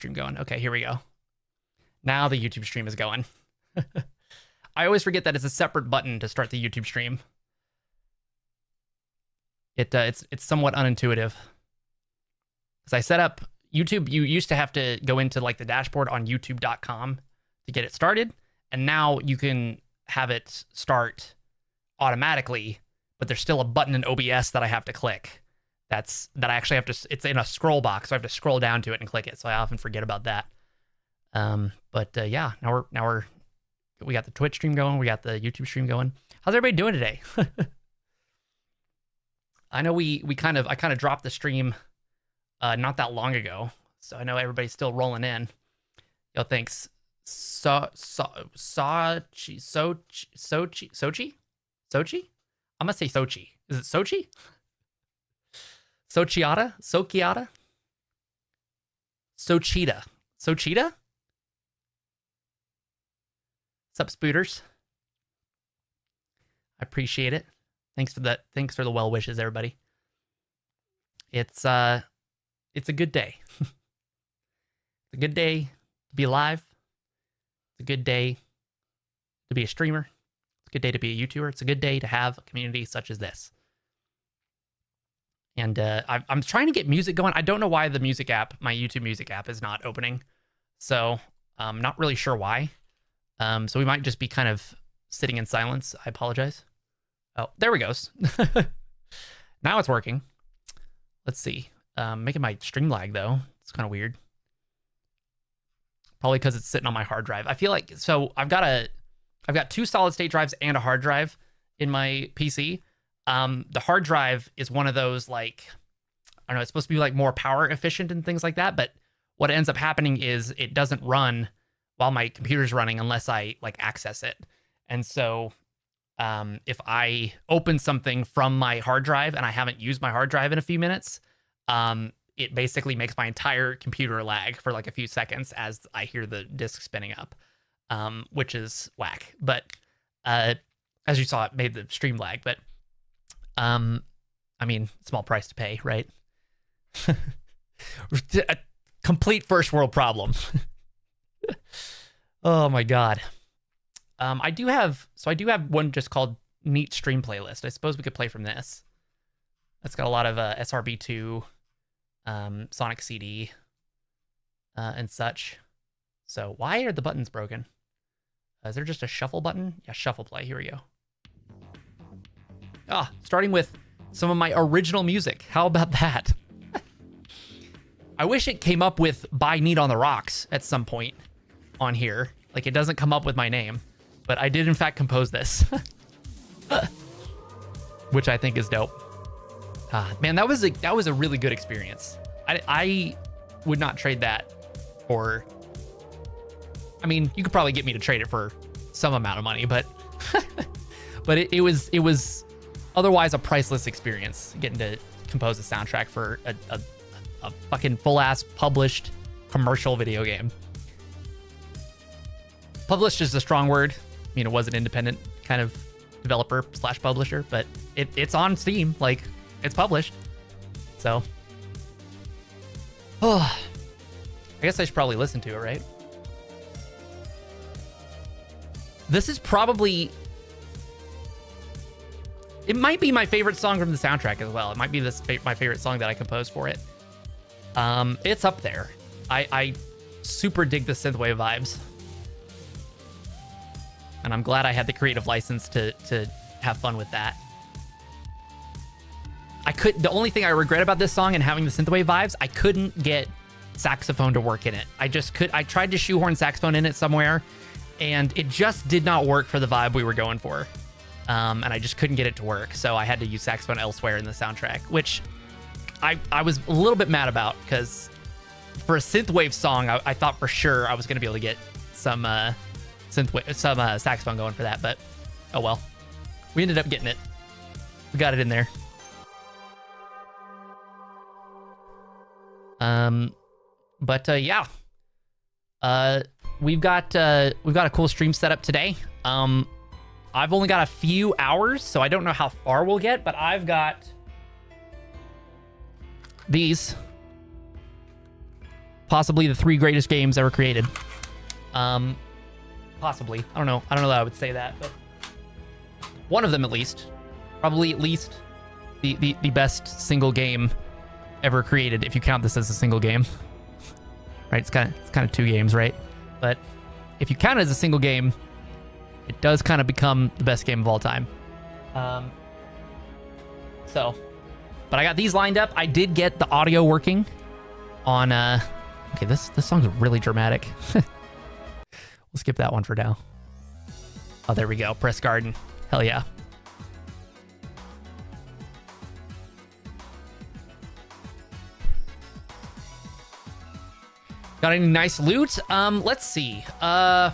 stream going. Okay, here we go. Now the YouTube stream is going. I always forget that it's a separate button to start the YouTube stream. It's somewhat unintuitive. Because I set up YouTube, you used to have to go into like the dashboard on youtube.com to get it started, and now you can have it start automatically, but there's still a button in OBS that I have to click. That I actually have to, it's in a scroll box, so I have to scroll down to it and click it, so I often forget about that. Yeah, now we got the Twitch stream going, we got the YouTube stream going. How's everybody doing today? I know I kind of dropped the stream not that long ago, so I know everybody's still rolling in. Yo, thanks. Sochi? I'm gonna say Sochi. Is it Sochi? Sochiata? Sochiata? Sochita? Sochita? Sup, Spooters? I appreciate it. Thanks for the well wishes, everybody. It's a good day. It's a good day to be alive. It's a good day to be a streamer. It's a good day to be a YouTuber. It's a good day to have a community such as this. And I'm trying to get music going. I don't know why the music app, my YouTube music app, is not opening. So I'm not really sure why. So we might just be kind of sitting in silence. I apologize. Oh, there we goes. Now it's working. Let's see. Making my stream lag though. It's kind of weird. Probably because it's sitting on my hard drive. I feel like, so I've got 2 solid state drives and a hard drive in my PC. The hard drive is one of those, like, I don't know, it's supposed to be like more power efficient and things like that, but what ends up happening is it doesn't run while my computer's running unless I like access it. And so if I open something from my hard drive and I haven't used my hard drive in a few minutes, it basically makes my entire computer lag for like a few seconds as I hear the disk spinning up, which is whack. But as you saw, it made the stream lag. But I mean, small price to pay, right? A complete first world problem. Oh my god. I do have one just called Neat Stream Playlist. I suppose we could play from this. It's got a lot of SRB2, Sonic CD, and such. So why are the buttons broken? Is there just a shuffle button? Yeah, shuffle play. Here we go. Starting with some of my original music. How about that? I wish it came up with By Neat on the Rocks at some point on here. Like, it doesn't come up with my name, but I did in fact compose this. Which I think is dope. Man, that was a really good experience. I would not trade that for, I mean, you could probably get me to trade it for some amount of money, but but it was otherwise a priceless experience getting to compose a soundtrack for a fucking full-ass published commercial video game. Published is a strong word. I mean, it was an independent kind of developer / publisher, but it's on Steam, like, it's published. So, I guess I should probably listen to it, right? This is probably, it might be my favorite song from the soundtrack as well. It might be my favorite song that I composed for it. It's up there. I super dig the synthwave vibes. And I'm glad I had the creative license to have fun with that. The only thing I regret about this song and having the synthwave vibes, I couldn't get saxophone to work in it. I tried to shoehorn saxophone in it somewhere, and it just did not work for the vibe we were going for. And I just couldn't get it to work, so I had to use saxophone elsewhere in the soundtrack, which I was a little bit mad about, because for a synthwave song, I thought for sure I was going to be able to get some saxophone going for that, but oh well. We ended up getting it. We got it in there. Yeah. We've got a cool stream setup today. I've only got a few hours, so I don't know how far we'll get, but I've got these possibly the 3 greatest games ever created. Possibly. I don't know that I would say that, but one of them at least. Probably at least the best single game ever created, if you count this as a single game. Right? It's kind of 2 games, right? But if you count it as a single game, it does kind of become the best game of all time. But I got these lined up. I did get the audio working on okay, this song's really dramatic. We'll skip that one for now. Oh, there we go. Press Garden. Hell yeah. Got any nice loot? Let's see. I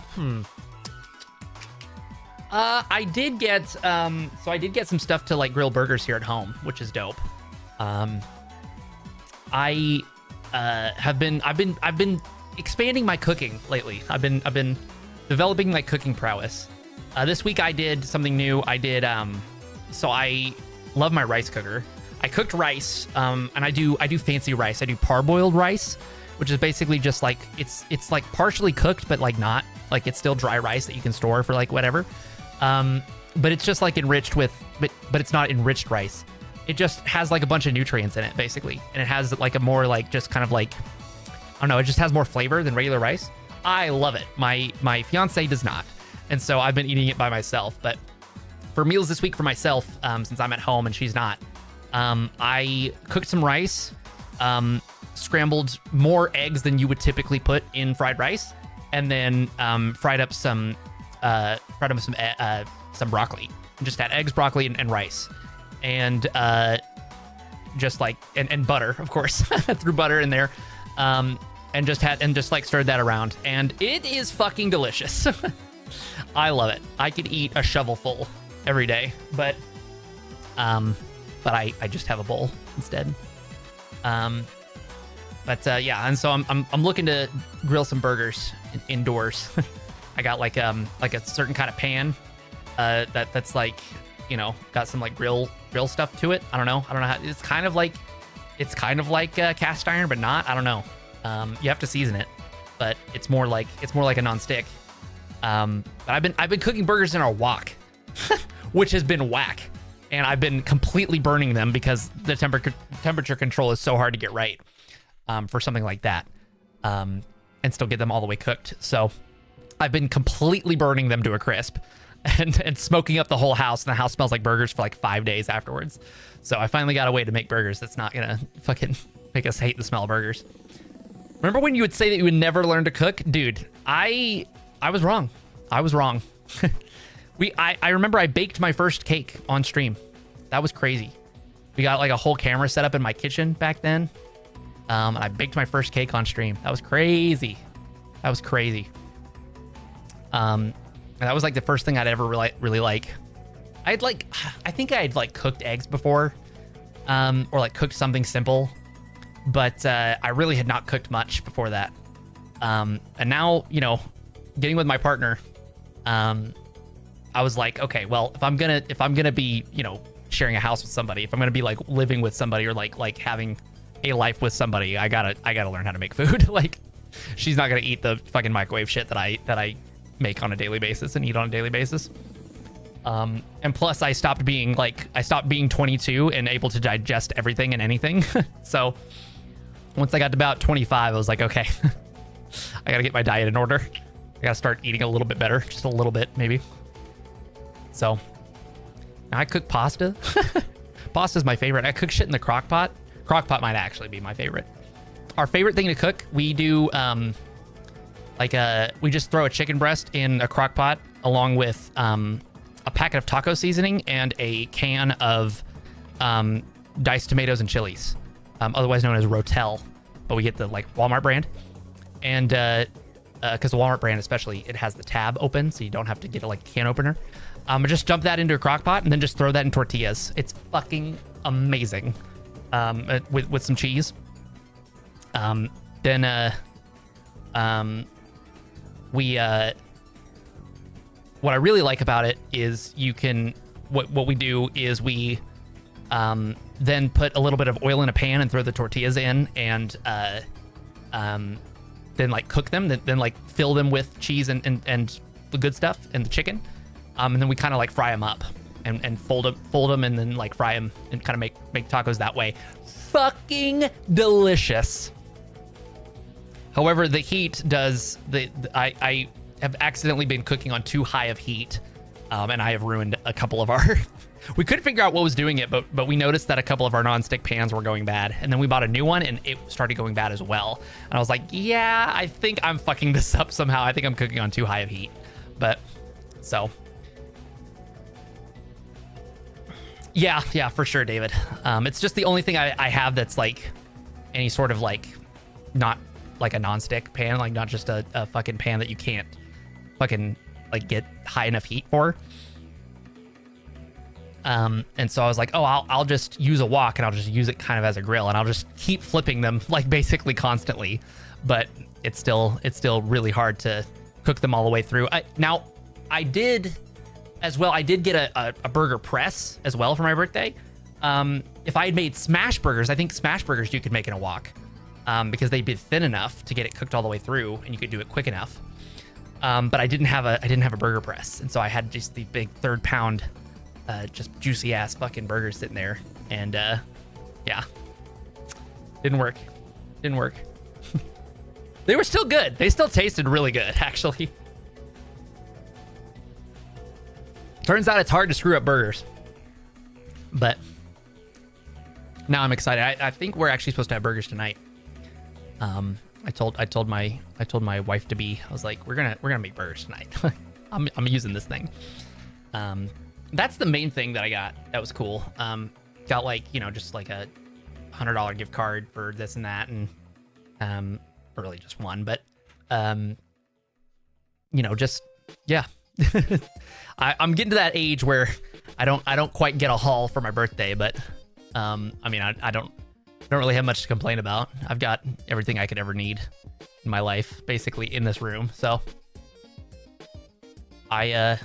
did get I did get some stuff to like grill burgers here at home, which is dope. I've been expanding my cooking lately. I've been developing my cooking prowess. This week I did something new. I did so I love my rice cooker. I cooked rice, and I do fancy rice. I do parboiled rice, which is basically just like it's like partially cooked, but like not. Like it's still dry rice that you can store for like whatever. But it's just like enriched with, but it's not enriched rice. It just has like a bunch of nutrients in it, basically. And it has like a more like just kind of like, I don't know, it just has more flavor than regular rice. I love it. My fiance does not. And so I've been eating it by myself. But for meals this week for myself, since I'm at home and she's not, I cooked some rice, scrambled more eggs than you would typically put in fried rice, and then fried up some broccoli. Just had eggs, broccoli, and rice, and just like and butter, of course. Threw butter in there, and just like stirred that around, and it is fucking delicious. I love it. I could eat a shovelful every day, but I just have a bowl instead. Yeah, and so I'm looking to grill some burgers indoors. I got like a certain kind of pan that's like, you know, got some like grill stuff to it. I don't know how. It's kind of like cast iron, but not. I don't know. You have to season it, but it's more like a non-stick. But I've been cooking burgers in our wok, which has been whack, and I've been completely burning them because the temperature control is so hard to get right for something like that, and still get them all the way cooked. So I've been completely burning them to a crisp and smoking up the whole house, and the house smells like burgers for like 5 days afterwards. So I finally got a way to make burgers that's not gonna fucking make us hate the smell of burgers. Remember when you would say that you would never learn to cook? Dude, I was wrong. I was wrong. I remember I baked my first cake on stream. That was crazy. We got like a whole camera set up in my kitchen back then. And I baked my first cake on stream. That was crazy. That was crazy. And that was like the first thing I'd ever really like. I think I had like cooked eggs before, or like cooked something simple, but I really had not cooked much before that. And now, you know, getting with my partner, I was like, okay, well, if I'm gonna be, you know, sharing a house with somebody, if I'm gonna be like living with somebody or like having a life with somebody, I gotta learn how to make food. Like, she's not gonna eat the fucking microwave shit that I make on a daily basis and eat on a daily basis. And plus I stopped being 22 and able to digest everything and anything. So once I got to about 25, I was like, okay, I gotta get my diet in order. I gotta start eating a little bit better, just a little bit maybe. So now I cook pasta. Pasta's my favorite. I cook shit in the crock pot. Crock pot might actually be my favorite. Our favorite thing to cook, we do we just throw a chicken breast in a crock pot along with a packet of taco seasoning and a can of diced tomatoes and chilies, otherwise known as Rotel, but we get the like Walmart brand. And because the Walmart brand especially, it has the tab open, so you don't have to get a like can opener. I just dump that into a crock pot and then just throw that in tortillas. It's fucking amazing. With some cheese. What I really like about it is you can, what we do is we then put a little bit of oil in a pan and throw the tortillas in, and then like cook them, then like fill them with cheese and the good stuff and the chicken. And then we kind of like fry them up and fold them and then like fry them and kind of make tacos that way. Fucking delicious. However, the heat does I have accidentally been cooking on too high of heat, and I have ruined a couple of our. We couldn't figure out what was doing it, but we noticed that a couple of our nonstick pans were going bad, and then we bought a new one, and it started going bad as well. And I was like, yeah, I think I'm fucking this up somehow. I think I'm cooking on too high of heat. But so, yeah, for sure, David. It's just the only thing I have that's like any sort of like not like a nonstick pan, like not just a fucking pan that you can't fucking like get high enough heat for. And so I was like, oh, I'll just use a wok and I'll just use it kind of as a grill and I'll just keep flipping them like basically constantly. But it's still really hard to cook them all the way through. I did get a burger press as well for my birthday. If I had made smash burgers, I think smash burgers you could make in a wok, because they'd be thin enough to get it cooked all the way through and you could do it quick enough. But I didn't have a burger press. And so I had just the big 3rd pound, just juicy ass fucking burgers sitting there. And, yeah, didn't work. They were still good. They still tasted really good, actually. Turns out it's hard to screw up burgers. But now I'm excited. I think we're actually supposed to have burgers tonight. I told my wife to be. I was like, we're gonna make burgers tonight. I'm using this thing. That's the main thing that I got. That was cool. Got like, just like a $100 gift card for this and that, and really just one, but just yeah. I'm getting to that age where I don't quite get a haul for my birthday, but I don't really have much to complain about. I've got everything I could ever need in my life basically in this room. So I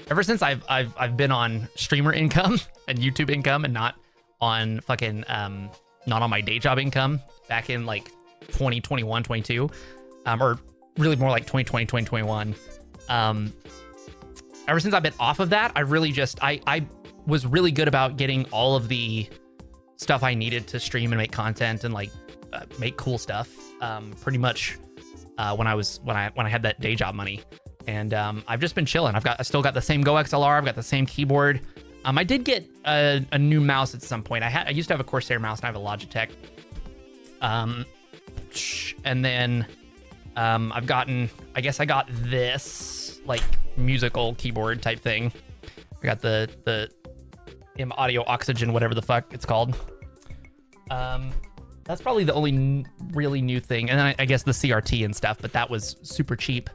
ever since I've been on streamer income and YouTube income and not on fucking not on my day job income back in like 2021, 22, or really more like 2020, 2021. Ever since I've been off of that, I really just I was really good about getting all of the stuff I needed to stream and make content and like make cool stuff. Pretty much when I had that day job money, and I've just been chilling. I still got the same Go XLR. I've got the same keyboard. I did get a new mouse at some point. I used to have a Corsair mouse and I have a Logitech. And then I got this like musical keyboard type thing. I got the Audio Oxygen, whatever the fuck it's called. That's probably the only really new thing. And then I guess the CRT and stuff, but that was super cheap.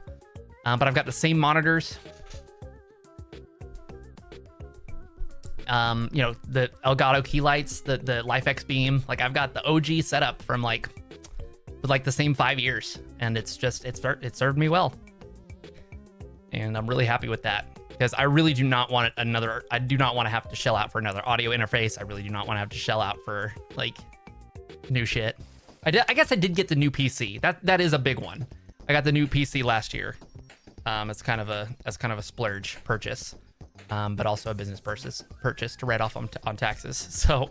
But I've got the same monitors. The Elgato key lights, the LifeX Beam. Like I've got the OG setup from like the same 5 years, and it served me well. And I'm really happy with that, because I really do not want I do not want to have to shell out for another audio interface. I really do not want to have to shell out for like new shit. I guess I did get the new PC. That is a big one. I got the new PC last year. It's kind of a splurge purchase, but also a business purchase to write off on taxes. So,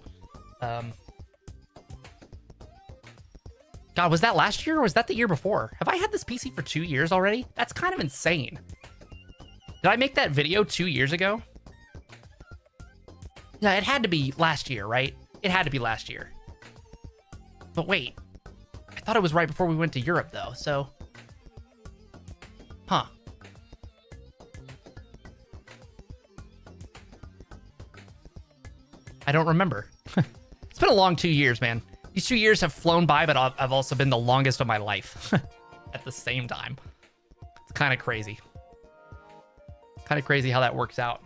God, was that last year or was that the year before? Have I had this PC for 2 years already? That's kind of insane. Did I make that video 2 years ago? Yeah, it had to be last year, right? It had to be last year. But wait, I thought it was right before we went to Europe though, so. Huh. I don't remember. It's been a long 2 years, man. These 2 years have flown by, but I've also been the longest of my life at the same time. It's kind of crazy. Kind of crazy how that works out.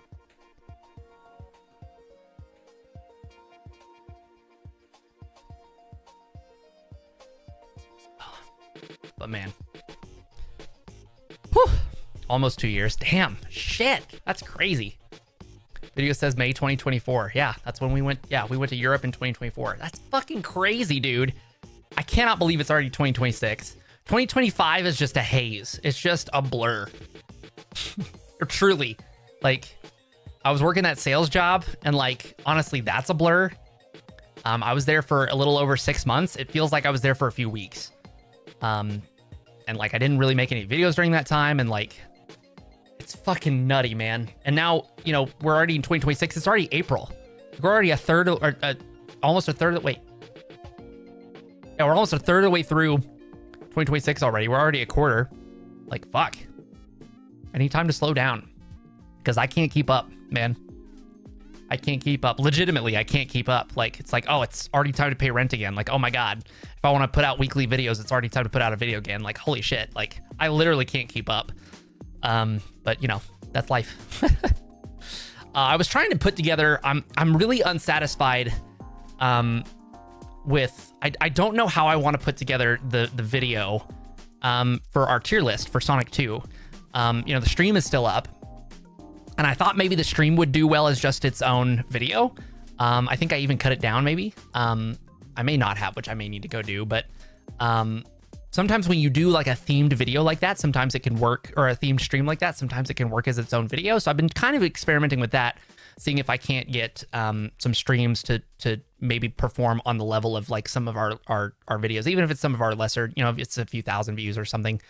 But man. Whew. Almost 2 years. Damn. Shit. That's crazy. Video says May 2024. Yeah, that's when we went. Yeah, we went to Europe in 2024. That's fucking crazy, dude. I cannot believe it's already 2026. 2025 is just a haze. It's just a blur. Truly. Like, I was working that sales job, and like, honestly, that's a blur. I was there for a little over 6 months. It feels like I was there for a few weeks. And like, I didn't really make any videos during that time, and like, it's fucking nutty, man. And now, you know, we're already in 2026. It's already April. We're already a third or almost a third of the way. Yeah, we're almost a third of the way through 2026 already. We're already a quarter. Like, fuck. I need time to slow down because I can't keep up, man. I can't keep up. Legitimately, I can't keep up. Like, it's like, oh, it's already time to pay rent again. Like, oh my God. If I want to put out weekly videos, it's already time to put out a video again. Like, holy shit. Like, I literally can't keep up. But you know, that's life. I was trying to put together, I'm really unsatisfied with, I don't know how I want to put together the video for our tier list for Sonic 2. You know, the stream is still up, and I thought maybe the stream would do well as just its own video. I think I even cut it down maybe. I may not have, which I may need to go do, but sometimes when you do like a themed video like that, sometimes it can work, or a themed stream like that, sometimes it can work as its own video. So I've been kind of experimenting with that, seeing if I can't get some streams to maybe perform on the level of like some of our videos, even if it's some of our lesser, you know, if it's a few thousand views or something.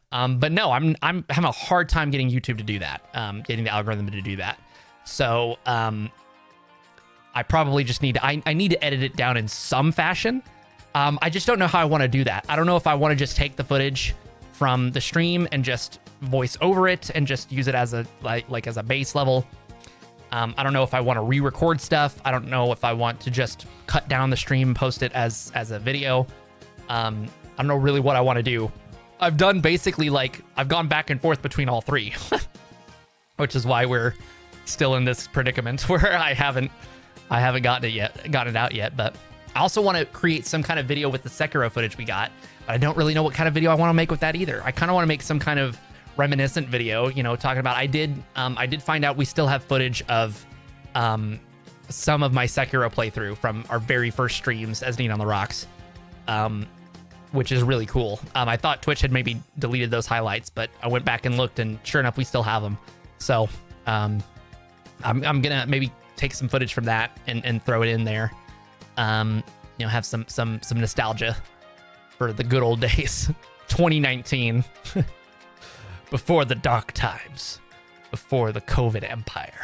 But no, I'm having a hard time getting YouTube to do that, getting the algorithm to do that. So I probably just need to, I need to edit it down in some fashion. I just don't know how I want to do that. I don't know if I want to just take the footage from the stream and just voice over it and just use it as a like as a base level. I don't know if I want to re-record stuff. I don't know if I want to just cut down the stream, post it as a video. I don't know really what I want to do. I've done basically like, I've gone back and forth between all three, which is why we're still in this predicament where I haven't gotten it out yet. But I also want to create some kind of video with the Sekiro footage we got, but I don't really know what kind of video I want to make with that either. I kind of want to make some kind of reminiscent video, you know, talking about, I did find out we still have footage of some of my Sekiro playthrough from our very first streams as Dean on the Rocks, which is really cool. I thought Twitch had maybe deleted those highlights, but I went back and looked, and sure enough, we still have them. So I'm gonna maybe take some footage from that and throw it in there. You know, have some nostalgia for the good old days. 2019. Before the dark times, before the COVID empire.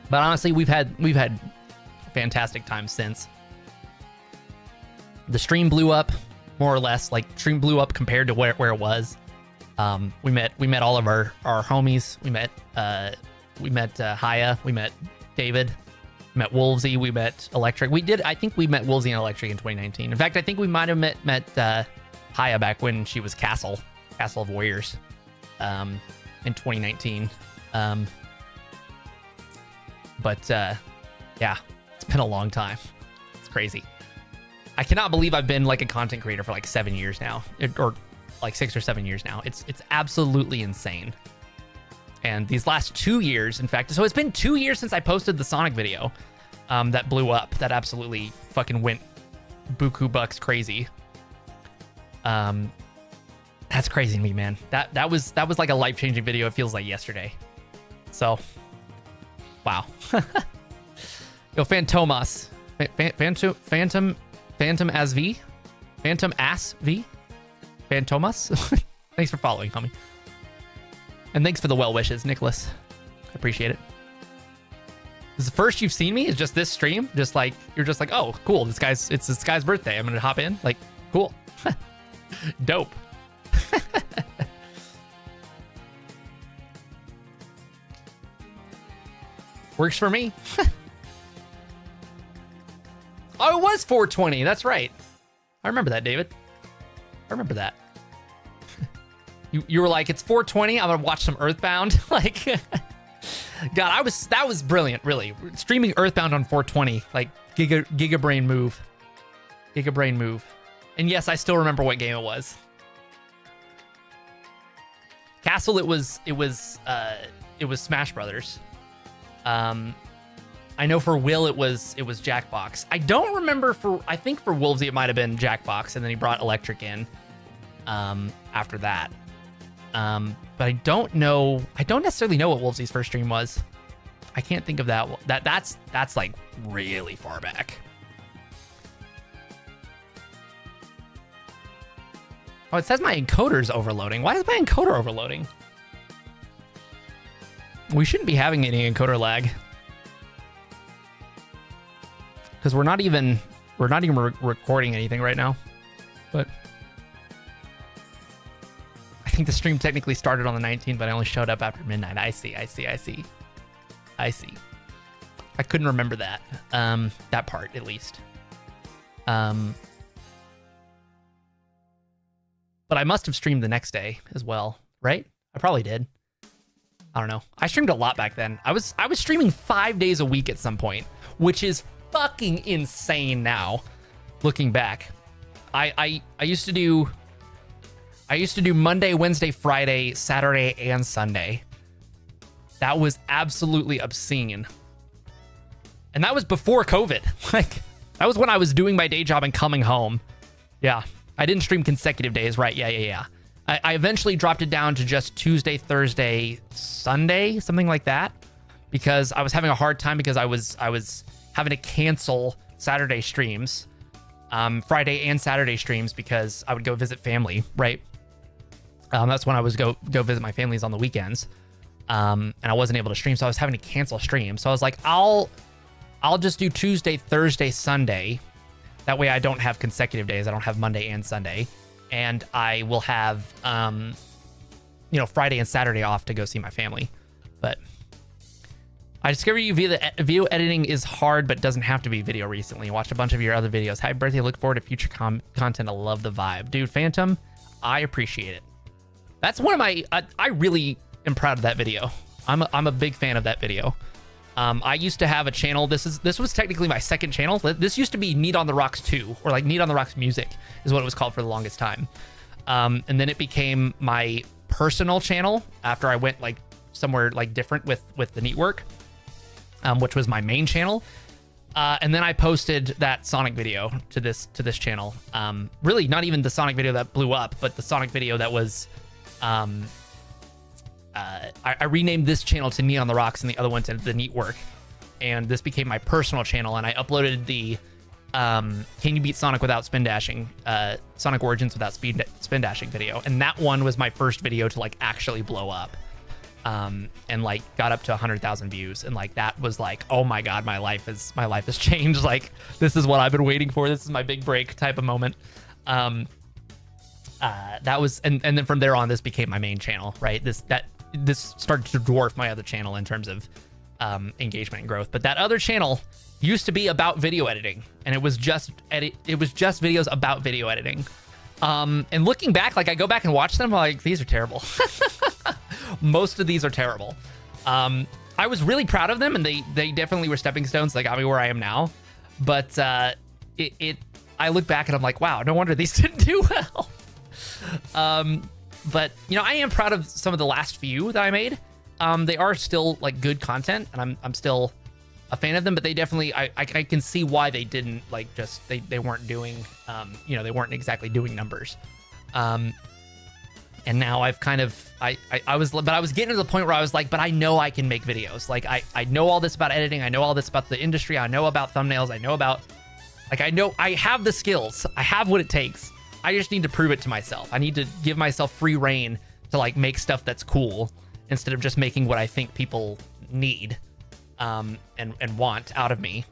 But honestly, we've had fantastic times since. The stream blew up, more or less. Like, stream blew up compared to where it was. We met all of our homies. We met Haya. We met David. We met Wolvesy. We met Electric. I think we met Wolvesy and Electric in 2019. In fact, I think we might have met Haya back when she was Castle of Warriors, in 2019. But yeah, it's been a long time. It's crazy. I cannot believe I've been like a content creator for like 7 years now, or like 6 or 7 years now. It's absolutely insane. And these last 2 years, in fact, so it's been 2 years since I posted the Sonic video that blew up, that absolutely fucking went buku bucks crazy. That's crazy to me, man. That was like a life-changing video. It feels like yesterday. So, wow. Yo, Phantomas. Phantom as V? Phantom Ass V? Phantomas? Thanks for following, homie. And thanks for the well wishes, Nicholas. I appreciate it. This is the first you've seen me? Is just this stream? Just like, you're just like, oh, cool. It's this guy's birthday. I'm gonna hop in. Like, cool. Dope. Works for me. Oh, it was 420. That's right. I remember that, David. I remember that. You were like, it's 420. I'm gonna watch some Earthbound. Like, God, that was brilliant. Really, streaming Earthbound on 420, like Giga Brain move. And yes, I still remember what game it was. Castle. It was Smash Brothers. I I know for Will it was Jackbox. I don't remember I think for Wolvesy it might have been Jackbox, and then he brought Electric in after that. But I don't necessarily know what Wolvesy's first stream was. I can't think of that. That's like really far back. Oh, it says my encoder's overloading. Why is my encoder overloading? We shouldn't be having any encoder lag. Because we're not even recording anything right now. But I think the stream technically started on the 19th, but I only showed up after midnight. I see. I couldn't remember that. That part, at least. But I must have streamed the next day as well, right? I probably did. I don't know. I streamed a lot back then. I was streaming 5 days a week at some point, which is fucking insane now, looking back. I used to do Monday, Wednesday, Friday, Saturday, and Sunday. That was absolutely obscene. And that was before COVID. Like, that was when I was doing my day job and coming home. Yeah. I didn't stream consecutive days, right? Yeah. I eventually dropped it down to just Tuesday, Thursday, Sunday, something like that, because I was having a hard time because I was having to cancel Saturday streams, Friday and Saturday streams, because I would go visit family, right? That's when I was go visit my families on the weekends, and I wasn't able to stream, so I was having to cancel streams. So I was like, I'll just do Tuesday, Thursday, Sunday. That way I don't have consecutive days. I don't have Monday and Sunday. And I will have, Friday and Saturday off to go see my family. But I discovered you via the video editing is hard, but doesn't have to be video recently. Watched a bunch of your other videos. Happy birthday. Look forward to future content. I love the vibe. Dude, Phantom, I appreciate it. That's one of my, I really am proud of that video. I'm a big fan of that video. I used to have a channel. This was technically my second channel. This used to be Need on the Rocks 2, or like Need on the Rocks Music is what it was called for the longest time. And then it became my personal channel after I went like somewhere like different with the Neatwork, which was my main channel. And then I posted that Sonic video to this channel. Really not even the Sonic video that blew up, but the Sonic video that was, I renamed this channel to Knee on the Rocks and the other one to The Neatwork, and this became my personal channel. And I uploaded the Can You Beat Sonic Without Spin Dashing, Sonic Origins Without Spin Dashing video, and that one was my first video to like actually blow up, and like got up to 100,000 views, and like that was like, oh my god, my life has changed. Like, this is what I've been waiting for. This is my big break type of moment. That was, and then from there on, this became my main channel, right? This started to dwarf my other channel in terms of engagement and growth. But that other channel used to be about video editing, and it was just videos about video editing. And looking back, like I go back and watch them, I'm like, these are terrible. Most of these are terrible. I was really proud of them, and they definitely were stepping stones that got me where I am now. But I look back and I'm like, wow, no wonder these didn't do well. But I am proud of some of the last few that I made. They are still like good content, and I'm still a fan of them, but they definitely, I can see why they didn't like just, they weren't doing, they weren't exactly doing numbers. And now I've kind of, I was getting to the point where I was like, but I know I can make videos. Like I know all this about editing. I know all this about the industry. I know about thumbnails. I know about, like, I know I have the skills. I have what it takes. I just need to prove it to myself. I need to give myself free reign to like make stuff that's cool instead of just making what I think people need and want out of me,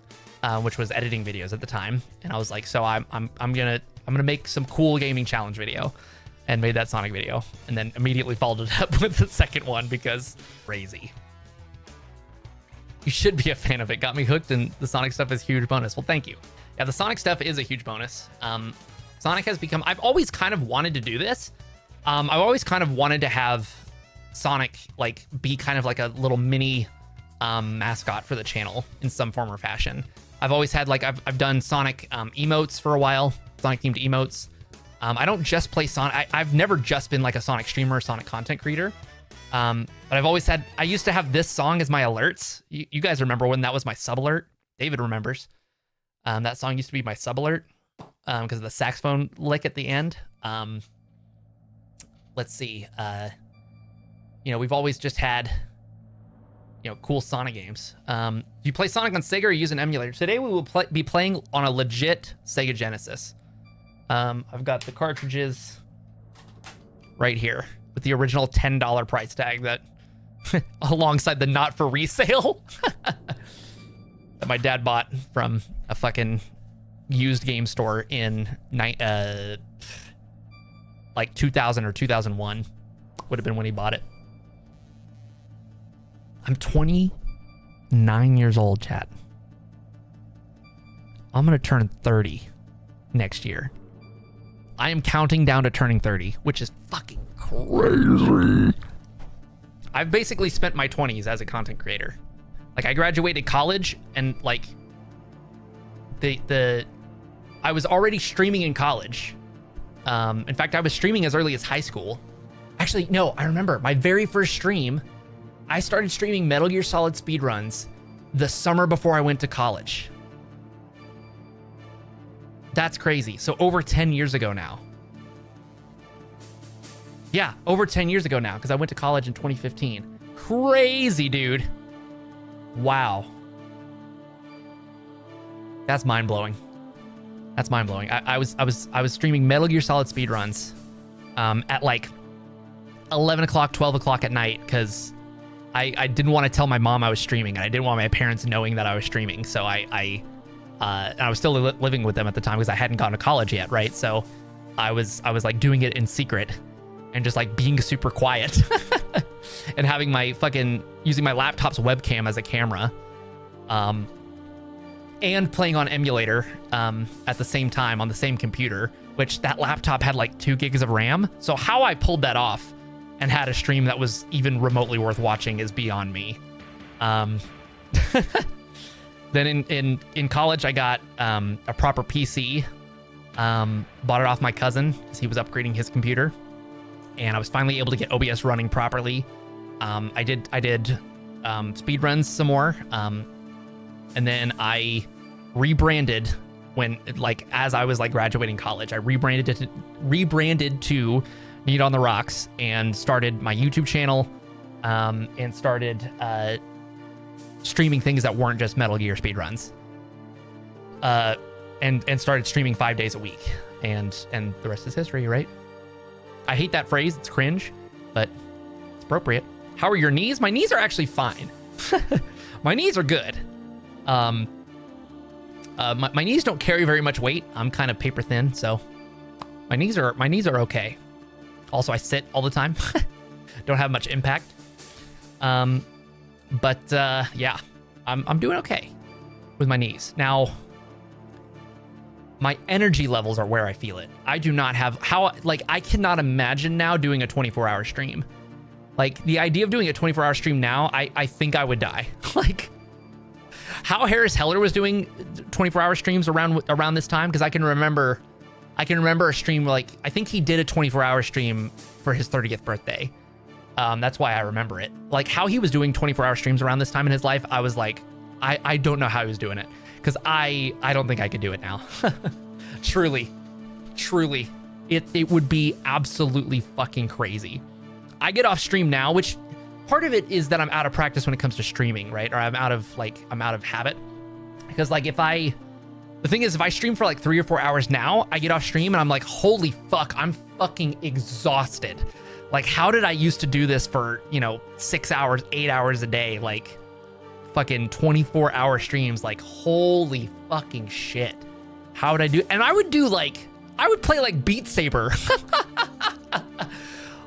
which was editing videos at the time. And I was like, so I'm gonna make some cool gaming challenge video, and made that Sonic video, and then immediately followed it up with the second one because crazy. You should be a fan of it. Got me hooked, and the Sonic stuff is a huge bonus. Well, thank you. Yeah, the Sonic stuff is a huge bonus. Sonic has become, I've always kind of wanted to do this. I've always kind of wanted to have Sonic like be kind of like a little mini mascot for the channel in some form or fashion. I've always had like, I've done Sonic emotes for a while, Sonic themed emotes. I don't just play Sonic. I've never just been like a Sonic streamer, Sonic content creator. But I've always had, I used to have this song as my alerts. You guys remember when that was my sub alert? David remembers. That song used to be my sub alert because of the saxophone lick at the end. Let's see. We've always just had, cool Sonic games. Do you play Sonic on Sega or use an emulator? Today we will be playing on a legit Sega Genesis. I've got the cartridges right here with the original $10 price tag that alongside the not for resale that my dad bought from a fucking used game store in like 2000 or 2001 would have been when he bought it. I'm 29 years old, chat. I'm going to turn 30 next year. I am counting down to turning 30, which is fucking crazy. I've basically spent my 20s as a content creator. Like, I graduated college and like I was already streaming in college. In fact, I was streaming as early as high school. Actually, no, I remember my very first stream. I started streaming Metal Gear Solid speedruns the summer before I went to college. That's crazy. So over 10 years ago now. Yeah, over 10 years ago now, because I went to college in 2015. Crazy, dude. Wow. That's mind-blowing. That's mind-blowing. I was streaming Metal Gear Solid speedruns at like 11 o'clock, 12 o'clock at night, because I didn't want to tell my mom I was streaming, and I didn't want my parents knowing that I was streaming. So I was still living with them at the time because I hadn't gone to college yet, right? So I was like doing it in secret and just like being super quiet and having my using my laptop's webcam as a camera, and playing on emulator at the same time on the same computer, which that laptop had like 2 gigs of RAM. So how I pulled that off and had a stream that was even remotely worth watching is beyond me. Then in college, I got a proper PC, bought it off my cousin because he was upgrading his computer, and I was finally able to get OBS running properly. I did speed runs some more, and then I rebranded as I was like graduating college. I rebranded to Need on the Rocks and started my YouTube channel, and started streaming things that weren't just Metal Gear speedruns, and started streaming 5 days a week, and the rest is history, right? I hate that phrase, it's cringe, but it's appropriate. How are your knees? My knees are actually fine. My knees are good. My knees don't carry very much weight. I'm kind of paper thin, so my knees are okay. Also, I sit all the time. Don't have much impact. But yeah, I'm doing okay with my knees. Now, my energy levels are where I feel it. I do not have I cannot imagine now doing a 24-hour stream. Like, the idea of doing a 24-hour stream now, I think I would die. Like, how Harris Heller was doing 24-hour streams around this time, because I can remember a stream, like, I think he did a 24-hour stream for his 30th birthday. That's why I remember it. Like, how he was doing 24-hour streams around this time in his life, I was like, I don't know how he was doing it, because I don't think I could do it now. Truly, it would be absolutely fucking crazy. I get off stream now, which part of it is that I'm out of practice when it comes to streaming, right? Or I'm out of habit, because like if I stream for like 3 or 4 hours now, I get off stream and I'm like, holy fuck, I'm fucking exhausted. Like, how did I used to do this for, 6 hours, 8 hours a day? Like, fucking 24-hour streams. Like, holy fucking shit. How would I do? And I would play like Beat Saber.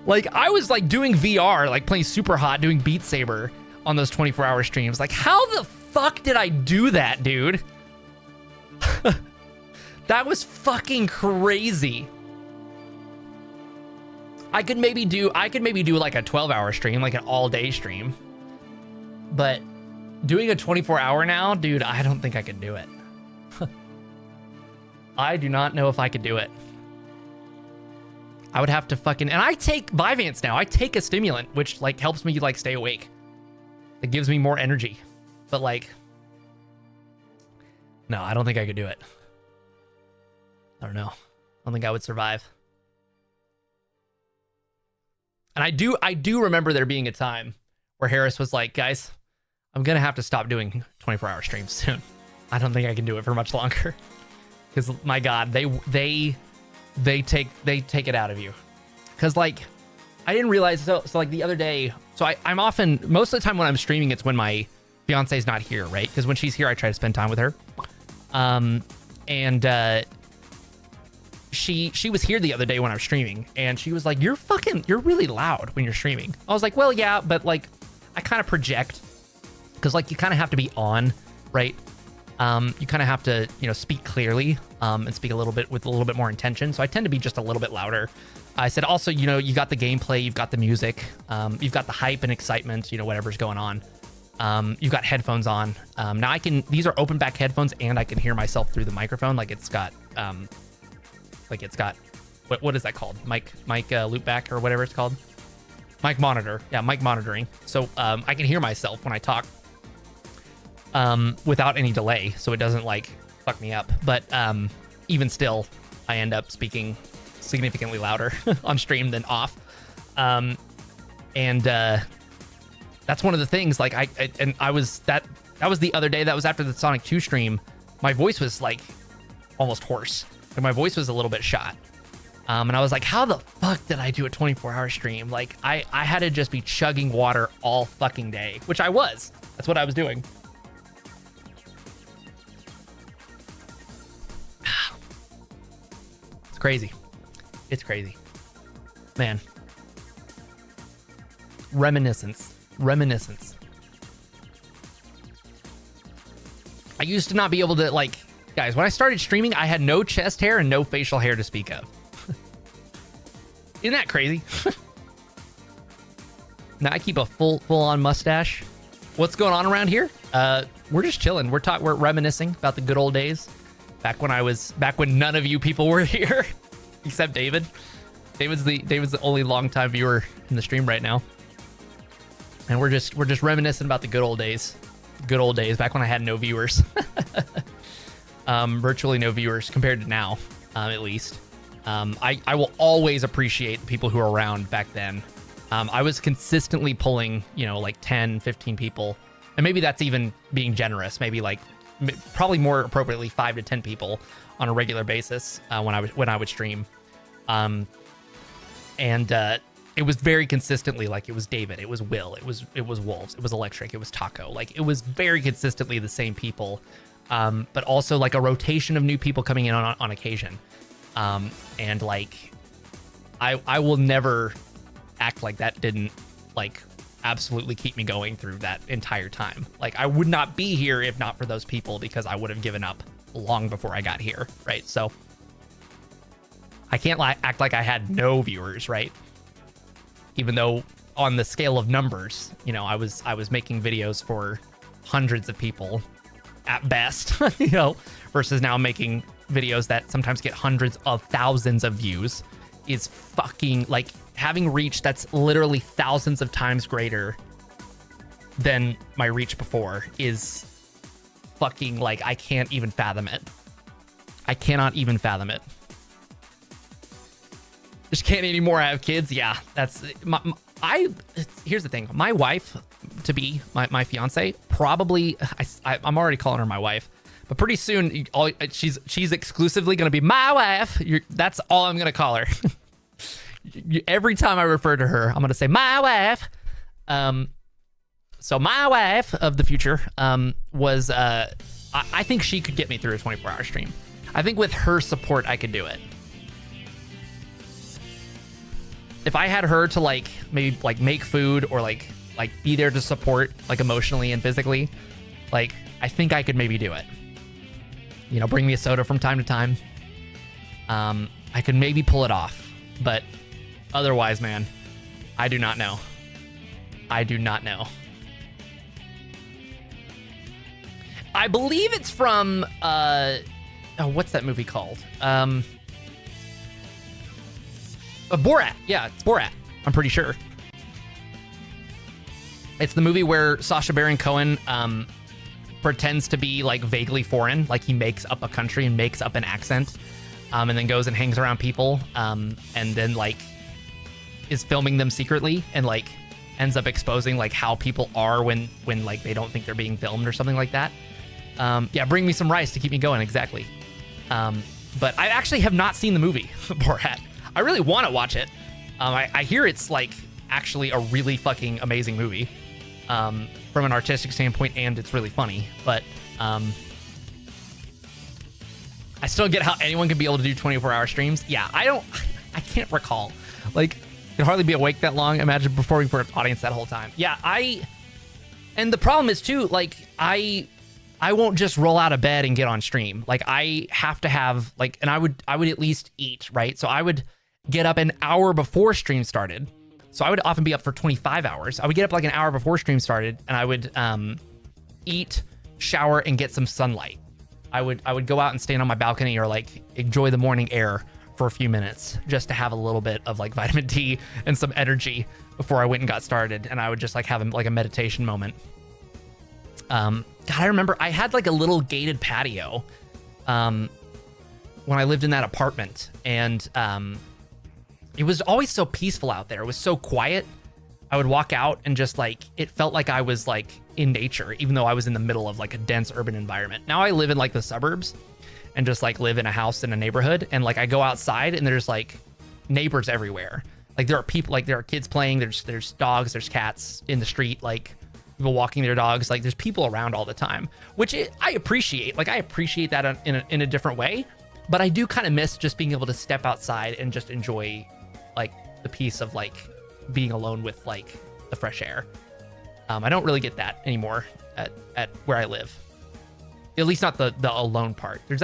Like, I was like doing VR, like playing Super Hot, doing Beat Saber on those 24-hour streams. Like, how the fuck did I do that, dude? That was fucking crazy. I could maybe do like a 12-hour stream, like an all-day stream. But doing a 24-hour now, dude, I don't think I could do it. I do not know if I could do it. I would have to fucking, and I take Vyvanse now. I take a stimulant, which like helps me like stay awake. It gives me more energy. But like, no, I don't think I could do it. I don't know. I don't think I would survive. And I do remember there being a time where Harris was like, guys, I'm going to have to stop doing 24-hour streams soon. I don't think I can do it for much longer. Because my God, they take it out of you. Because like, I didn't realize, so like the other day, so I'm often, most of the time when I'm streaming, it's when my fiance's not here, right? Because when she's here, I try to spend time with her. She was here the other day when I was streaming, and she was like, you're really loud when you're streaming. I was like, well, yeah, but like, I kind of project, because like, you kind of have to be on, right? You kind of have to, speak clearly, and speak a little bit with a little bit more intention. So I tend to be just a little bit louder. I said, also, you got the gameplay, you've got the music, you've got the hype and excitement, whatever's going on. You've got headphones on. Now these are open back headphones, and I can hear myself through the microphone. Like it's got, what is that called? Mic loop back or whatever it's called. Mic monitor. Yeah, mic monitoring. So I can hear myself when I talk without any delay, so it doesn't like fuck me up. But even still, I end up speaking significantly louder on stream than off. That's one of the things. Like that was the other day. That was after the Sonic 2 stream. My voice was like almost hoarse. Like my voice was a little bit shot. And I was like, how the fuck did I do a 24-hour stream? Like I had to just be chugging water all fucking day, which I was. That's what I was doing. It's crazy. It's crazy. Man. Reminiscence. I used to not be able to, like, guys, when I started streaming, I had no chest hair and no facial hair to speak of. Isn't that crazy? Now I keep a full-on mustache. What's going on around here? We're just chilling. We're reminiscing about the good old days. Back when none of you people were here, except David. David's the only longtime viewer in the stream right now. And we're just reminiscing about the good old days. Good old days, back when I had no viewers. Virtually no viewers compared to now, at least. I will always appreciate the people who were around back then. I was consistently pulling, like 10, 15 people. And maybe that's even being generous. Maybe like, probably more appropriately 5 to 10 people on a regular basis when I would stream. It was very consistently, like, it was David, it was Will, it was Wolves, it was Electric, it was Taco. Like, it was very consistently the same people, but also like a rotation of new people coming in on occasion. And like, I will never act like that didn't like absolutely keep me going through that entire time. Like, I would not be here if not for those people, because I would have given up long before I got here, right? So I can't act like I had no viewers, right? Even though on the scale of numbers, I was making videos for hundreds of people at best, versus now making videos that sometimes get hundreds of thousands of views is fucking, like, having reach that's literally thousands of times greater than my reach before is fucking, like, I can't even fathom it. I cannot even fathom it. Just can't anymore. I have kids. Yeah, that's here's the thing. My wife to be, my fiance, probably, I'm already calling her my wife, but pretty soon she's exclusively going to be my wife. That's all I'm going to call her. Every time I refer to her, I'm going to say my wife. So my wife of the future was, I think she could get me through a 24-hour stream. I think with her support, I could do it. If I had her to like maybe like make food or like be there to support like emotionally and physically, like I think I could maybe do it. Bring me a soda from time to time. I could maybe pull it off, but otherwise, man, I do not know. I do not know. I believe it's from what's that movie called? Borat. Yeah, it's Borat. I'm pretty sure. It's the movie where Sacha Baron Cohen pretends to be like vaguely foreign, like he makes up a country and makes up an accent, and then goes and hangs around people, and then like is filming them secretly and like ends up exposing like how people are when like they don't think they're being filmed or something like that. Yeah, bring me some rice to keep me going. Exactly. But I actually have not seen the movie Borat. I really want to watch it. I hear it's like actually a really fucking amazing movie from an artistic standpoint, and it's really funny. But I still get how anyone can be able to do 24-hour streams. Yeah, I can't recall. Like, I can hardly be awake that long. Imagine performing for an audience that whole time. Yeah, and the problem is too, like, I won't just roll out of bed and get on stream. Like, I have to have like, and I would at least eat, right? So I would get up an hour before stream started. So I would often be up for 25 hours. I would get up like an hour before stream started, and I would eat, shower, and get some sunlight. I would go out and stand on my balcony or like enjoy the morning air for a few minutes just to have a little bit of like vitamin D and some energy before I went and got started. And I would just like have like a meditation moment. God, I remember I had like a little gated patio when I lived in that apartment, and it was always so peaceful out there. It was so quiet. I would walk out and just like, it felt like I was like in nature, even though I was in the middle of like a dense urban environment. Now I live in like the suburbs and just like live in a house in a neighborhood. And like I go outside and there's like neighbors everywhere. Like there are people, like there are kids playing, there's dogs, there's cats in the street, like people walking their dogs. Like there's people around all the time, which I appreciate. Like I appreciate that in a different way, but I do kind of miss just being able to step outside and just enjoy like the peace of like being alone with like the fresh air. I don't really get that anymore at where I live. At least not the alone part. There's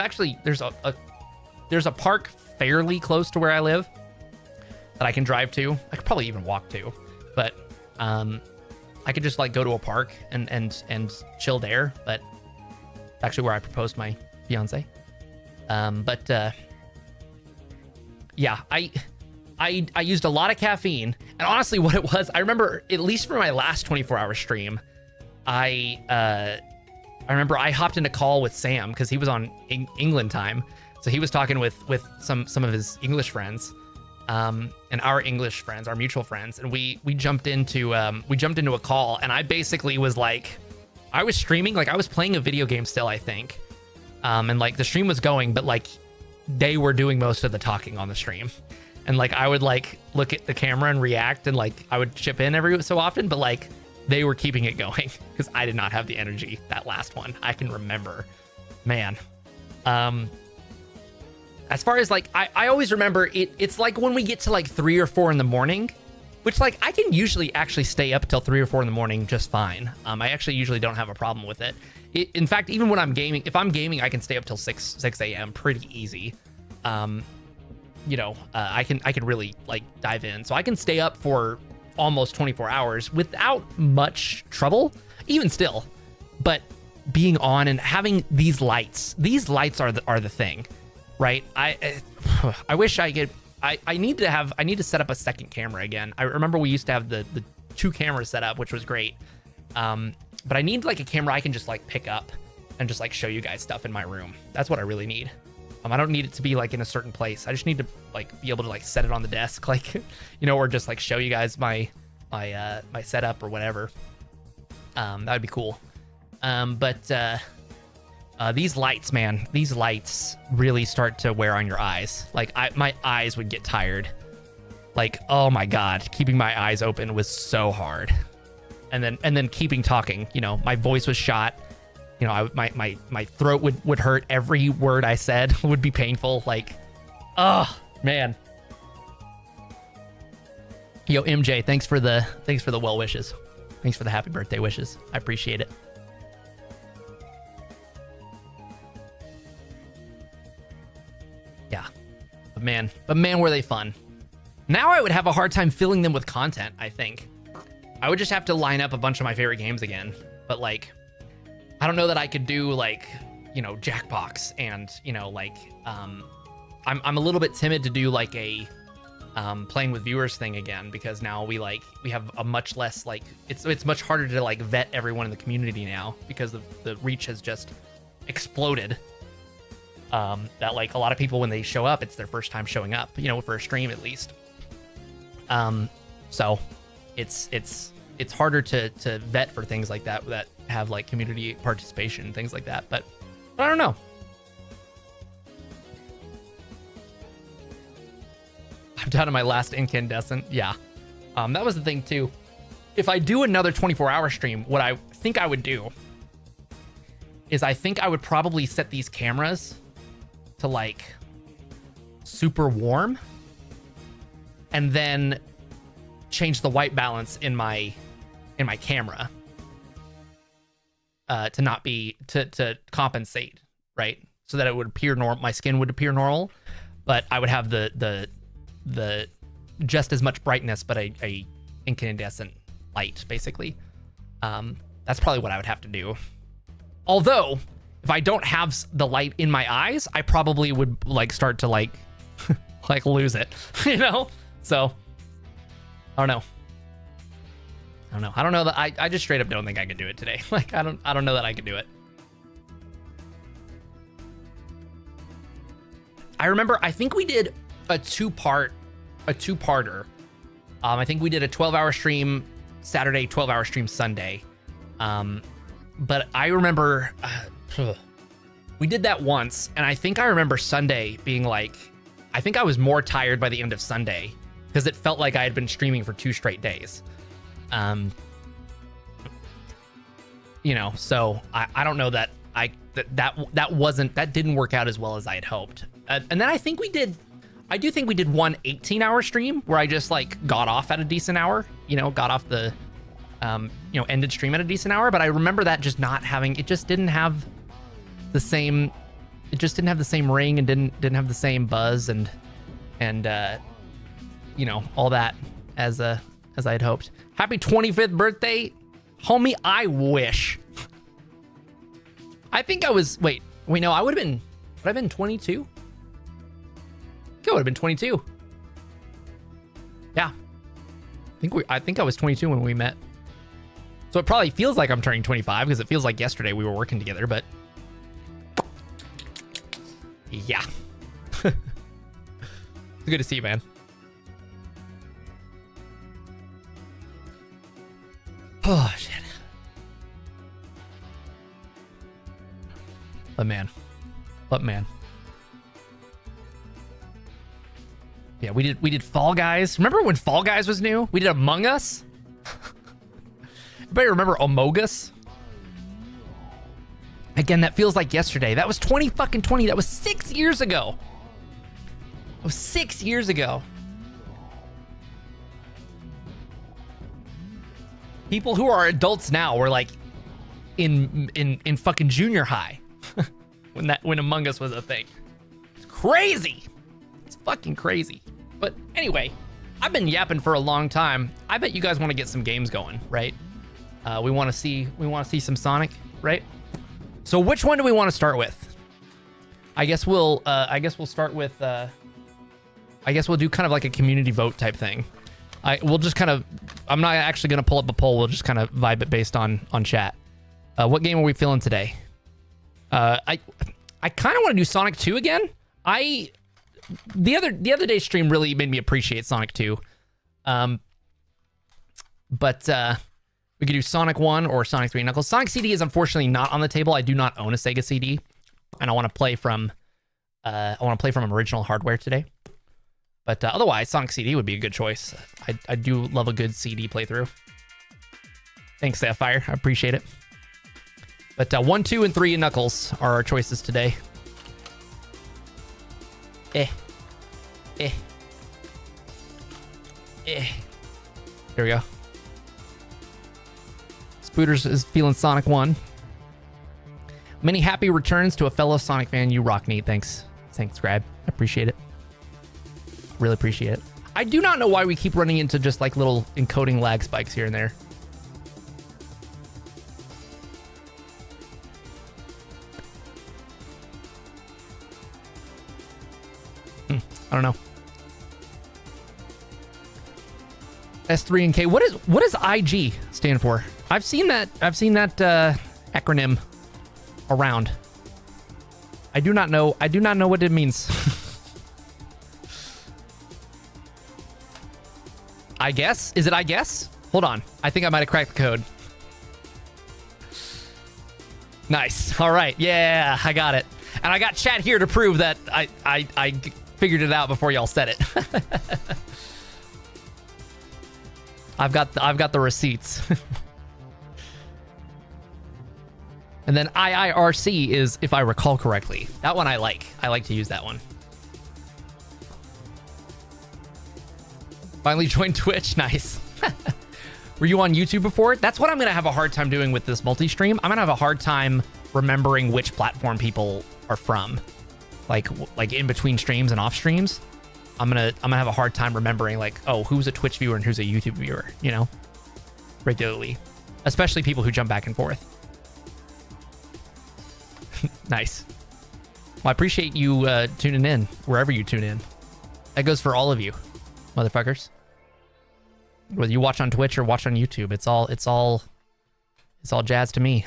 a park fairly close to where I live that I can drive to. I could probably even walk to, but I could just like go to a park and chill there. But it's actually where I proposed my fiance. Yeah, I used a lot of caffeine, and honestly what it was, I remember, at least for my last 24-hour stream, I remember I hopped into call with Sam because he was on England time. So he was talking with some of his English friends, and our English friends, our mutual friends. And we jumped into a call, and I basically was like, I was streaming, like I was playing a video game still, I think. And like the stream was going, but like they were doing most of the talking on the stream. And like I would like look at the camera and react, and like I would chip in every so often, but like they were keeping it going because I did not have the energy that last one. I can remember, man. As far as like I always remember it's like when we get to like 3 or 4 in the morning, which like I can usually actually stay up till 3 or 4 in the morning just fine. I actually usually don't have a problem with it. In fact, even when I'm gaming, if I'm gaming, I can stay up till 6 a.m. pretty easy. You know, I can really like dive in. So I can stay up for almost 24 hours without much trouble, even still. But being on and having these lights are the thing, right? I wish I could. I need to set up a second camera again. I remember we used to have the 2 cameras set up, which was great. But I need like a camera I can just like pick up and just like show you guys stuff in my room. That's what I really need. I don't need it to be like in a certain place. I just need to like be able to like set it on the desk, like, you know, or just like show you guys my setup or whatever. That would be cool. But these lights, man, these lights really start to wear on your eyes. Like my eyes would get tired. Like, oh my God, keeping my eyes open was so hard. And then keeping talking, you know, my voice was shot. You know, my throat would hurt. Every word I said would be painful. Like, oh man. Yo, MJ, thanks for the well wishes. Thanks for the happy birthday wishes. I appreciate it. Yeah, but man, were they fun. Now I would have a hard time filling them with content. I think I would just have to line up a bunch of my favorite games again. But like, I don't know that I could do like, you know, Jackbox and, you know, like, I'm a little bit timid to do like a playing with viewers thing again, because now we have a much less like it's much harder to like vet everyone in the community now because the reach has just exploded. That like a lot of people when they show up, it's their first time showing up, you know, for a stream at least. So it's harder to vet for things like that have like community participation and things like that. But I don't know. I'm down to my last incandescent. Yeah. That was the thing too. If I do another 24-hour stream, what I think I would do is I think I would probably set these cameras to like super warm and then change the white balance in my camera to not be to compensate, right? So that it would appear normal, my skin would appear normal, but I would have the just as much brightness but a incandescent light basically. That's probably what I would have to do. Although if I don't have the light in my eyes, I probably would like start to like like lose it, you know? So I don't know. I don't know that I just straight up don't think I could do it today. Like I don't know that I could do it. I remember I think we did a two-parter. I think we did a 12-hour stream Saturday, 12-hour stream Sunday. But I remember we did that once, and I think I remember Sunday being like, I think I was more tired by the end of Sunday because it felt like I had been streaming for 2 straight days. You know, so I don't know that that didn't work out as well as I had hoped. And then I do think we did one 18-hour stream where I just like got off at a decent hour, you know, got off the ended stream at a decent hour. But I remember that just not having, it just didn't have the same ring and didn't have the same buzz and all that as I had hoped. Happy 25th birthday, homie. I wish. I think I was, no, would I been 22? I would have been 22. Yeah. I think I was 22 when we met. So it probably feels like I'm turning 25 because it feels like yesterday we were working together, but yeah. It's good to see you, man. Oh, shit. But man. Yeah, we did Fall Guys. Remember when Fall Guys was new? We did Among Us. Everybody remember Among Us? Again, that feels like yesterday. That was 2020. That was 6 years ago. It was 6 years ago. People who are adults now were like in fucking junior high when Among Us was a thing. It's crazy. It's fucking crazy. But anyway, I've been yapping for a long time. I bet you guys want to get some games going, right? We want to see some Sonic, right? So which one do we want to start with? I guess we'll start with I guess we'll do kind of like a community vote type thing. We'll just kind of, I'm not actually going to pull up a poll. We'll just kind of vibe it based on chat. What game are we feeling today? I kind of want to do Sonic 2 again. The other day's stream really made me appreciate Sonic 2. But we could do Sonic 1 or Sonic 3 Knuckles. Sonic CD is unfortunately not on the table. I do not own a Sega CD, and I want to play from original hardware today. But otherwise, Sonic CD would be a good choice. I do love a good CD playthrough. Thanks, Sapphire. I appreciate it. But 1, 2, and 3 Knuckles are our choices today. There we go. Spooters is feeling Sonic 1. Many happy returns to a fellow Sonic fan. You rock, Nate. Thanks, Grab. I appreciate it. Really appreciate it. I do not know why we keep running into just like little encoding lag spikes here and there. I don't know. S3 and K. What does IG stand for? I've seen that acronym around. I do not know what it means. I guess? Is it I guess? Hold on. I think I might have cracked the code. Nice. All right. Yeah, I got it. And I got chat here to prove that I figured it out before y'all said it. I've got the receipts. And then IIRC is, if I recall correctly. That one I like. I like to use that one. Finally joined Twitch. Nice. Were you on YouTube before? That's what I'm going to have a hard time doing with this multi-stream. I'm going to have a hard time remembering which platform people are from. Like in between streams and off streams. I'm going to have a hard time remembering, like, oh, who's a Twitch viewer and who's a YouTube viewer, you know? Regularly. Especially people who jump back and forth. Nice. Well, I appreciate you tuning in wherever you tune in. That goes for all of you, motherfuckers. Whether you watch on Twitch or watch on YouTube, it's all jazz to me.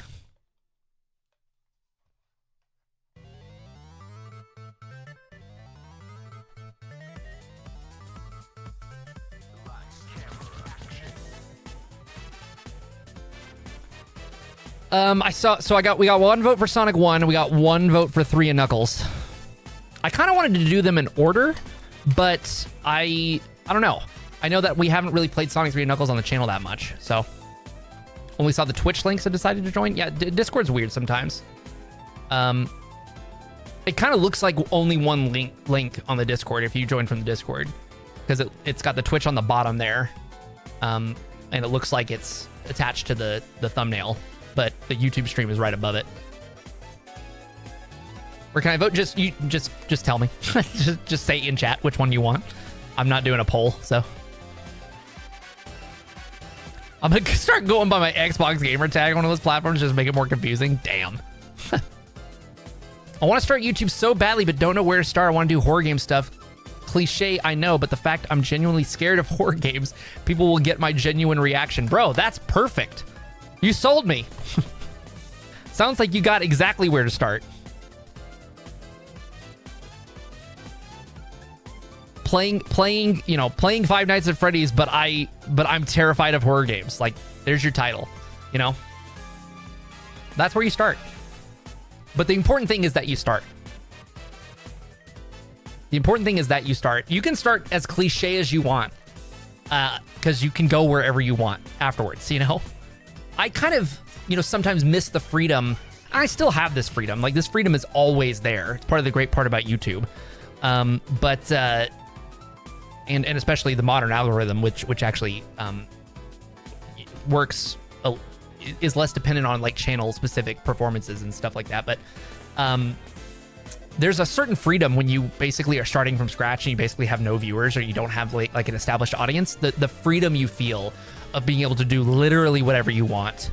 We got one vote for Sonic 1, we got one vote for 3 and Knuckles. I kind of wanted to do them in order, but I don't know. I know that we haven't really played Sonic 3 and Knuckles on the channel that much, so when we saw the Twitch links, I decided to join. Yeah, Discord's weird sometimes. It kind of looks like only one link on the Discord if you join from the Discord, because it's got the Twitch on the bottom there, and it looks like it's attached to the thumbnail, but the YouTube stream is right above it. Or can I vote? Just tell me. just say in chat which one you want. I'm not doing a poll, so I'm gonna start going by my Xbox gamer tag on one of those platforms, just make it more confusing. Damn. I want to start YouTube so badly, but don't know where to start. I want to do horror game stuff. Cliche, I know, but the fact I'm genuinely scared of horror games, people will get my genuine reaction. Bro, that's perfect. You sold me. Sounds like you got exactly where to start. Playing Five Nights at Freddy's, but I'm terrified of horror games. Like, there's your title, you know? That's where you start. But the important thing is that you start. The important thing is that you start. You can start as cliche as you want, because you can go wherever you want afterwards, you know? I kind of, sometimes miss the freedom. I still have this freedom. Like, this freedom is always there. It's part of the great part about YouTube. And especially the modern algorithm, which actually works, is less dependent on like channel specific performances and stuff like that. But there's a certain freedom when you basically are starting from scratch and you basically have no viewers, or you don't have like an established audience. The freedom you feel of being able to do literally whatever you want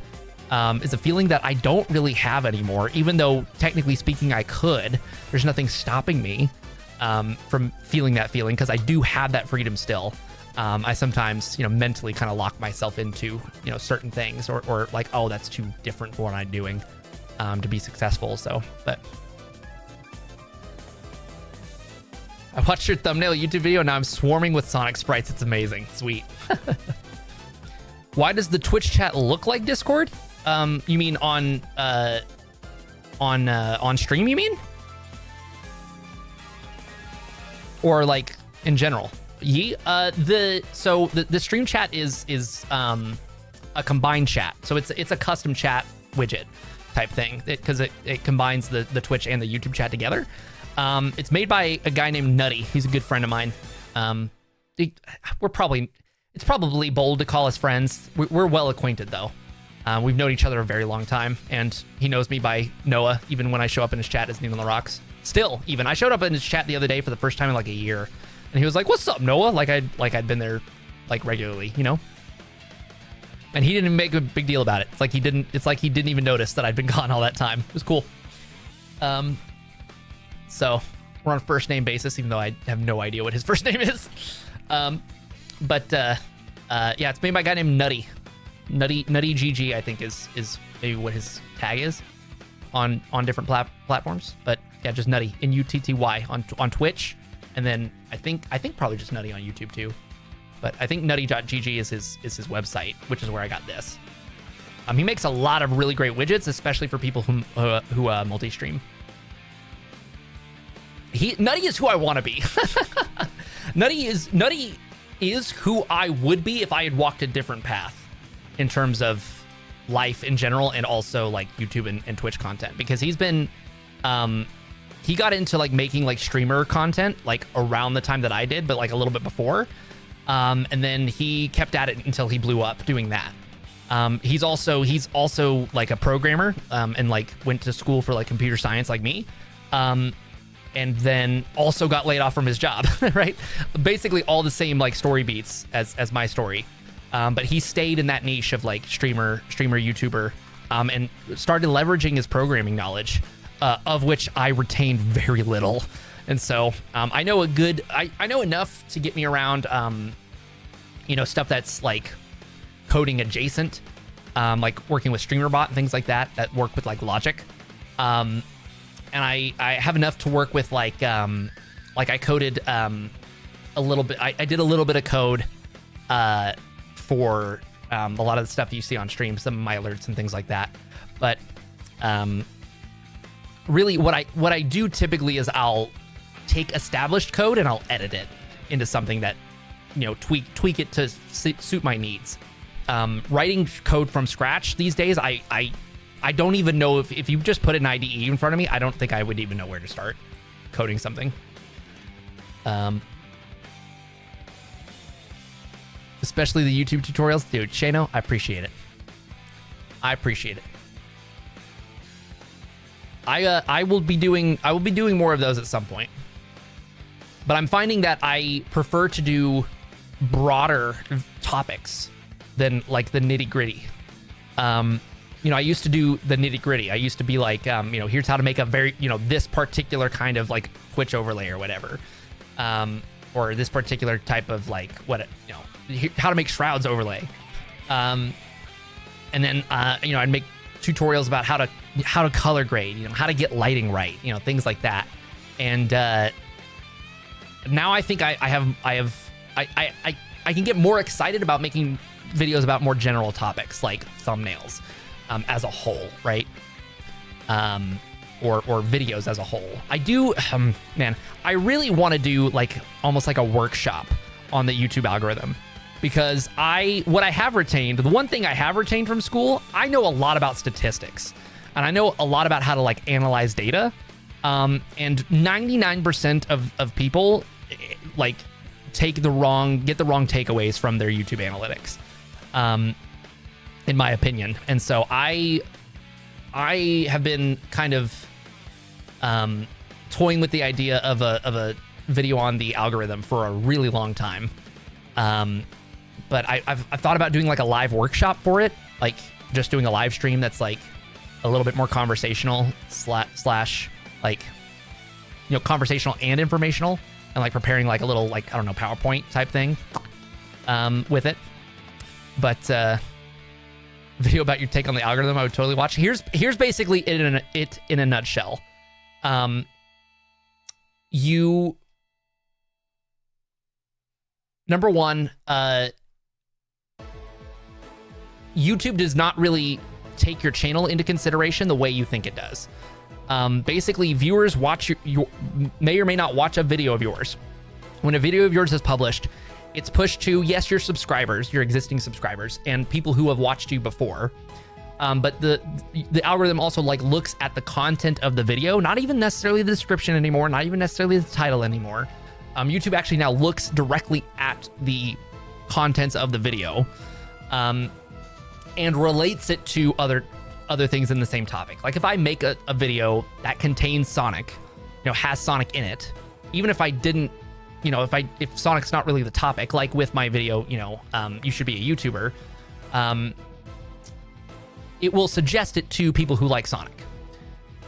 is a feeling that I don't really have anymore. Even though technically speaking I could, there's nothing stopping me from feeling that feeling, because I do have that freedom still. I sometimes, mentally kind of lock myself into, certain things, or like, oh, that's too different for what I'm doing to be successful. So, but I watched your thumbnail YouTube video and now I'm swarming with Sonic sprites. It's amazing. Sweet. Why does the Twitch chat look like Discord? You mean on stream, you mean? Or like in general? The stream chat is a combined chat. So it's a custom chat widget type thing, because it combines the Twitch and the YouTube chat together. It's made by a guy named Nutty. He's a good friend of mine. It's probably bold to call us friends. We're well acquainted though. We've known each other a very long time, and he knows me by Noah, even when I show up in his chat as Neil on the Rocks. Still, even I showed up in his chat the other day for the first time in like a year, and he was like, "What's up, Noah?" Like I'd been there like regularly, And he didn't make a big deal about it. It's like he didn't even notice that I'd been gone all that time. It was cool. So we're on a first name basis, even though I have no idea what his first name is. But Yeah, it's made by a guy named Nutty GG, I think is maybe what his tag is on different platforms. But yeah, just Nutty, Nutty on Twitch, and then I think probably just Nutty on YouTube too. But I think nutty.gg is his website, which is where I got this. He makes a lot of really great widgets, especially for people who multi-stream. Nutty is who I want to be. Nutty is who I would be if I had walked a different path in terms of life in general, and also like YouTube and Twitch content, because he's been he got into like making like streamer content like around the time that I did, but like a little bit before, and then he kept at it until he blew up doing that. He's also like a programmer, and like went to school for like computer science like me, and then also got laid off from his job. Right, basically all the same like story beats as my story. But he stayed in that niche of like streamer YouTuber, and started leveraging his programming knowledge, of which I retained very little. And so I know I know enough to get me around, stuff that's like coding adjacent, like working with StreamerBot and things like that work with like Logic. And I have enough to work with like I coded a little bit. I did a little bit of code for a lot of the stuff you see on stream, some of my alerts and things like that. But really what I do typically is I'll take established code and I'll edit it into something that, tweak it to suit my needs. Writing code from scratch these days, I don't even know if you just put an IDE in front of me, I don't think I would even know where to start coding something. Especially the YouTube tutorials. Dude, Shano, I appreciate it. I will be doing more of those at some point. But I'm finding that I prefer to do broader topics than like the nitty-gritty. I used to do the nitty-gritty. I used to be like, here's how to make a very, this particular kind of like Twitch overlay or whatever. Or this particular type of like how to make Shroud's overlay. And then I'd make tutorials about how to color grade, how to get lighting right, things like that. And now I think I can get more excited about making videos about more general topics like thumbnails as a whole, right? Or videos as a whole. I do, I really want to do like almost like a workshop on the YouTube algorithm, because what I have retained, the one thing I have retained from school, I know a lot about statistics, and I know a lot about how to like analyze data. And 99% of people like get the wrong takeaways from their YouTube analytics, in my opinion. And so I have been kind of toying with the idea of a video on the algorithm for a really long time. But I've thought about doing like a live workshop for it, like just doing a live stream that's like a little bit more conversational slash like, conversational and informational, and like preparing like a little like, I don't know, PowerPoint type thing with it. But video about your take on the algorithm, I would totally watch. Here's basically it in a nutshell. Number one, YouTube does not really take your channel into consideration the way you think it does. Basically, viewers watch your may or may not watch a video of yours. When a video of yours is published, it's pushed to, yes, your subscribers, your existing subscribers, and people who have watched you before. But the algorithm also like looks at the content of the video, not even necessarily the description anymore, not even necessarily the title anymore. YouTube actually now looks directly at the contents of the video, and relates it to other things in the same topic. Like if I make a video that contains Sonic, has Sonic in it, even if I didn't, if Sonic's not really the topic, like with my video, you should be a YouTuber, it will suggest it to people who like Sonic.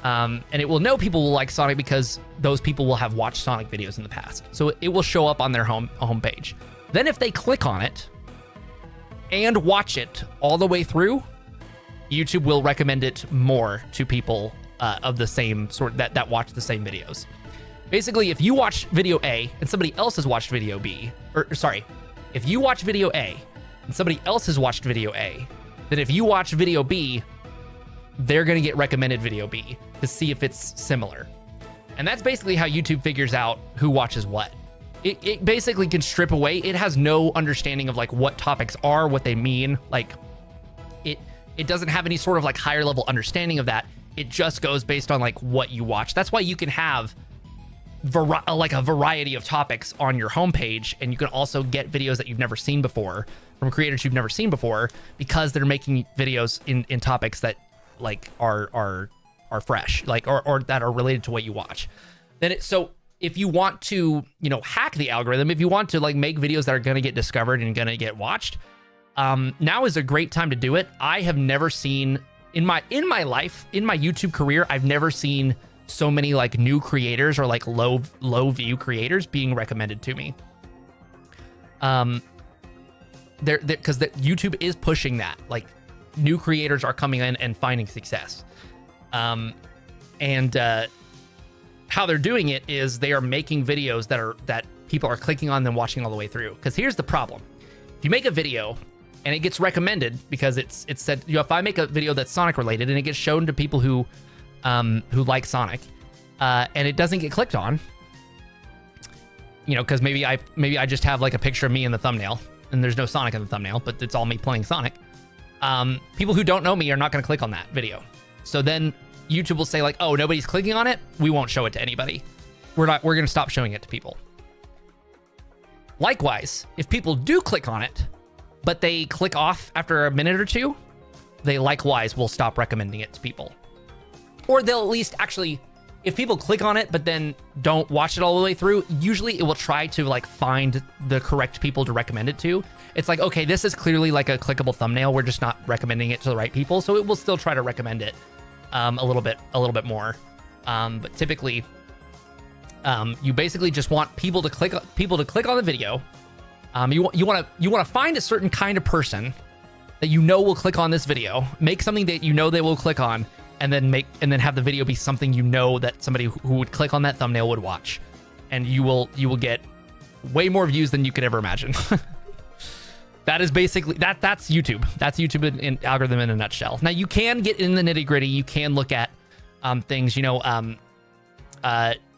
And it will know people will like Sonic because those people will have watched Sonic videos in the past. So it will show up on their homepage. Then if they click on it, and watch it all the way through, YouTube will recommend it more to people of the same sort that watch the same videos. Basically, if you watch video A and somebody else has watched video B, or sorry, if you watch video A and somebody else has watched video A, then if you watch video B, they're going to get recommended video B to see if it's similar. And that's basically how YouTube figures out who watches what. It basically can strip away. It has no understanding of like what topics are, what they mean. Like it doesn't have any sort of like higher level understanding of that. It just goes based on like what you watch. That's why you can have like a variety of topics on your homepage, and you can also get videos that you've never seen before from creators you've never seen before, because they're making videos in topics that like are fresh, like or that are related to what you watch. So if you want to, you know, hack the algorithm, if you want to like make videos that are going to get discovered and going to get watched, now is a great time to do it. I have never seen in my life, in my YouTube career, I've never seen so many like new creators or like low view creators being recommended to me. Because YouTube is pushing that, like new creators are coming in and finding success. How they're doing it is they are making videos that people are clicking on and watching all the way through. Because here's the problem: if you make a video and it gets recommended because it's said, you know, if I make a video that's Sonic related and it gets shown to people who like Sonic, and it doesn't get clicked on, you know, because maybe I just have like a picture of me in the thumbnail and there's no Sonic in the thumbnail, but it's all me playing Sonic. People who don't know me are not going to click on that video. So then YouTube will say like, oh, nobody's clicking on it, we won't show it to anybody. We're going to stop showing it to people. Likewise, if people do click on it, but they click off after a minute or two, they likewise will stop recommending it to people. Or they'll at least actually, if people click on it but then don't watch it all the way through, usually it will try to like find the correct people to recommend it to. It's like, okay, this is clearly like a clickable thumbnail, we're just not recommending it to the right people, so it will still try to recommend it a little bit more. But typically, you basically just want people to click on the video. You want to find a certain kind of person that you know will click on this video, make something that you know they will click on, and then have the video be something you know that somebody who would click on that thumbnail would watch, and you will get way more views than you could ever imagine. That is basically that's YouTube. That's YouTube in algorithm in a nutshell. Now you can get in the nitty gritty. You can look at things. You know,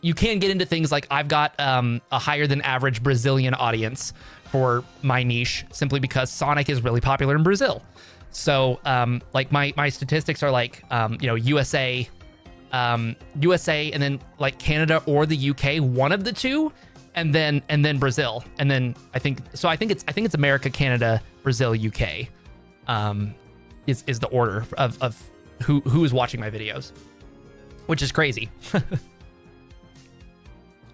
you can get into things like I've got a higher than average Brazilian audience for my niche, simply because Sonic is really popular in Brazil. So like my statistics are like you know, USA, and then like Canada or the UK, one of the two, and then Brazil, and then I think it's America, Canada, Brazil, UK, is the order of who is watching my videos, which is crazy.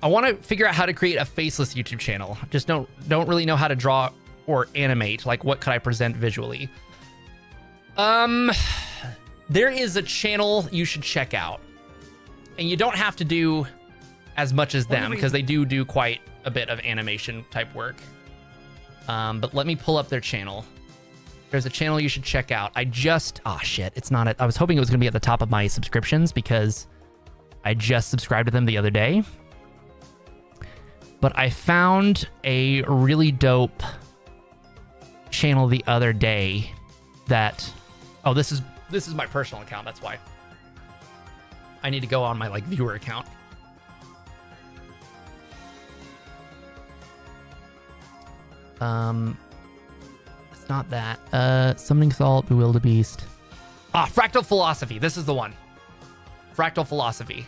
I want to figure out how to create a faceless YouTube channel. Just don't really know how to draw or animate. Like, what could I present visually? There is a channel you should check out, and you don't have to do as much as them, because they do quite a bit of animation type work. But let me pull up their channel. There's a channel you should check out. Oh shit, it's not. I was hoping it was gonna be at the top of my subscriptions because I just subscribed to them the other day. But I found a really dope channel the other day that, oh, this is my personal account. That's why I need to go on my like viewer account. It's not that. Summoning Salt, Bewildebeest. Fractal Philosophy. This is the one. Fractal Philosophy.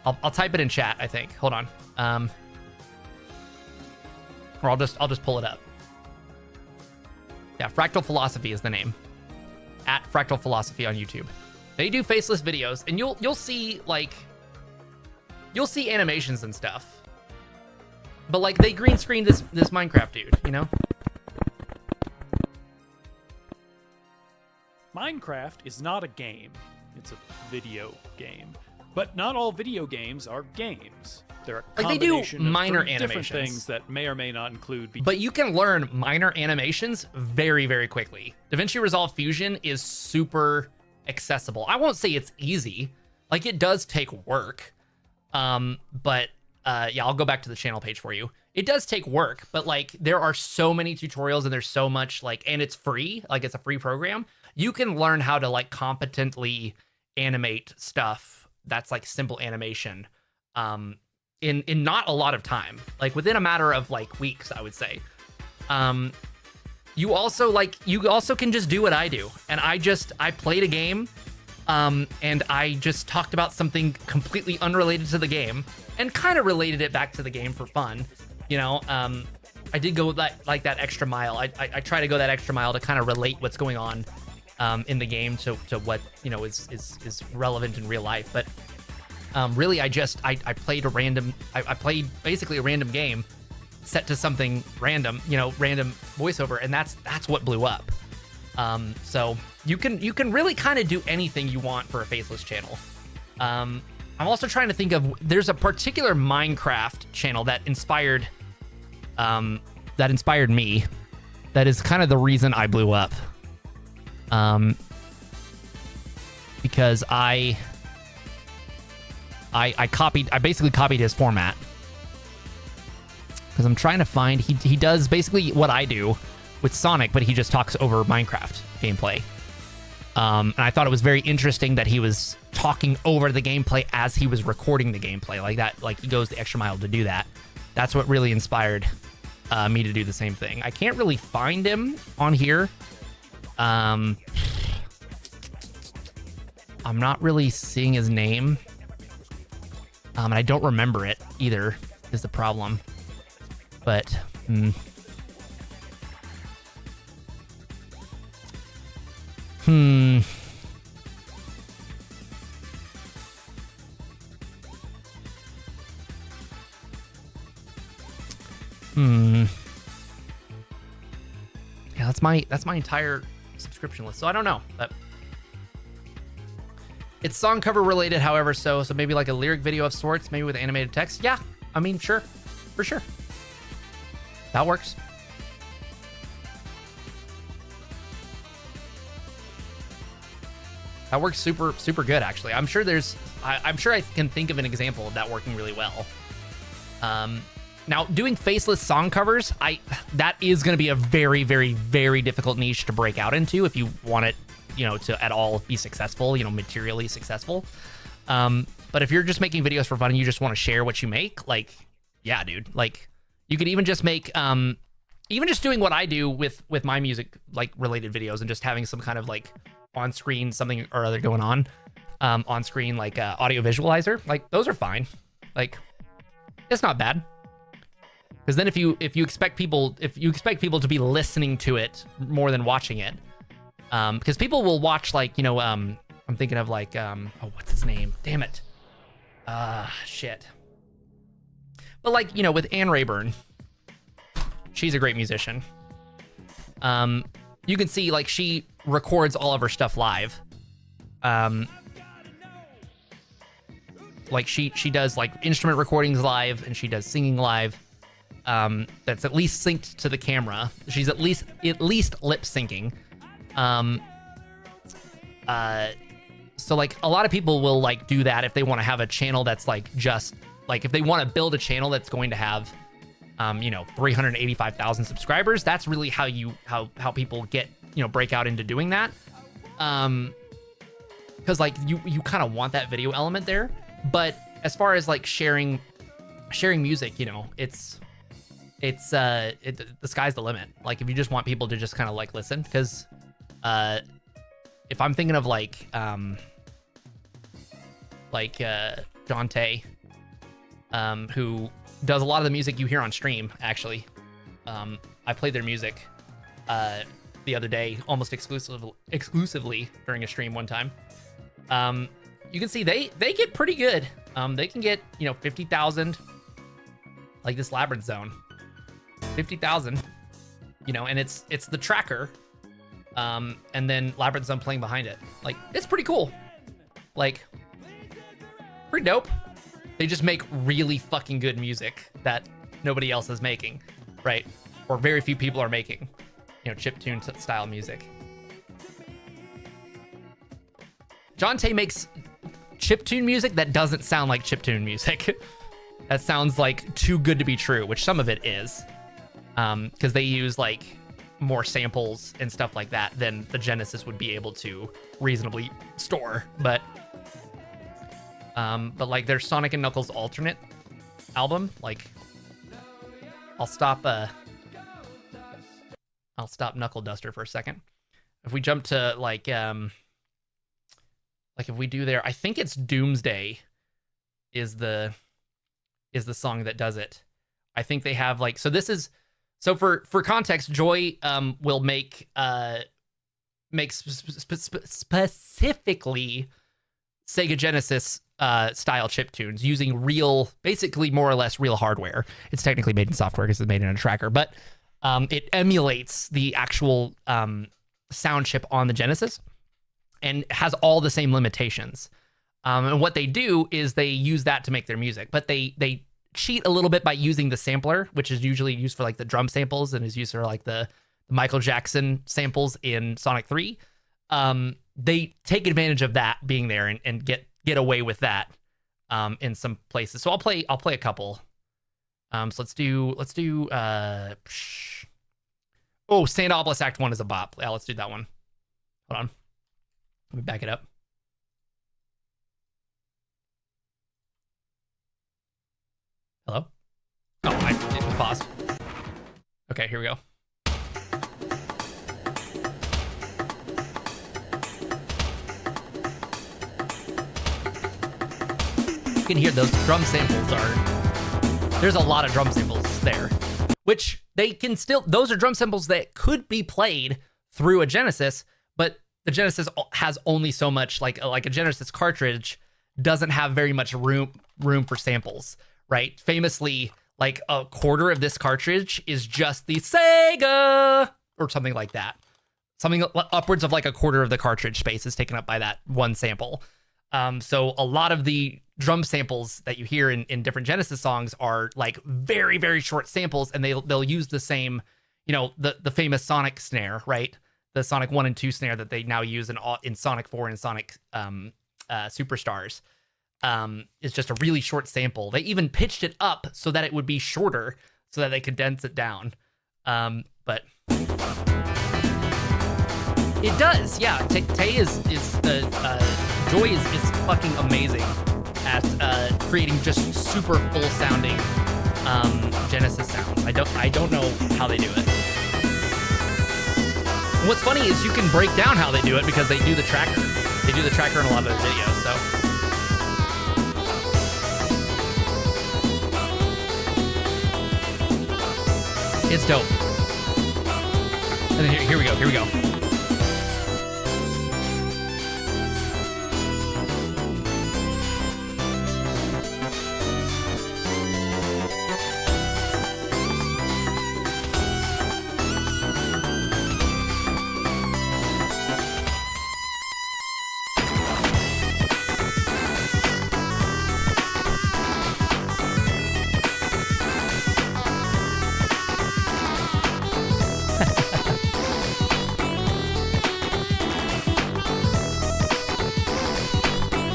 I'll type it in chat, I think. Hold on. Or I'll just pull it up. Yeah, Fractal Philosophy is the name. At Fractal Philosophy on YouTube. They do faceless videos, and you'll see animations and stuff. But like, they green screened this Minecraft dude, you know? Minecraft is not a game. It's a video game. But not all video games are games. There are a Like, they do combination of minor three different animations. things that may or may not include. But you can learn minor animations very, very quickly. DaVinci Resolve Fusion is super accessible. I won't say it's easy. Like, it does take work. But yeah, I'll go back to the channel page for you. It does take work, but like, there are so many tutorials and there's so much like, and it's free. Like, it's a free program. You can learn how to like competently animate stuff that's like simple animation. In not a lot of time, like within a matter of like weeks, I would say. You also can just do what I do. And I played a game, and I just talked about something completely unrelated to the game and kind of related it back to the game for fun. You know, I did go that extra mile. I try to go that extra mile to kind of relate what's going on in the game to what, you know, is relevant in real life. But really, I played I played basically a random game set to something random, you know, random voiceover, and that's what blew up. So you can really kind of do anything you want for a faceless channel. I'm also trying to think of, there's a particular Minecraft channel that inspired me. That is kind of the reason I blew up. Because I basically copied his format. Because I'm trying to find, he does basically what I do with Sonic, but he just talks over Minecraft gameplay. And I thought it was very interesting that he was talking over the gameplay as he was recording the gameplay like that. Like, he goes the extra mile to do that. That's what really inspired me to do the same thing. I can't really find him on here. I'm not really seeing his name. And I don't remember it either, is the problem. But, Yeah, that's my entire subscription list. So I don't know, but it's song cover related, however, so maybe like a lyric video of sorts, maybe with animated text. Yeah, I mean, sure, for sure. That works. That works super good, actually. I'm sure I can think of an example of that working really well. Now, doing faceless song covers, that is going to be a very, very, very difficult niche to break out into if you want it, you know, to at all be successful, you know, materially successful. But if you're just making videos for fun and you just want to share what you make, like, yeah, dude, like, you could even just make, even just doing what I do with my music, like, related videos, and just having some kind of like on screen something or other going on screen, like audio visualizer, like, those are fine. Like, it's not bad. Because then if you expect people to be listening to it more than watching it, because people will watch, like, you know, I'm thinking of like, oh, what's his name? Damn it. Shit. But like, you know, with Anne Rayburn, she's a great musician. You can see, like, she records all of her stuff live. Like, she does like instrument recordings live, and she does singing live. That's at least synced to the camera. She's at least lip syncing. So like, a lot of people will like do that if they want to have a channel that's like, just like, if they want to build a channel that's going to have, you know, 385,000 subscribers. That's really how people get, you know, break out into doing that. Because like, you kind of want that video element there. But as far as like sharing music, you know, the sky's the line. Like, if you just want people to just kind of like listen, because if I'm thinking of like Dante, who does a lot of the music you hear on stream, actually. I played their music the other day, almost exclusively during a stream one time. You can see they get pretty good. They can get, you know, 50,000, like this Labyrinth Zone. 50,000, you know, and it's the tracker, and then Labyrinth Zone playing behind it. Like, it's pretty cool. Like, Pretty dope. They just make really fucking good music that nobody else is making, right? Or very few people are making, chiptune style music. Jonte makes chiptune music that doesn't sound like chiptune music. That sounds like too good to be true, which some of it is. Because they use like more samples and stuff like that than the Genesis would be able to reasonably store. But like their Sonic and Knuckles alternate album, like I'll stop Knuckle Duster for a second. If we jump to like if we do there, I think it's Doomsday is the song that does it. I think they have like, so this is, so for context, Joy will make specifically Sega Genesis style chiptunes using real, basically more or less real hardware. It's technically made in software because it's made in a tracker, but it emulates the actual sound chip on the Genesis and has all the same limitations. And what they do is they use that to make their music, but they cheat a little bit by using the sampler, which is usually used for like the drum samples and is used for like the Michael Jackson samples in Sonic 3. They take advantage of that being there and get away with that in some places. So I'll play a couple. So let's do Sand Obelisk Act 1 is a bop. Yeah, let's do that one. Hold on. Let me back it up. Hello? Oh, it was paused. Okay, here we go. You can hear those drum samples there's a lot of drum samples there, which they can still, those are drum samples that could be played through a Genesis, but the Genesis has only so much, like a Genesis cartridge doesn't have very much room for samples, right? Famously, like a quarter of this cartridge is just the Sega or something like that. Something upwards of like a quarter of the cartridge space is taken up by that one sample. So a lot of the drum samples that you hear in different Genesis songs are like very, very short samples, and they'll use the same, the famous Sonic snare, right? The Sonic 1 and 2 snare that they now use in Sonic 4 and Sonic Superstars. Is just a really short sample. They even pitched it up so that it would be shorter so that they could dense it down. But it does, yeah. Joy is fucking amazing at creating just super full sounding Genesis sounds. I don't know how they do it. What's funny is you can break down how they do it because they do the tracker. They do the tracker in a lot of their videos, so. It's dope. And then here we go.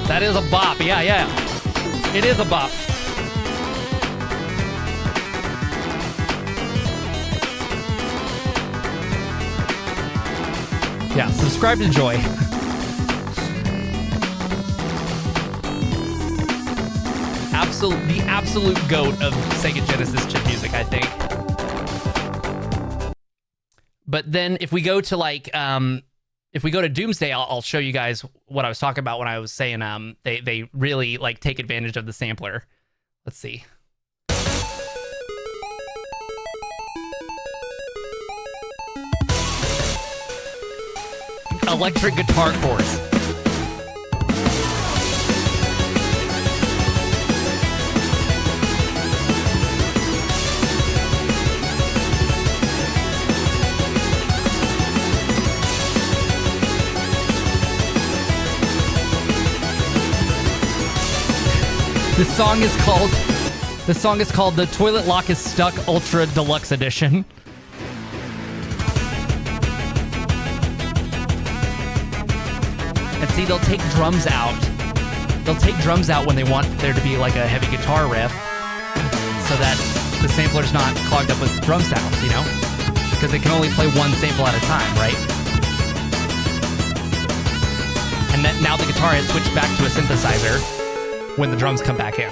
That is a bop. Yeah. It is a bop. Yeah, subscribe to Joy. The absolute goat of Sega Genesis chip music, I think. But then if we go to like if we go to Doomsday, I'll show you guys what I was talking about when I was saying they really like take advantage of the sampler. Let's see. Electric guitar chords. The song is called The Toilet Lock is Stuck Ultra Deluxe Edition. And see, they'll take drums out. They'll take drums out when they want there to be like a heavy guitar riff so that the sampler's not clogged up with drum sounds, you know? Because they can only play one sample at a time, right? And then now the guitar has switched back to a synthesizer when the drums come back in.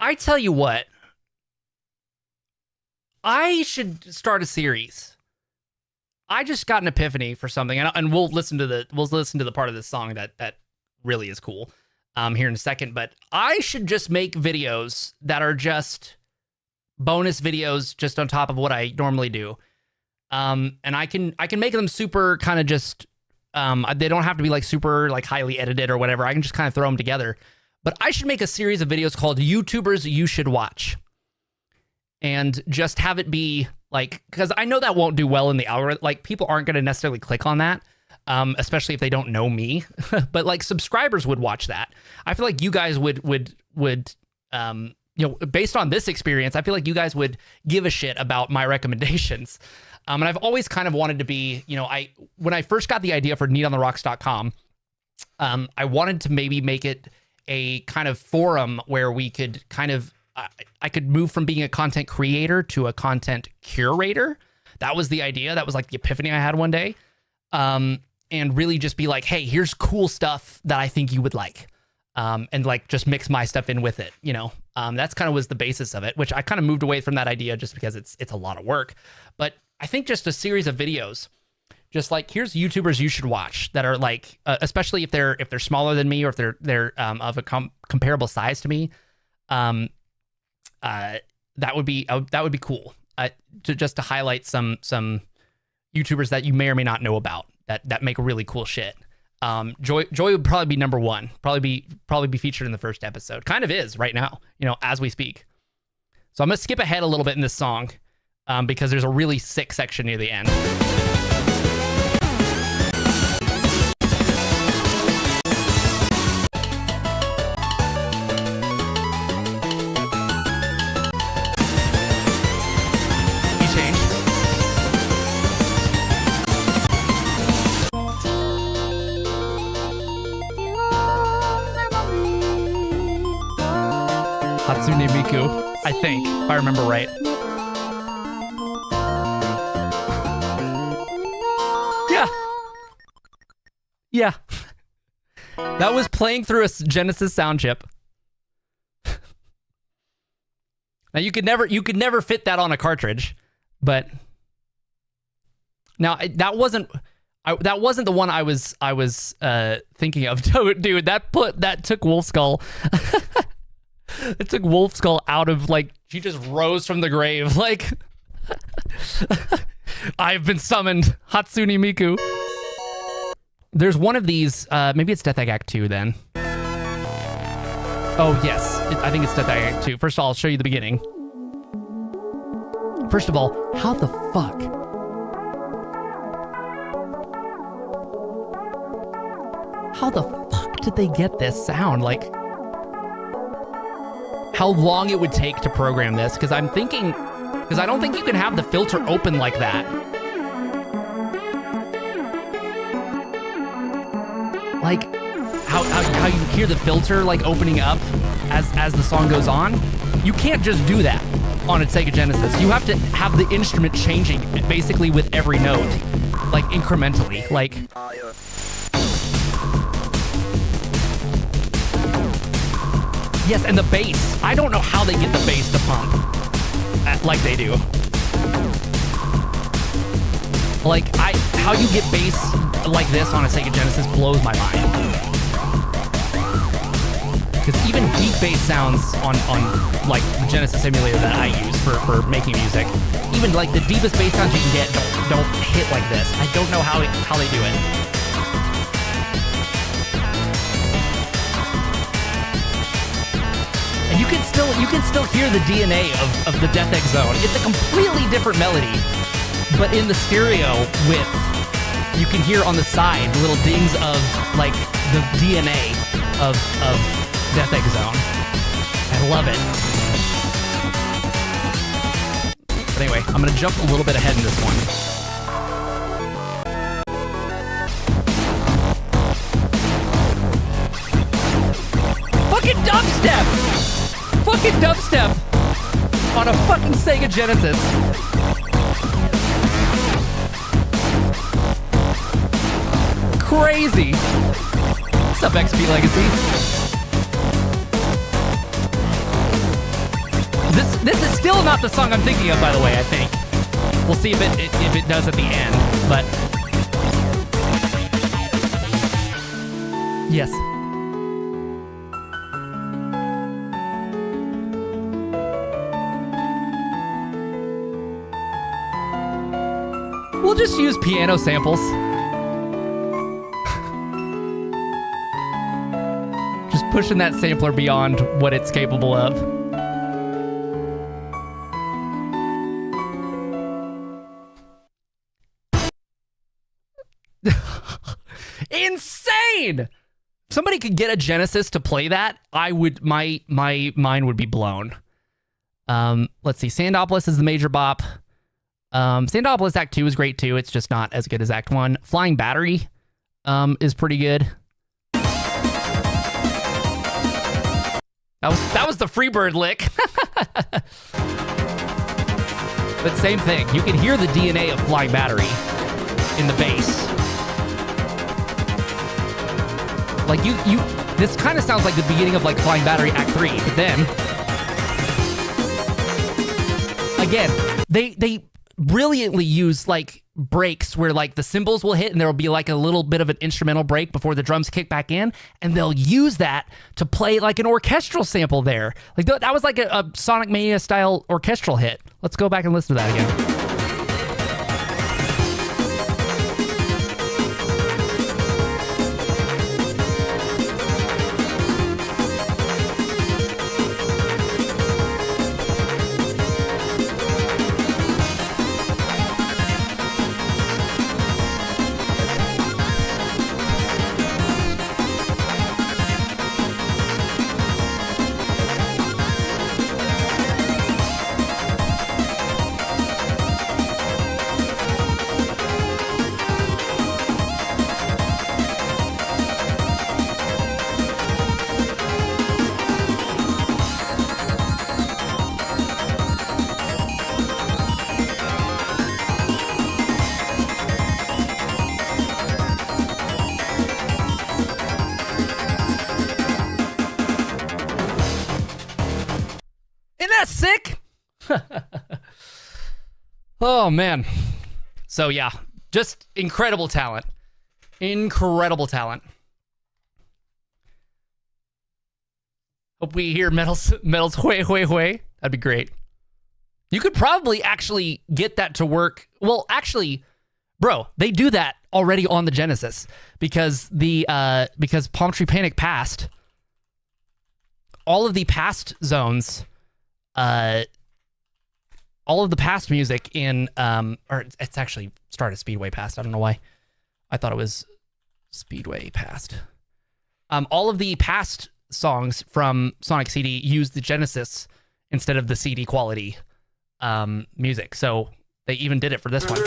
I tell you what, I should start a series. I just got an epiphany for something, and we'll listen to the part of this song that really is cool here in a second. But I should just make videos that are just bonus videos, just on top of what I normally do, and I can make them super kind of just. They don't have to be like super like highly edited or whatever. I can just kind of throw them together. But I should make a series of videos called YouTubers You Should Watch. And just have it be like, because I know that won't do well in the algorithm. Like, people aren't going to necessarily click on that, especially if they don't know me. But like, subscribers would watch that. I feel like you guys would based on this experience, I feel like you guys would give a shit about my recommendations. And I've always kind of wanted to be, when I first got the idea for neatontheRocks.com, I wanted to maybe make it a kind of forum where we could kind of, I could move from being a content creator to a content curator. That was the idea. That was like the epiphany I had one day. And really just be like, hey, here's cool stuff that I think you would like. And like just mix my stuff in with it, that's kind of was the basis of it, which I kind of moved away from that idea just because it's a lot of work. But I think just a series of videos, just like, here's YouTubers you should watch that are like, especially if they're smaller than me or if they're of a comparable size to me, that would be cool. To highlight some YouTubers that you may or may not know about that make really cool shit. Joy would probably be number one. Probably be featured in the first episode. Kind of is right now, as we speak. So I'm gonna skip ahead a little bit in this song because there's a really sick section near the end. Hatsune Miku, I think, if I remember right. Yeah. That was playing through a Genesis sound chip. Now you could never fit that on a cartridge, but now that wasn't the one I was thinking of. Dude, that took Wolf Skull. It took Wolf Skull out of, like, she just rose from the grave, like, I've been summoned, Hatsune Miku. There's one of these, maybe it's Death Egg Act 2 then. Oh, yes, I think it's Death Egg Act 2. First of all, I'll show you the beginning. First of all, how the fuck? How the fuck did they get this sound? Like, how long it would take to program this, because I don't think you can have the filter open like that. Like how you hear the filter like opening up as the song goes on. You can't just do that on a Sega Genesis. You have to have the instrument changing basically with every note, like incrementally, like. Yes, and the bass. I don't know how they get the bass to pump like they do. Like, how you get bass like this on a Sega Genesis blows my mind. Because even deep bass sounds on like the Genesis emulator that I use for making music, even like the deepest bass sounds you can get don't hit like this. I don't know how they do it. And you can still hear the DNA of the Death Egg Zone. It's a completely different melody, but in the stereo width, you can hear on the side little dings of like the DNA of Death Egg Zone. I love it. But anyway, I'm gonna jump a little bit ahead in this one. Fucking dubstep on a fucking Sega Genesis. Crazy. What's up, XP Legacy? This is still not the song I'm thinking of, by the way. I think we'll see if it does at the end, but yes. We'll just use piano samples. Just pushing that sampler beyond what it's capable of. Insane! If somebody could get a Genesis to play that, I would my mind would be blown. Let's see. Sandopolis is the major bop. Sandopolis Act 2 is great too. It's just not as good as Act 1. Flying Battery is pretty good. That was the Freebird lick. But same thing. You can hear the DNA of Flying Battery in the bass. Like this kind of sounds like the beginning of like Flying Battery Act 3, but then again, they brilliantly use like breaks where like the cymbals will hit and there will be like a little bit of an instrumental break before the drums kick back in, and they'll use that to play like an orchestral sample there. Like that was like a Sonic Mania style orchestral hit. Let's go back and listen to that again. Sick. Oh man. So yeah, just incredible talent. Incredible talent. Hope we hear Metals hui hui hui. That'd be great. You could probably actually get that to work. Well, actually, bro, they do that already on the Genesis because because Palm Tree Panic passed. All of the past zones, all of the past music in or it's actually started Speedway Past. I don't know why. I thought it was Speedway Past. All of the past songs from Sonic CD use the Genesis instead of the CD quality music. So they even did it for this one.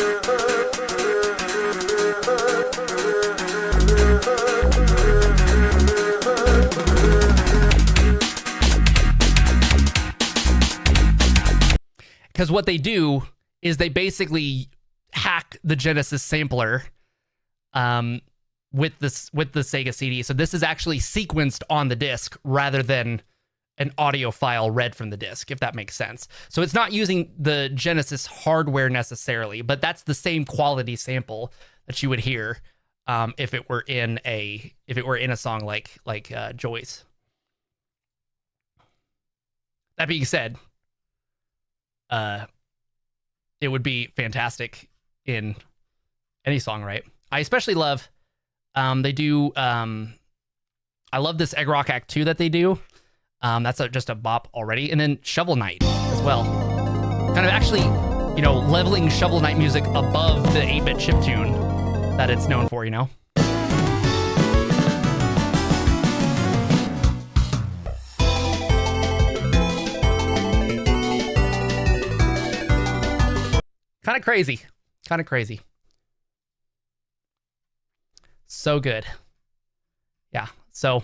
Because what they do is they basically hack the Genesis sampler with the Sega CD. So this is actually sequenced on the disc rather than an audio file read from the disc, if that makes sense. So it's not using the Genesis hardware necessarily, but that's the same quality sample that you would hear if it were in a song like Joyce. that being said, it would be fantastic in any song, right? I especially love, they do, I love this Egg Rock Act 2 that they do. That's just a bop already. And then Shovel Knight as well. Kind of actually, you know, leveling Shovel Knight music above the 8-bit chiptune that it's known for, you know? Kind of crazy. Kind of crazy. So good. Yeah. So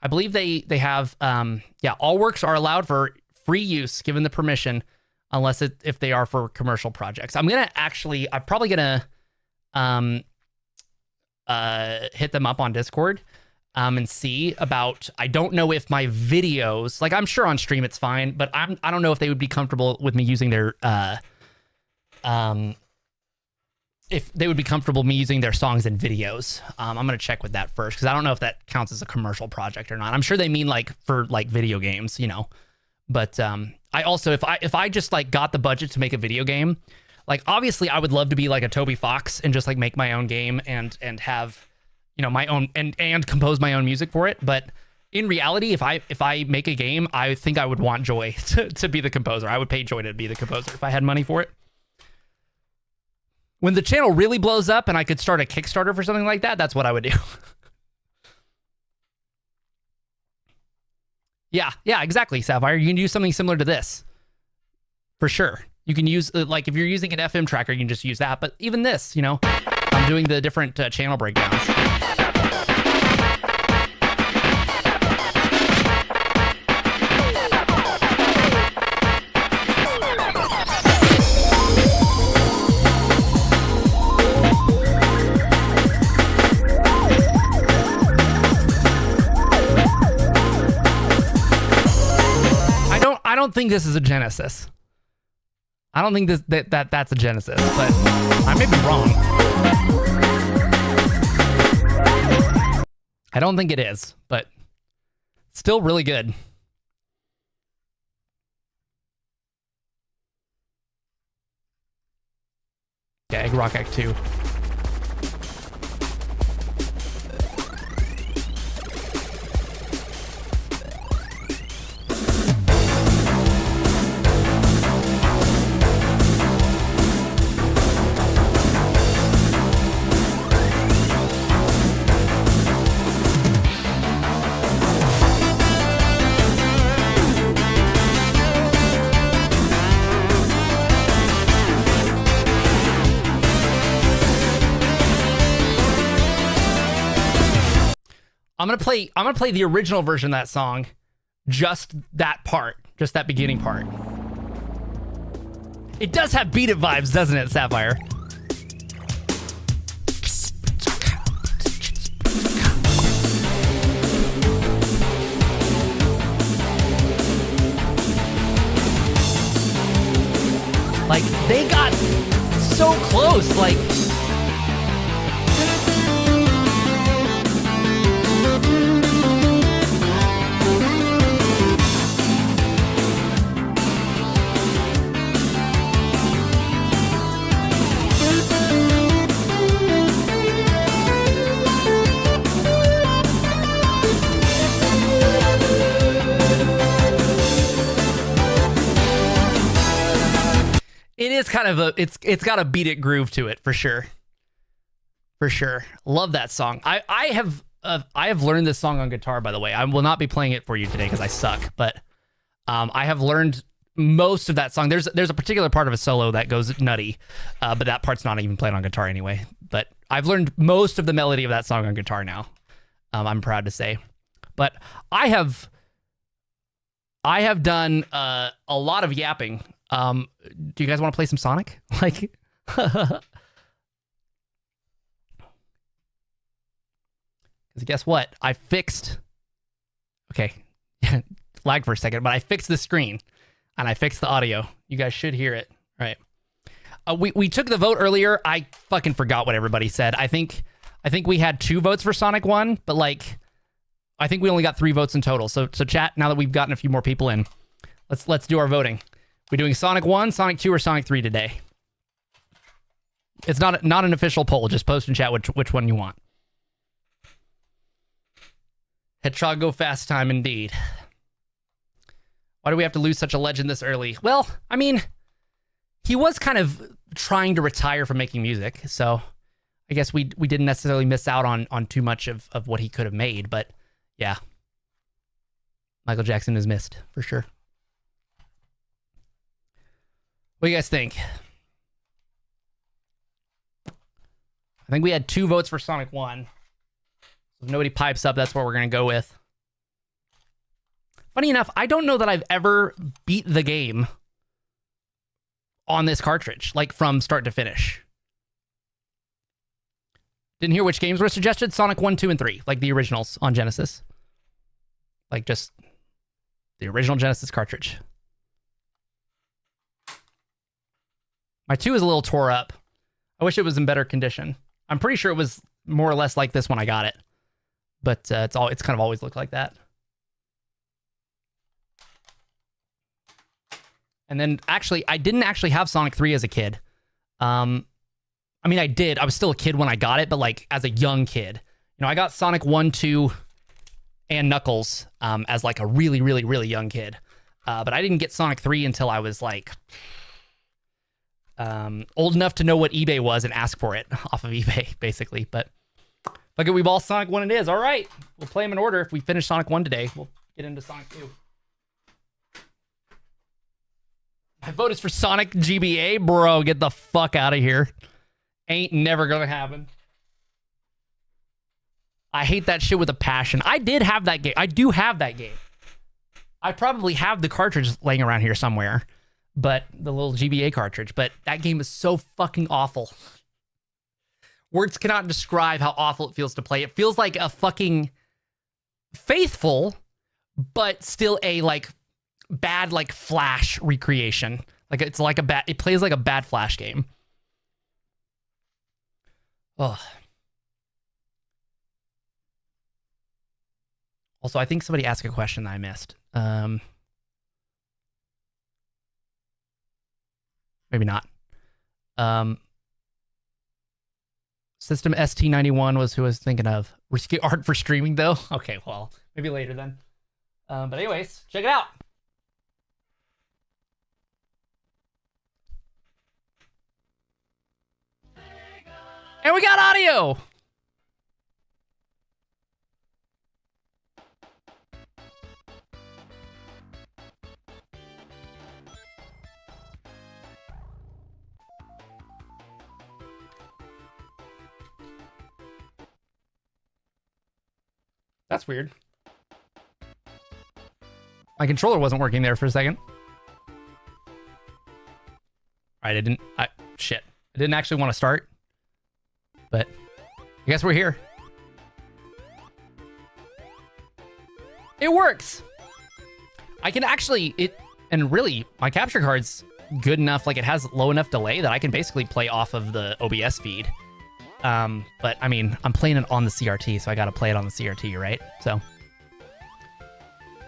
I believe they have, all works are allowed for free use given the permission, unless if they are for commercial projects. I'm probably gonna hit them up on Discord and see about, I don't know if my videos, like I'm sure on stream it's fine, but I don't know if they would be comfortable with me using their if they would be comfortable me using their songs and videos. I'm going to check with that first, because I don't know if that counts as a commercial project or not. I'm sure they mean like for like video games, you know. But I also, if I just like got the budget to make a video game, like obviously I would love to be like a Toby Fox and just like make my own game and have, you know, my own and compose my own music for it. But in reality, if I make a game, I think I would want Joy to be the composer. I would pay Joy to be the composer if I had money for it. When the channel really blows up and I could start a Kickstarter for something like that, that's what I would do. Yeah, exactly, Sapphire. You can use something similar to this. For sure. You can use, like, if you're using an FM tracker, you can just use that. But even this, you know, I'm doing the different channel breakdowns. I don't think this is a Genesis. I don't think that's a Genesis, but I may be wrong. I don't think it is, but still really good. Yeah, Egg Rock Act 2. I'm gonna play the original version of that song, just that part, just that beginning part. It does have Beat It vibes, doesn't it, Sapphire? Like, they got so close, like... It is kind of it's got a Beat It groove to it, for sure. For sure. Love that song. I have learned this song on guitar, by the way. I will not be playing it for you today because I suck, but I have learned most of that song. There's a particular part of a solo that goes nutty, but that part's not even played on guitar anyway. But I've learned most of the melody of that song on guitar now. I'm proud to say. But I have done a lot of yapping. Do you guys want to play some Sonic? Like, because guess what? I fixed. Okay, lag for a second, but I fixed the screen and I fixed the audio. You guys should hear it, right? We took the vote earlier. I fucking forgot what everybody said. I think we had 2 votes for Sonic 1, but like, I think we only got 3 votes in total. So chat, now that we've gotten a few more people in, let's do our voting. We doing Sonic 1, Sonic 2, or Sonic 3 today? It's not an official poll. Just post in chat which one you want. Hedgehog go fast time indeed. Why do we have to lose such a legend this early? Well, I mean, he was kind of trying to retire from making music, so I guess we didn't necessarily miss out on too much of what he could have made, but yeah. Michael Jackson is missed, for sure. What do you guys think? I think we had 2 votes for Sonic 1. If nobody pipes up, that's what we're going to go with. Funny enough, I don't know that I've ever beat the game on this cartridge, like from start to finish. Didn't hear which games were suggested. Sonic 1, 2, and 3, like the originals on Genesis. Like just the original Genesis cartridge. My 2 is a little tore up. I wish it was in better condition. I'm pretty sure it was more or less like this when I got it. But it's kind of always looked like that. And then actually, I didn't actually have Sonic 3 as a kid. I mean, I did. I was still a kid when I got it, but like as a young kid. You know, I got Sonic 1, 2, and Knuckles as like a really, really, really young kid. But I didn't get Sonic 3 until I was like old enough to know what eBay was and ask for it off of eBay, basically. But look at we ball Sonic 1 it is. All right. We'll play them in order. If we finish Sonic 1 today, we'll get into Sonic 2. My vote is for Sonic GBA. Bro, get the fuck out of here. Ain't never gonna happen. I hate that shit with a passion. I did have that game. I do have that game. I probably have the cartridge laying around here somewhere. But the little GBA cartridge. But that game is so fucking awful. Words cannot describe how awful it feels to play. It feels like a fucking faithful, but still a like bad like Flash recreation. Like it's like it plays like a bad Flash game. Oh. Also, I think somebody asked a question that I missed. Maybe not. System ST91 was who I was thinking of. Risky art for streaming, though? Okay, well, maybe later then. But anyways, check it out. And we got audio! That's weird. My controller wasn't working there for a second. Alright, shit. I didn't actually want to start. But I guess we're here. It works! I can actually, and really, my capture card's good enough, like it has low enough delay that I can basically play off of the OBS feed. But I mean, I'm playing it on the CRT, so I gotta play it on the CRT, right? So,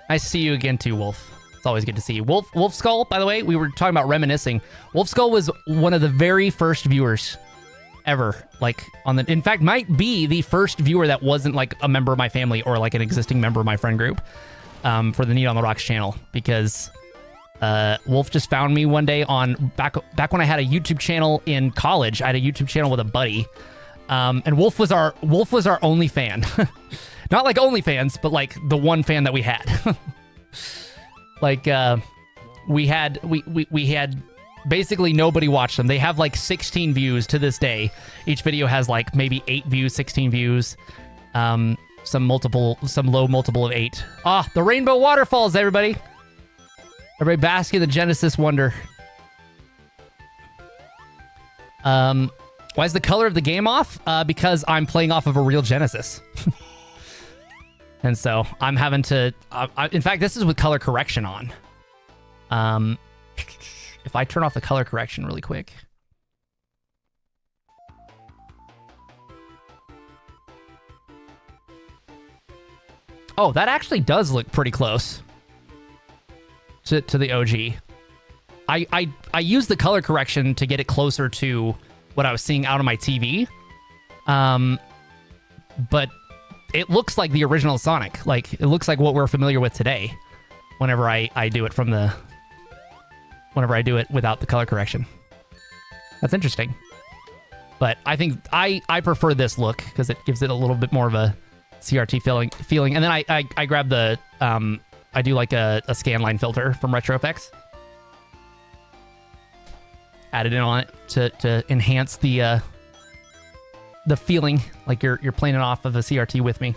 nice to see you again too, Wolf. It's always good to see you. Wolf Skull, by the way, we were talking about reminiscing. Wolf Skull was one of the very first viewers ever, like in fact, might be the first viewer that wasn't like a member of my family or like an existing member of my friend group, for the Need on the Rocks channel, because Wolf just found me one day on back when I had a YouTube channel in college. I had a YouTube channel with a buddy. And Wolf was our only fan. Not like OnlyFans, but like the one fan that we had. Like we had basically nobody watched them. They have like 16 views to this day. Each video has like maybe 8 views, 16 views. Some low multiple of 8. Ah, the rainbow waterfalls, everybody. Everybody bask in the Genesis wonder. Why is the color of the game off? Because I'm playing off of a real Genesis. And so I'm having to... in fact, this is with color correction on. If I turn off the color correction really quick... Oh, that actually does look pretty close to the OG. I used the color correction to get it closer to what I was seeing out on my TV. But it looks like the original Sonic. Like, it looks like what we're familiar with today whenever I do it whenever I do it without the color correction. That's interesting. But I think I prefer this look because it gives it a little bit more of a CRT feeling. And then I grab the I do like a scanline filter from RetroFX. Added in on it to enhance the feeling like you're playing it off of a CRT with me.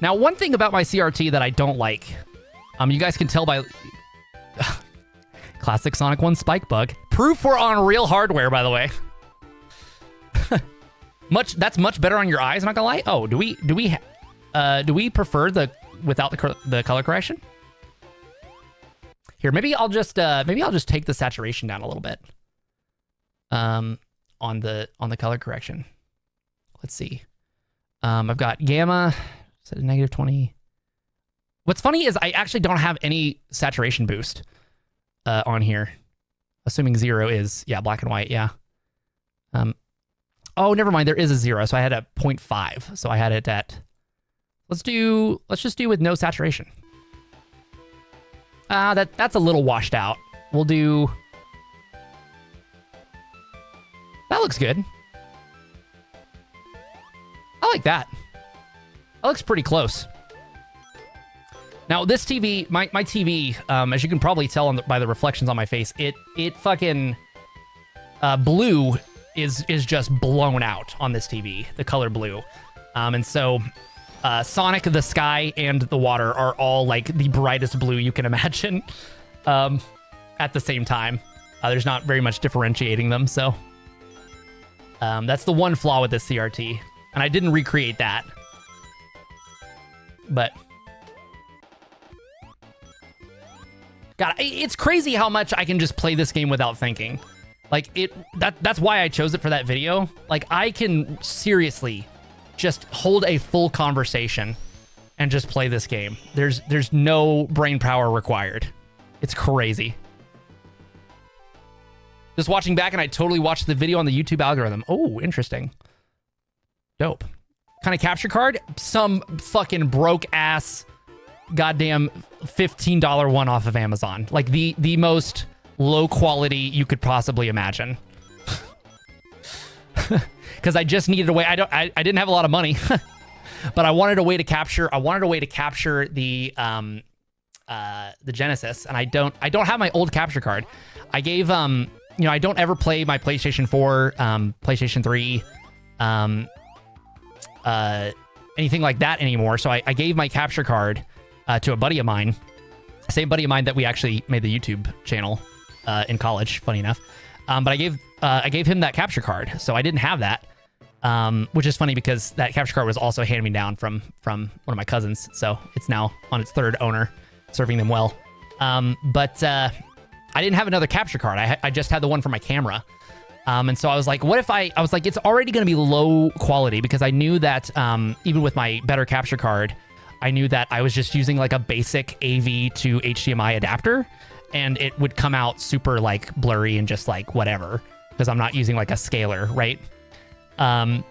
Now, one thing about my CRT that I don't like, you guys can tell by classic Sonic 1 spike bug. Proof for on real hardware, by the way. That's much better on your eyes. Not gonna lie. Oh, do we prefer the without the color correction? Here, maybe I'll just take the saturation down a little bit. On the color correction. Let's see. I've got gamma set to -20. What's funny is I actually don't have any saturation boost on here. Assuming 0 is black and white, yeah. Oh, never mind. There is a 0, so I had a 0.5. So I had it at. Let's just do with no saturation. That's a little washed out. We'll do. That looks good. I like that. That looks pretty close. Now, this TV, my TV, as you can probably tell by the reflections on my face, it fucking blue is just blown out on this TV, the color blue. And so Sonic, the sky, and the water are all like the brightest blue you can imagine at the same time. There's not very much differentiating them, so that's the one flaw with this CRT. And I didn't recreate that. But God, it's crazy how much I can just play this game without thinking. Like, that's why I chose it for that video. Like, I can seriously just hold a full conversation and just play this game. There's no brain power required. It's crazy. Just watching back, and I totally watched the video on the YouTube algorithm. Oh, interesting. Dope. Kind of capture card? Some fucking broke ass goddamn $15 one off of Amazon. Like the most low quality you could possibly imagine. Because I just needed a way. I didn't have a lot of money, but I wanted a way to capture. The Genesis, and I don't have my old capture card. I gave I don't ever play my PlayStation 4, PlayStation 3, anything like that anymore. So I gave my capture card to a buddy of mine, same buddy of mine that we actually made the YouTube channel in college. Funny enough, but I gave him that capture card, so I didn't have that, which is funny because that capture card was also handed me down from one of my cousins. So it's now on its third owner, serving them well. But I didn't have another capture card. I just had the one for my camera. And so I was like, what if I was like, it's already going to be low quality, because I knew that even with my better capture card, I knew that I was just using like a basic AV to HDMI adapter, and it would come out super like blurry and just like whatever, because I'm not using like a scaler, right? And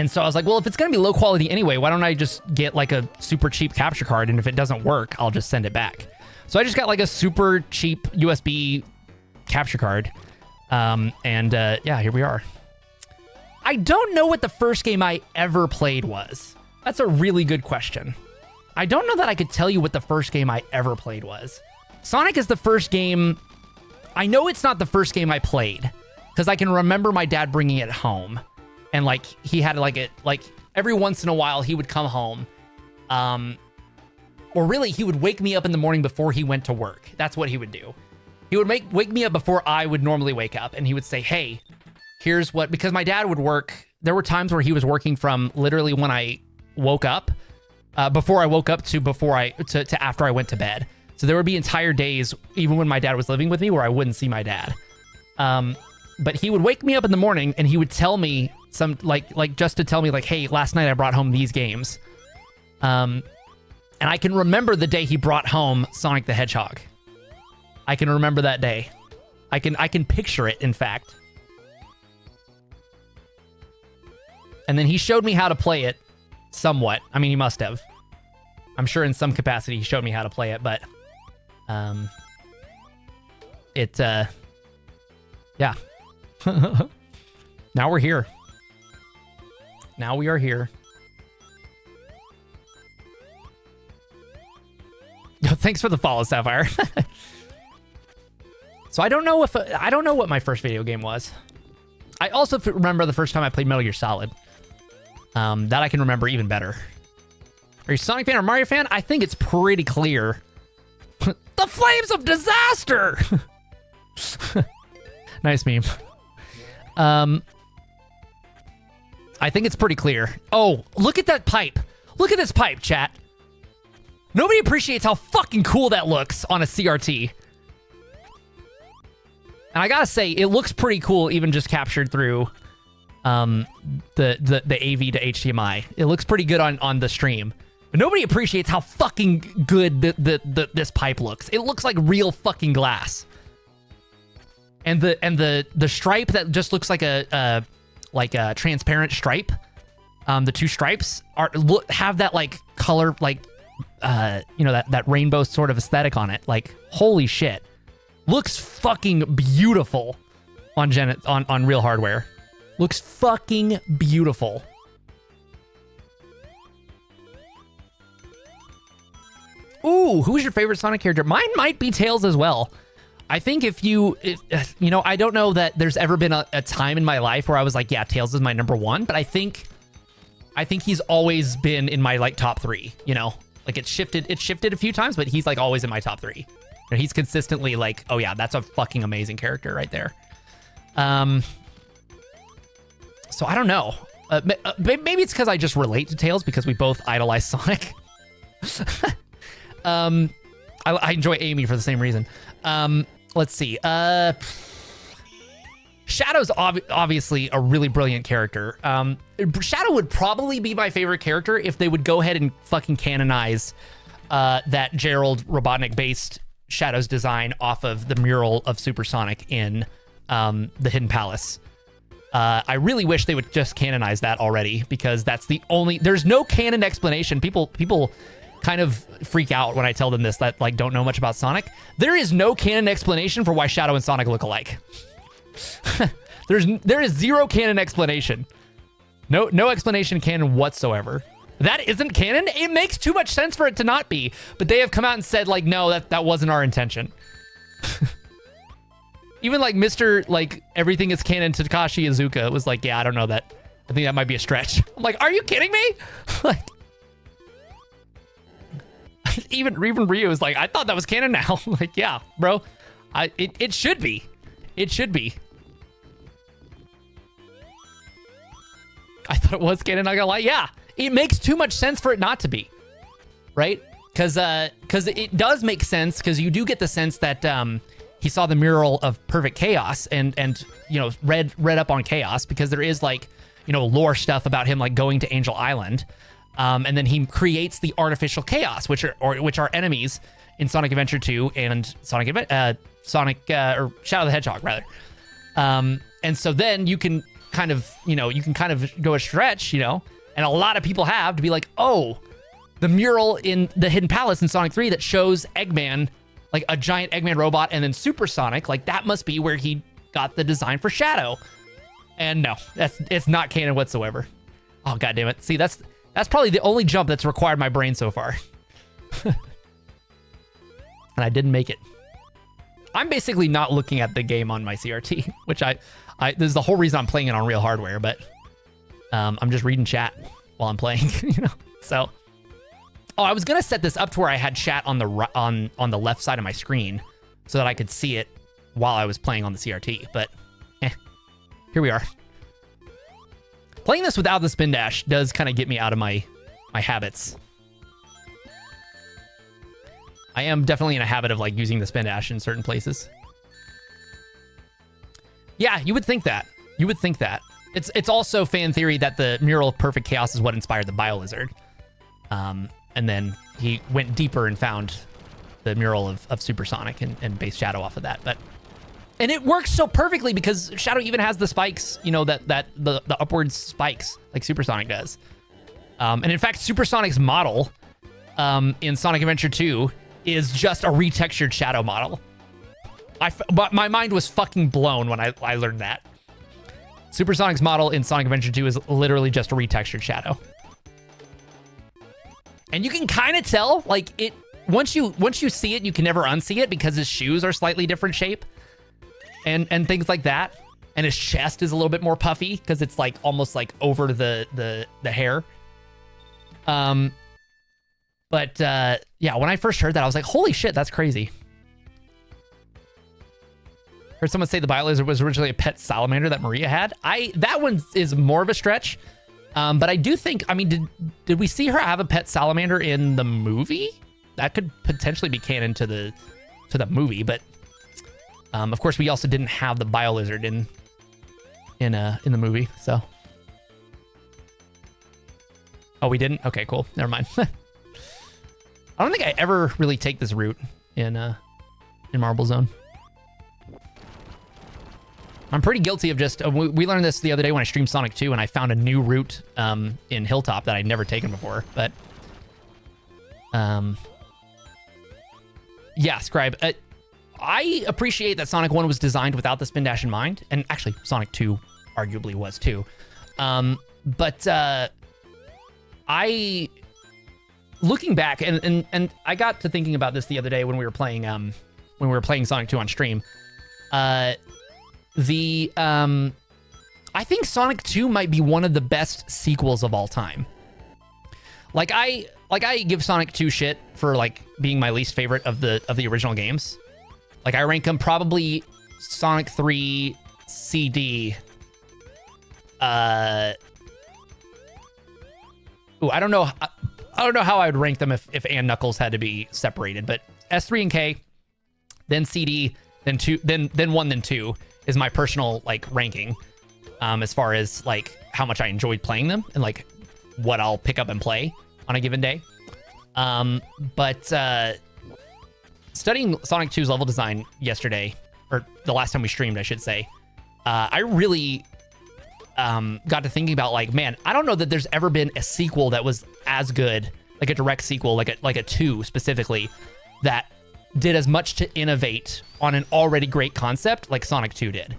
so I was like, well, if it's going to be low quality anyway, why don't I just get like a super cheap capture card, and if it doesn't work, I'll just send it back. So I just got like a super cheap USB capture card. Yeah, here we are. I don't know what the first game I ever played was. That's a really good question. I don't know that I could tell you what the first game I ever played was. Sonic is the first game. I know it's not the first game I played, because I can remember my dad bringing it home, and like he had like every once in a while he would come home, or really he would wake me up in the morning before he went to work. That's what he would do. He would wake me up before I would normally wake up, and he would say, hey, here's what, because my dad would work. There were times where he was working from literally when I woke up, before I woke up to after I went to bed. So there would be entire days, even when my dad was living with me, where I wouldn't see my dad. But he would wake me up in the morning, and he would tell me some, like just to tell me like, hey, last night I brought home these games. And I can remember the day he brought home Sonic the Hedgehog. I can remember that day. I can picture it, in fact. And then he showed me how to play it somewhat. I mean, he must have. I'm sure in some capacity he showed me how to play it, but yeah. Now we're here. Now we are here. Yo, thanks for the follow, Sapphire. So I don't know what my first video game was. I also remember the first time I played Metal Gear Solid. That I can remember even better. Are you a Sonic fan or Mario fan? I think it's pretty clear. The Flames of Disaster! Nice meme. I think it's pretty clear. Oh, look at that pipe. Look at this pipe, chat. Nobody appreciates how fucking cool that looks on a CRT. And I gotta say, it looks pretty cool even just captured through the AV to HDMI. It looks pretty good on the stream. But nobody appreciates how fucking good this pipe looks. It looks like real fucking glass. And the stripe that just looks like a transparent stripe. The two stripes have that like color, like that rainbow sort of aesthetic on it. Like, holy shit. Looks fucking beautiful on real hardware. Looks fucking beautiful. Ooh, who's your favorite Sonic character? Mine might be Tails as well. I think I don't know that there's ever been a time in my life where I was like, yeah, Tails is my number one, but I think he's always been in my like top three, like it shifted a few times, but he's like always in my top three. And he's consistently like, oh yeah, that's a fucking amazing character right there. So I don't know. Maybe it's because I just relate to Tails because we both idolize Sonic. I enjoy Amy for the same reason. Let's see. Shadow's obviously a really brilliant character. Shadow would probably be my favorite character if they would go ahead and fucking canonize that Gerald Robotnik-based Shadow's design off of the mural of Supersonic in the Hidden Palace. I really wish they would just canonize that already because that's there's no canon explanation. People kind of freak out when I tell them this that like don't know much about Sonic. There is no canon explanation for why Shadow and Sonic look alike. There is zero canon explanation. No explanation canon whatsoever. That isn't canon. It makes too much sense for it to not be. But they have come out and said like, no, that wasn't our intention. Even like Mr. like everything is canon Takashi Iizuka was like, yeah, I don't know that. I think that might be a stretch. I'm like, are you kidding me? Like, even Ryu is like, I thought that was canon now. Like, yeah, bro. It should be. It should be. I thought it was canon, not gonna lie. Yeah, it makes too much sense for it not to be. Right? Because it does make sense, because you do get the sense that he saw the mural of Perfect Chaos and read up on Chaos, because there is like, lore stuff about him like going to Angel Island. And then he creates the artificial chaos, which are enemies in Sonic Adventure 2 and Sonic or Shadow the Hedgehog rather. And so then you can kind of go a stretch, and a lot of people have to be like, oh, the mural in the Hidden Palace in Sonic 3 that shows Eggman, like a giant Eggman robot, and then Supersonic, like that must be where he got the design for Shadow. And no, it's not canon whatsoever. Oh, God damn it. See, that's probably the only jump that's required my brain so far. And I didn't make it. I'm basically not looking at the game on my CRT, which this is the whole reason I'm playing it on real hardware, but I'm just reading chat while I'm playing, So, I was gonna set this up to where I had chat on the left side of my screen so that I could see it while I was playing on the CRT, but here we are. Playing this without the spin dash does kind of get me out of my habits. I am definitely in a habit of like using the spin dash in certain places. Yeah, you would think that. You would think that. It's also fan theory that the mural of Perfect Chaos is what inspired the BioLizard. And then he went deeper and found the mural of Supersonic and based Shadow off of that. And it works so perfectly because Shadow even has the spikes, you know, that the upwards spikes like Supersonic does. And in fact, Supersonic's model in Sonic Adventure 2 is just a retextured Shadow model. But my mind was fucking blown when I learned that. Supersonic's model in Sonic Adventure 2 is literally just a retextured Shadow. And you can kind of tell, like, it once you see it, you can never unsee it because his shoes are slightly different shape and things like that. And his chest is a little bit more puffy because it's like almost like over the hair. Yeah, when I first heard that, I was like, holy shit, that's crazy. Heard someone say the Biolizard was originally a pet salamander that Maria had. That one is more of a stretch. But I do think, I mean, did we see her have a pet salamander in the movie? That could potentially be canon to the movie, but of course we also didn't have the Biolizard in the movie, so. Oh, we didn't? Okay, cool. Never mind. I don't think I ever really take this route in Marble Zone. I'm pretty guilty of just... we learned this the other day when I streamed Sonic 2, and I found a new route in Hilltop that I'd never taken before. But, yeah, Scribe. I appreciate that Sonic 1 was designed without the spin dash in mind. And actually, Sonic 2 arguably was too. But looking back, and I got to thinking about this the other day when we were playing Sonic 2 on stream. I think Sonic 2 might be one of the best sequels of all time. Like I give Sonic 2 shit for like being my least favorite of the original games. Like I rank them probably Sonic 3 CD. I don't know how I would rank them if and Knuckles had to be separated, but S3 and K, then CD, then 2, then 1, then 2 is my personal like ranking as far as like how much I enjoyed playing them and like what I'll pick up and play on a given day. Studying Sonic 2's level design yesterday, or the last time we streamed, I should say, I really got to thinking about like, man, I don't know that there's ever been a sequel that was as good, like a direct sequel, like a 2 specifically, that did as much to innovate on an already great concept like Sonic 2 did.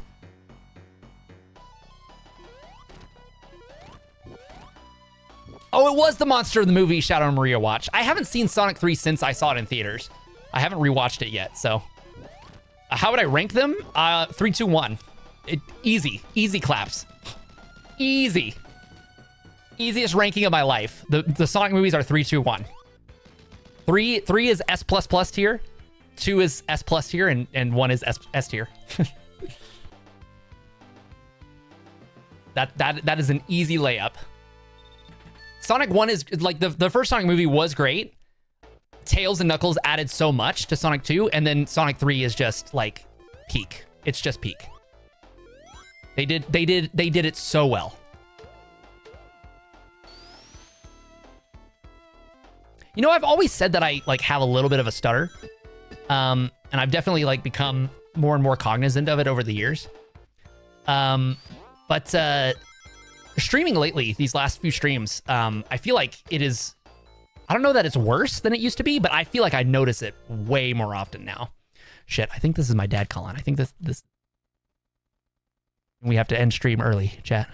Oh, it was the monster of the movie Shadow and Maria watch. I haven't seen Sonic 3 since I saw it in theaters. I haven't rewatched it yet, so. How would I rank them? 3, 2, 1. Easy claps. Easy. Easiest ranking of my life. The Sonic movies are 3, 2, 1. 3 is S++ tier. 2 is S+ tier, and 1 is S tier. That is an easy layup. Sonic 1 is like the first Sonic movie was great. Tails and Knuckles added so much to Sonic 2, and then Sonic 3 is just like peak. It's just peak. They did it so well. You know, I've always said that I like have a little bit of a stutter. And I've definitely like become more and more cognizant of it over the years. But streaming lately, these last few streams, I feel like it is, I don't know that it's worse than it used to be, but I feel like I notice it way more often now. Shit, I think this is my dad calling. I think this we have to end stream early, chat.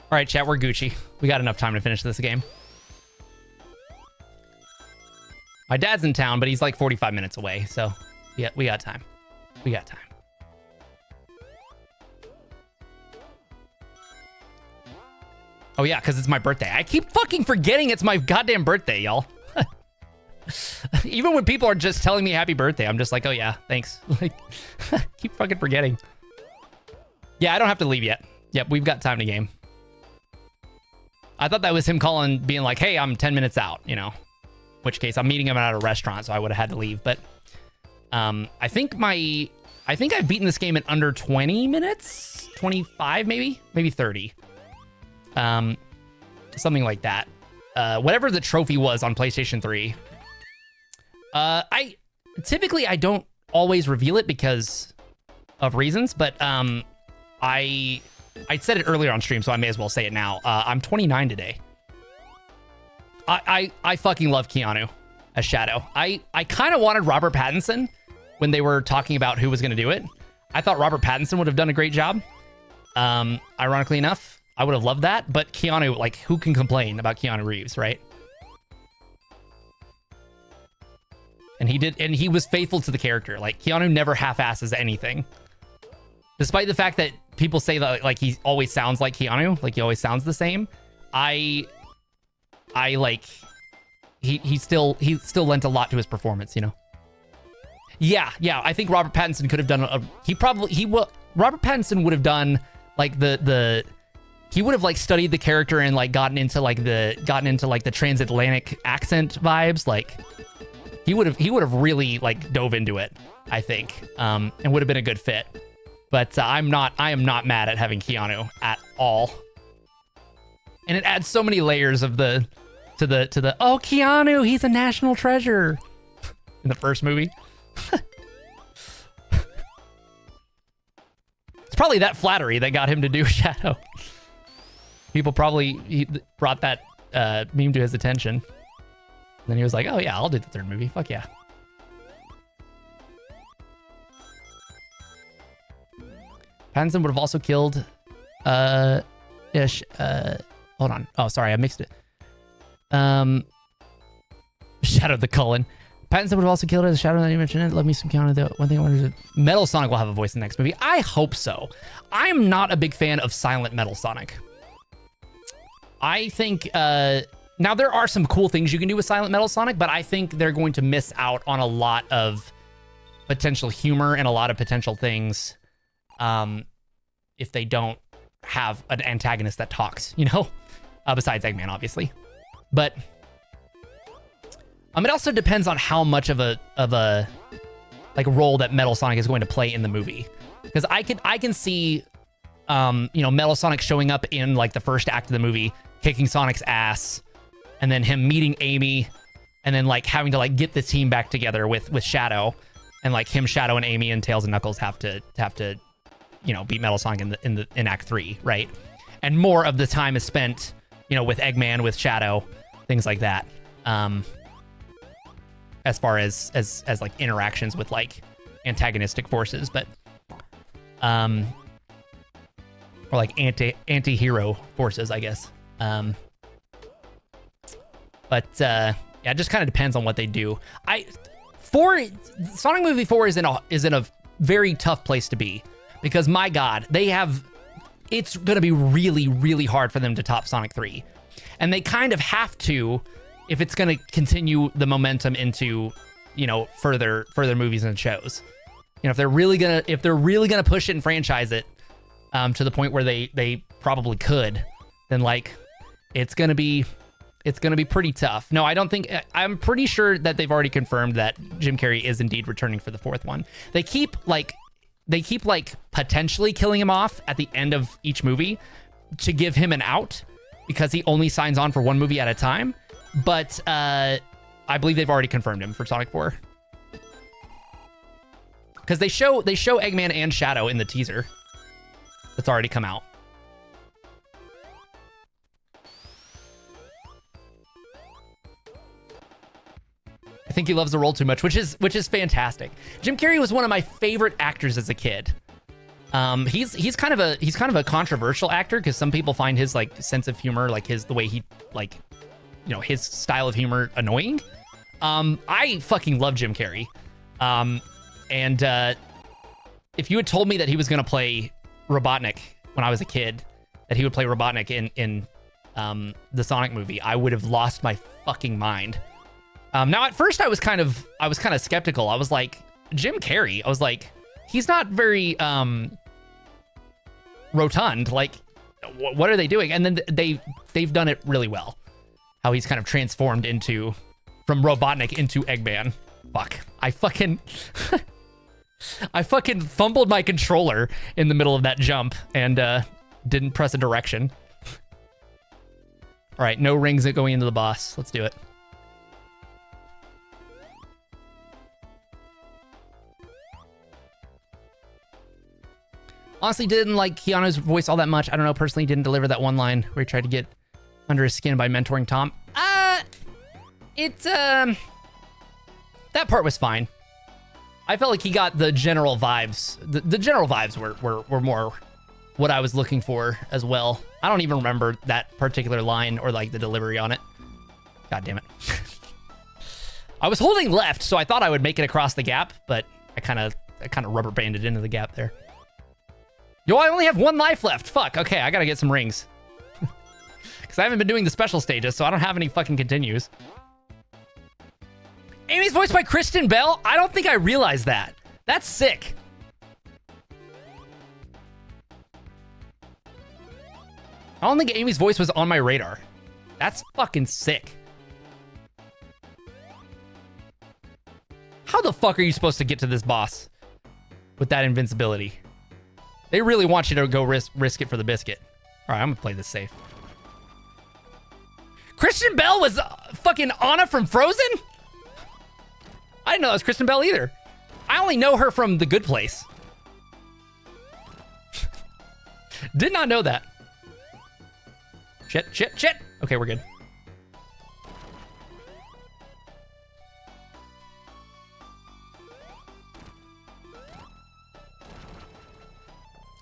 All right, chat, we're Gucci. We got enough time to finish this game. My dad's in town, but he's like 45 minutes away, so yeah, we got time. We got time. Oh yeah, because it's my birthday. I keep fucking forgetting it's my goddamn birthday, y'all. Even when people are just telling me happy birthday, I'm just like, oh yeah, thanks. Like, keep fucking forgetting. Yeah, I don't have to leave yet. Yep, we've got time to game. I thought that was him calling, being like, hey, I'm 10 minutes out, you know. In which case, I'm meeting him at a restaurant, so I would have had to leave. But I think I've beaten this game in under 20 minutes? 25, maybe? Maybe 30. Something like that. Whatever the trophy was on PlayStation 3. I don't always reveal it because of reasons, but I said it earlier on stream, so I may as well say it now. I'm 29 today. I fucking love Keanu as Shadow. I kind of wanted Robert Pattinson when they were talking about who was going to do it. I thought Robert Pattinson would have done a great job. Ironically enough, I would have loved that, but Keanu, like, who can complain about Keanu Reeves, right? And he did, and he was faithful to the character. Like, Keanu never half-asses anything. Despite the fact that people say that, like, he always sounds like Keanu, like he always sounds the same. I like, he still lent a lot to his performance, you know? Yeah, I think Robert Pattinson could have done Robert Pattinson would have done, like, he would have, like, studied the character and, like, gotten into the transatlantic accent vibes. Like, he would have really, like, dove into it, I think, and would have been a good fit. But I am not mad at having Keanu at all. And it adds so many layers of oh, Keanu, he's a national treasure in the first movie. It's probably that flattery that got him to do Shadow. People he brought that meme to his attention. And then he was like, oh yeah, I'll do the third movie. Fuck yeah. Pattinson would have also killed Ish. Hold on. Oh, sorry, I mixed it. Shadow the Cullen. Pattinson would have also killed as Shadow that you mentioned. Love me some Keanu though. One thing I wanted to... Metal Sonic will have a voice in the next movie. I hope so. I am not a big fan of silent Metal Sonic. I think now there are some cool things you can do with silent Metal Sonic, but I think they're going to miss out on a lot of potential humor and a lot of potential things if they don't have an antagonist that talks, you know, besides Eggman, obviously. But it also depends on how much of a like role that Metal Sonic is going to play in the movie, because I can see Metal Sonic showing up in, like, the first act of the movie, kicking Sonic's ass, and then him meeting Amy, and then, like, having to, like, get the team back together with Shadow, and, like, him, Shadow, and Amy and Tails and Knuckles have to beat Metal Sonic in Act 3, right? And more of the time is spent, with Eggman, with Shadow, things like that. As far as like interactions with, like, antagonistic forces, but or like anti-hero forces, I guess. But yeah, it just kind of depends on what they do. Sonic Movie 4 is in a very tough place to be, because my God, it's gonna be really, really hard for them to top Sonic 3, and they kind of have to if it's gonna continue the momentum into further movies and shows. If they're really gonna push it and franchise it to the point where they probably could, then, like, it's gonna be pretty tough. No, I'm pretty sure that they've already confirmed that Jim Carrey is indeed returning for the fourth one. They keep potentially killing him off at the end of each movie to give him an out, because he only signs on for one movie at a time. But I believe they've already confirmed him for Sonic 4. Because they show Eggman and Shadow in the teaser that's already come out. I think he loves the role too much, which is fantastic. Jim Carrey was one of my favorite actors as a kid. He's kind of a controversial actor because some people find his like sense of humor, like the way he like, you know, his style of humor annoying. I fucking love Jim Carrey. If you had told me that he was gonna play Robotnik when I was a kid, that he would play Robotnik in the Sonic movie, I would have lost my fucking mind. Now at first I was kind of skeptical. I was like, Jim Carrey, I was like, he's not very rotund. Like, what are they doing? And then they've done it really well. How he's kind of transformed from Robotnik into Eggman. Fuck. I fucking fumbled my controller in the middle of that jump and didn't press a direction. All right, no rings going into the boss. Let's do it. Honestly, didn't like Keanu's voice all that much. I don't know, personally didn't deliver that one line where he tried to get under his skin by mentoring Tom. That part was fine. I felt like he got the general vibes. The general vibes were more what I was looking for as well. I don't even remember that particular line or like the delivery on it. God damn it. I was holding left, so I thought I would make it across the gap, but I kind of rubber banded into the gap there. Yo, I only have 1 life left. Fuck. Okay, I gotta get some rings. Because I haven't been doing the special stages, so I don't have any fucking continues. Amy's voiced by Kristen Bell? I don't think I realized that. That's sick. I don't think Amy's voice was on my radar. That's fucking sick. How the fuck are you supposed to get to this boss with that invincibility? They really want you to go risk it for the biscuit. All right, I'm gonna play this safe. Kristen Bell was fucking Anna from Frozen? I didn't know that was Kristen Bell either. I only know her from The Good Place. Did not know that. Shit. Okay, we're good.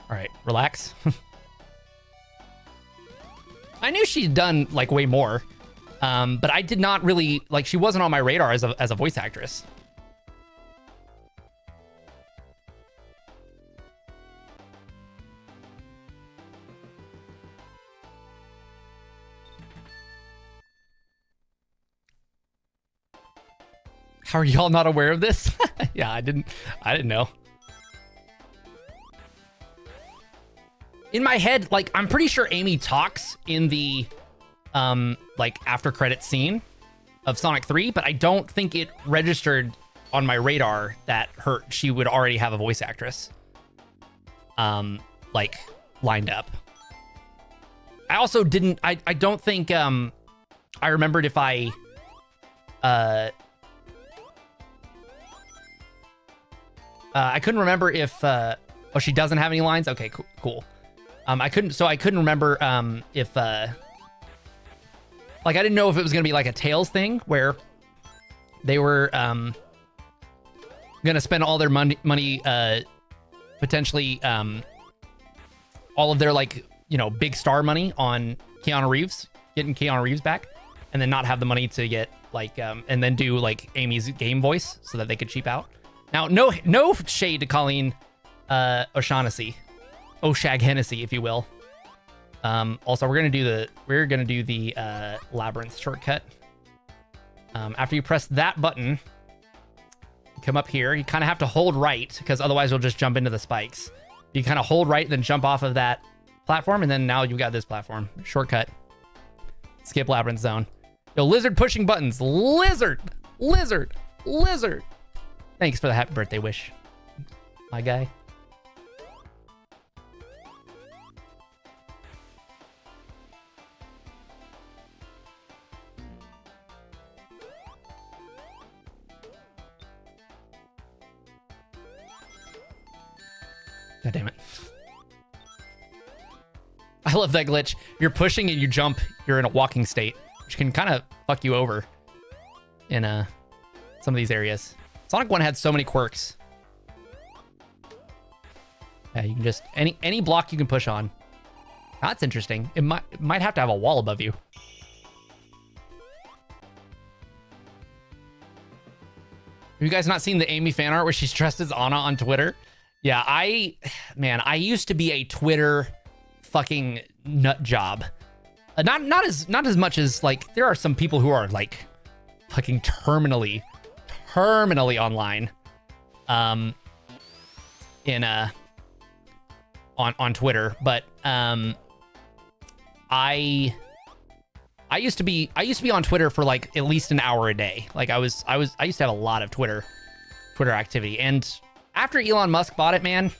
All right, relax. I knew she'd done like way more, but I did not really like. She wasn't on my radar as a voice actress. How are y'all not aware of this? Yeah, I didn't know. In my head, like, I'm pretty sure Amy talks in the, like, after credit scene of Sonic 3, but I don't think it registered on my radar that she would already have a voice actress, like, lined up. I also didn't, I don't think, I remembered if I couldn't remember if, oh, she doesn't have any lines? Okay, cool. I couldn't remember if like I didn't know if it was gonna be like a Tails thing where they were gonna spend all their money potentially all of their like, you know, big star money on Keanu Reeves, getting Keanu Reeves back, and then not have the money to get like and then do like Amy's game voice so that they could cheap out. Now, no shade to Colleen O'Shaughnessy. Oshag Hennessy, if you will. Also, we're gonna do the labyrinth shortcut. After you press that button, you come up here. You kind of have to hold right because otherwise you'll just jump into the spikes. You kind of hold right, then jump off of that platform, and then now you've got this platform shortcut. Skip labyrinth zone. Yo, lizard pushing buttons. Lizard. Thanks for the happy birthday wish, my guy. God damn it. I love that glitch. You're pushing and you jump, you're in a walking state, which can kind of fuck you over in some of these areas. Sonic 1 had so many quirks. Yeah, you can just any block you can push on. That's interesting. It might have to have a wall above you. Have you guys not seen the Amy fan art where she's dressed as Anna on Twitter? Yeah, I used to be a Twitter fucking nut job. Not as much as like there are some people who are like fucking terminally online on Twitter, but I used to be on Twitter for like at least an hour a day. Like I used to have a lot of Twitter activity. And after Elon Musk bought it, man,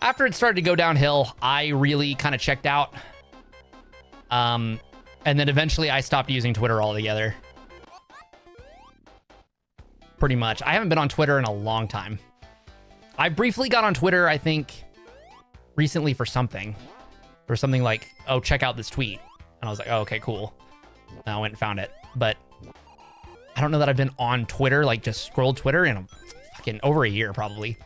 after it started to go downhill, I really kind of checked out. And then eventually I stopped using Twitter altogether. Pretty much. I haven't been on Twitter in a long time. I briefly got on Twitter, I think, recently for something like, oh, check out this tweet. And I was like, oh, okay, cool. And I went and found it. But I don't know that I've been on Twitter, like just scrolled Twitter in fucking over a year, probably.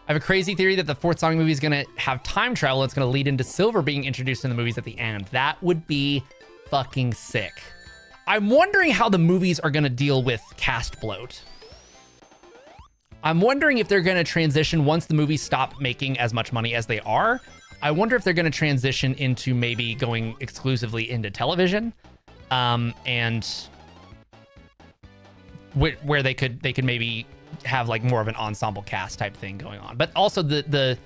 I have a crazy theory that the fourth Sonic movie is going to have time travel. It's going to lead into Silver being introduced in the movies at the end. That would be fucking sick. I'm wondering how the movies are going to deal with cast bloat. I'm wondering if they're going to transition once the movies stop making as much money as they are. I wonder if they're going to transition into maybe going exclusively into television, and where they could maybe have like more of an ensemble cast type thing going on. But also the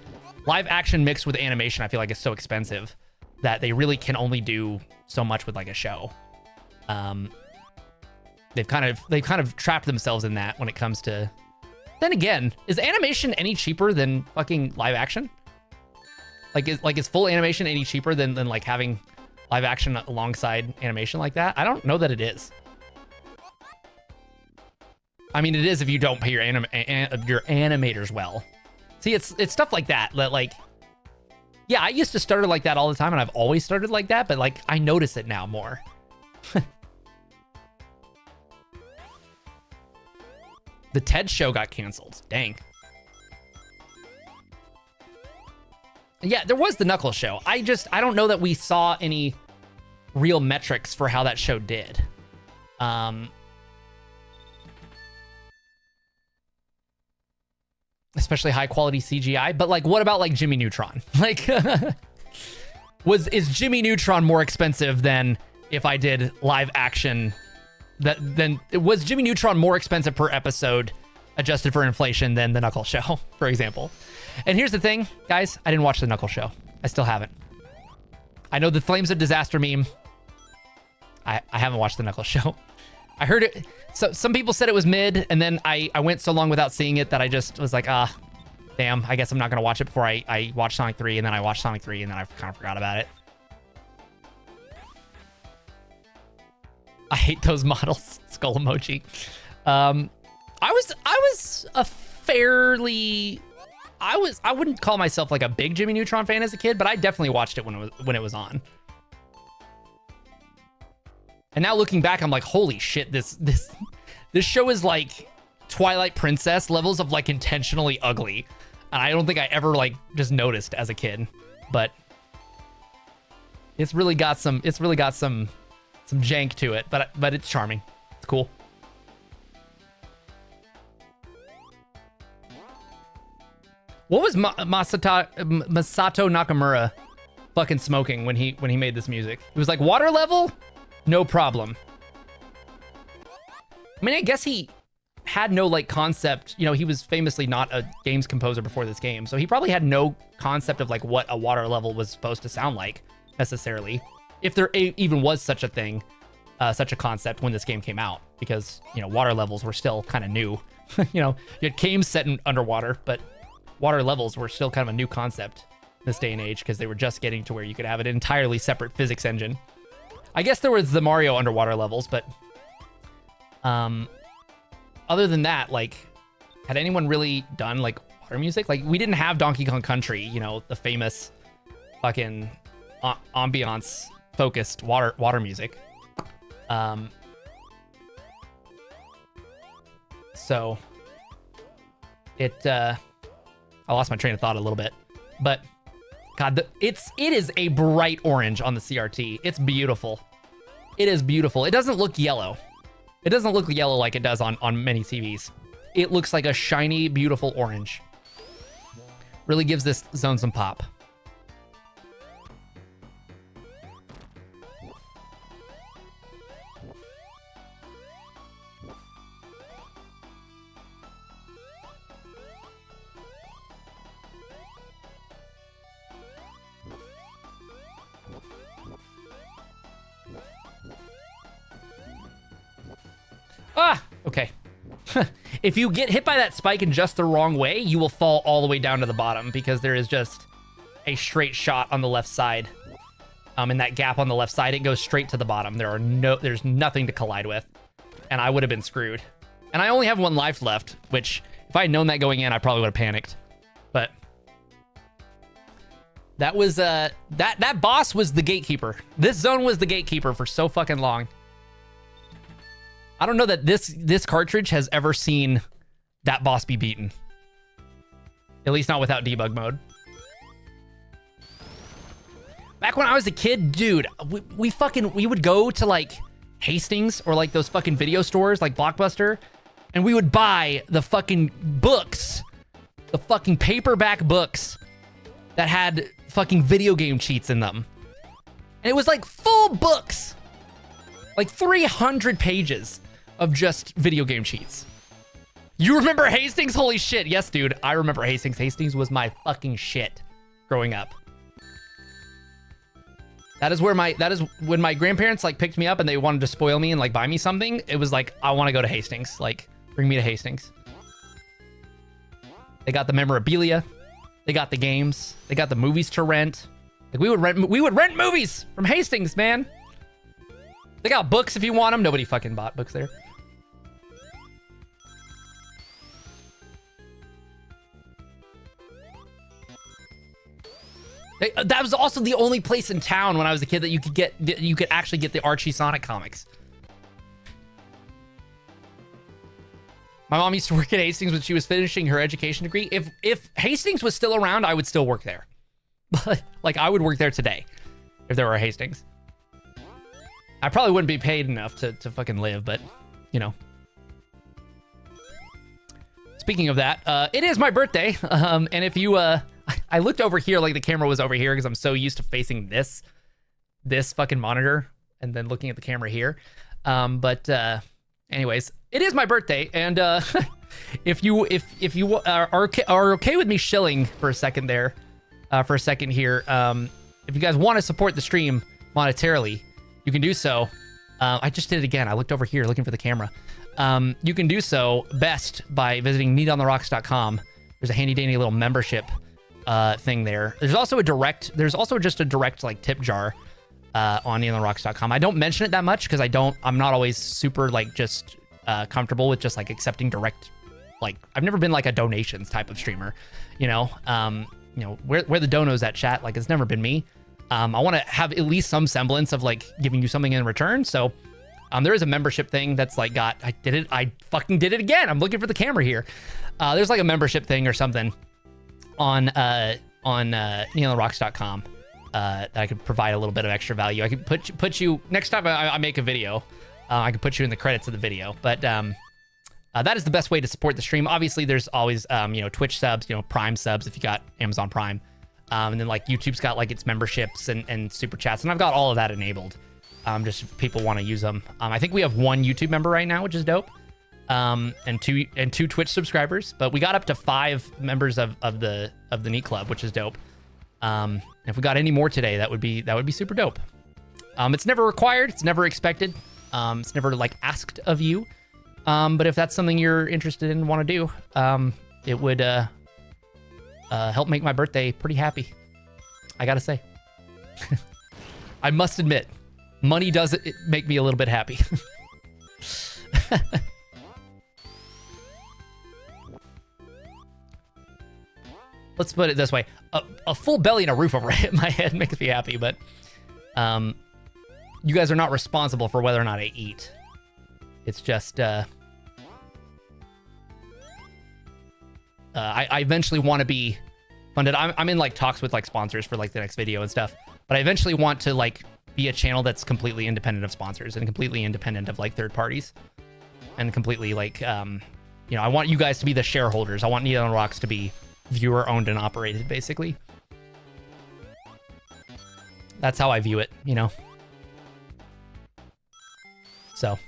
live action mixed with animation, I feel like is so expensive that they really can only do so much with like a show. They've kind of trapped themselves in that when it comes to. Then again, is animation any cheaper than fucking live action? Is full animation any cheaper than like having live action alongside animation like that? I don't know that it is. I mean, it is if you don't pay your animators well. See, it's stuff like that. Like, yeah, I used to start like that all the time, and I've always started like that, but like I notice it now more. The TED show got canceled. Dang. Yeah, there was the Knuckles show. I don't know that we saw any real metrics for how that show did. Especially high quality CGI. But like, what about like Jimmy Neutron? Like, is Jimmy Neutron more expensive than if I did live action? Then was Jimmy Neutron more expensive per episode adjusted for inflation than the Knuckles show, for example? And here's the thing, guys, I didn't watch the Knuckles show. I still haven't. I know the Flames of Disaster meme. I haven't watched the Knuckles show. I heard it. So some people said it was mid, and then I went so long without seeing it that I just was like, damn, I guess I'm not going to watch it before I watch Sonic 3, and then I watched Sonic 3, and then I kind of forgot about it. I hate those models. Skull emoji. I was a fairly. I wouldn't call myself like a big Jimmy Neutron fan as a kid, but I definitely watched it when it was on. And now looking back, I'm like, holy shit, this show is like Twilight Princess levels of like intentionally ugly. And I don't think I ever like just noticed as a kid, but it's really got some jank to it, but it's charming. It's cool. What was Masato Nakamura fucking smoking when he made this music? It was like water level, no problem. I mean, I guess he had no like concept. You know, he was famously not a games composer before this game, so he probably had no concept of like what a water level was supposed to sound like necessarily. If there even was such a thing, such a concept when this game came out, because, you know, water levels were still kind of new. You know, you had games set in underwater, but water levels were still kind of a new concept in this day and age because they were just getting to where you could have an entirely separate physics engine. I guess there was the Mario underwater levels, but other than that, like, had anyone really done like water music? Like, we didn't have Donkey Kong Country, you know, the famous fucking ambiance focused water music. So I lost my train of thought a little bit, but God, it is a bright orange on the CRT. It's beautiful. It is beautiful. It doesn't look yellow. It doesn't look yellow like it does on many TVs. It looks like a shiny, beautiful orange. Really gives this zone some pop. Ah, okay. If you get hit by that spike in just the wrong way, you will fall all the way down to the bottom because there is just a straight shot on the left side. In that gap on the left side, it goes straight to the bottom. There's nothing to collide with, and I would have been screwed. And I only have one life left, which if I had known that going in, I probably would have panicked. But that was that boss was the gatekeeper. This zone was the gatekeeper for so fucking long. I don't know that this cartridge has ever seen that boss be beaten. At least not without debug mode. Back when I was a kid, dude, we would go to like Hastings or like those fucking video stores like Blockbuster, and we would buy the fucking books, the fucking paperback books that had fucking video game cheats in them. And it was like full books, like 300 pages of just video game cheats. You remember Hastings? Holy shit. Yes, dude. I remember Hastings. Hastings was my fucking shit growing up. That is when my grandparents like picked me up and they wanted to spoil me and like buy me something. It was like, I want to go to Hastings. Like, bring me to Hastings. They got the memorabilia. They got the games. They got the movies to rent. Like we would rent movies from Hastings, man. They got books if you want them. Nobody fucking bought books there. That was also the only place in town when I was a kid that you could actually get the Archie Sonic comics. My mom used to work at Hastings when she was finishing her education degree. If Hastings was still around, I would still work there. But like I would work there today if there were a Hastings. I probably wouldn't be paid enough to fucking live, but you know. Speaking of that, it is my birthday. And if you I looked over here like the camera was over here because I'm so used to facing this fucking monitor and then looking at the camera here. But anyways, it is my birthday, and if you are okay with me shilling for a second there, here, if you guys want to support the stream monetarily, you can do so. I just did it again. I looked over here looking for the camera. You can do so best by visiting neatontheRocks.com. There's a handy dandy little membership thing there. There's also just a direct like tip jar on neatontheRocks.com. I don't mention it that much because I'm not always super like just comfortable with just like accepting direct, like I've never been like a donations type of streamer, you know, where the donos at, chat, like it's never been me. I want to have at least some semblance of like giving you something in return. So there is a membership thing that's like I fucking did it again. I'm looking for the camera here. There's like a membership thing or something on neatontheRocks.com that I could provide a little bit of extra value. I could put you next time I make a video. I could put you in the credits of the video, but that is the best way to support the stream. Obviously, there's always Twitch subs, Prime subs if you got Amazon Prime, and then like YouTube's got like its memberships and super chats, and I've got all of that enabled. Just if people want to use them. I think we have one YouTube member right now, which is dope, and two Twitch subscribers. But we got up to 5 members of the Neat Club, which is dope. If we got any more today, that would be super dope. It's never required. It's never expected. It's never like asked of you. But if that's something you're interested in and want to do, it would help make my birthday pretty happy. I gotta say. I must admit, money does make me a little bit happy. Let's put it this way. A full belly and a roof over my head makes me happy, but you guys are not responsible for whether or not I eat. It's just I eventually want to be funded. I'm in like talks with like sponsors for like the next video and stuff, but I eventually want to like be a channel that's completely independent of sponsors and completely independent of like third parties and completely like, you know, I want you guys to be the shareholders. I want Neon Rocks to be viewer owned and operated, basically. That's how I view it, you know? So.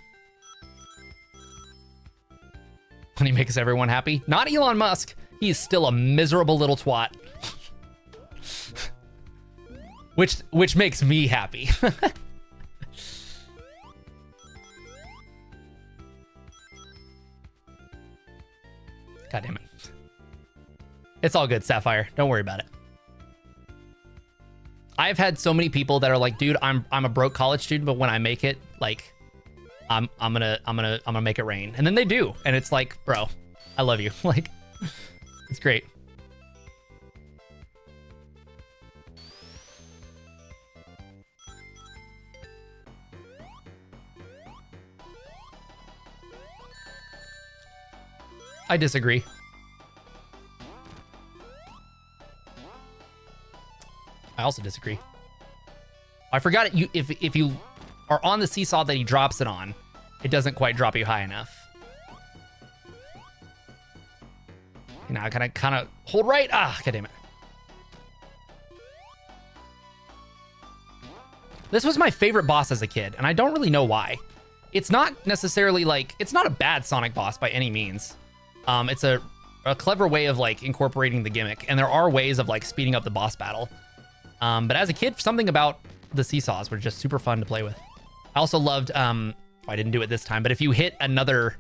When he makes everyone happy. Not Elon Musk. He's still a miserable little twat. which makes me happy. God damn it. It's all good, Sapphire. Don't worry about it. I've had so many people that are like, dude, I'm a broke college student, but when I make it, like, I'm gonna make it rain. And then they do. And it's like, bro, I love you. Like, it's great. I disagree. I also disagree. I forgot it. If you are on the seesaw that he drops it on, it doesn't quite drop you high enough. You know, I kind of hold right. Ah, god damn it. This was my favorite boss as a kid, and I don't really know why. It's not necessarily like, it's not a bad Sonic boss by any means. It's a clever way of like incorporating the gimmick, and there are ways of like speeding up the boss battle. But as a kid, something about the seesaws were just super fun to play with. I also loved, I didn't do it this time, but if you hit another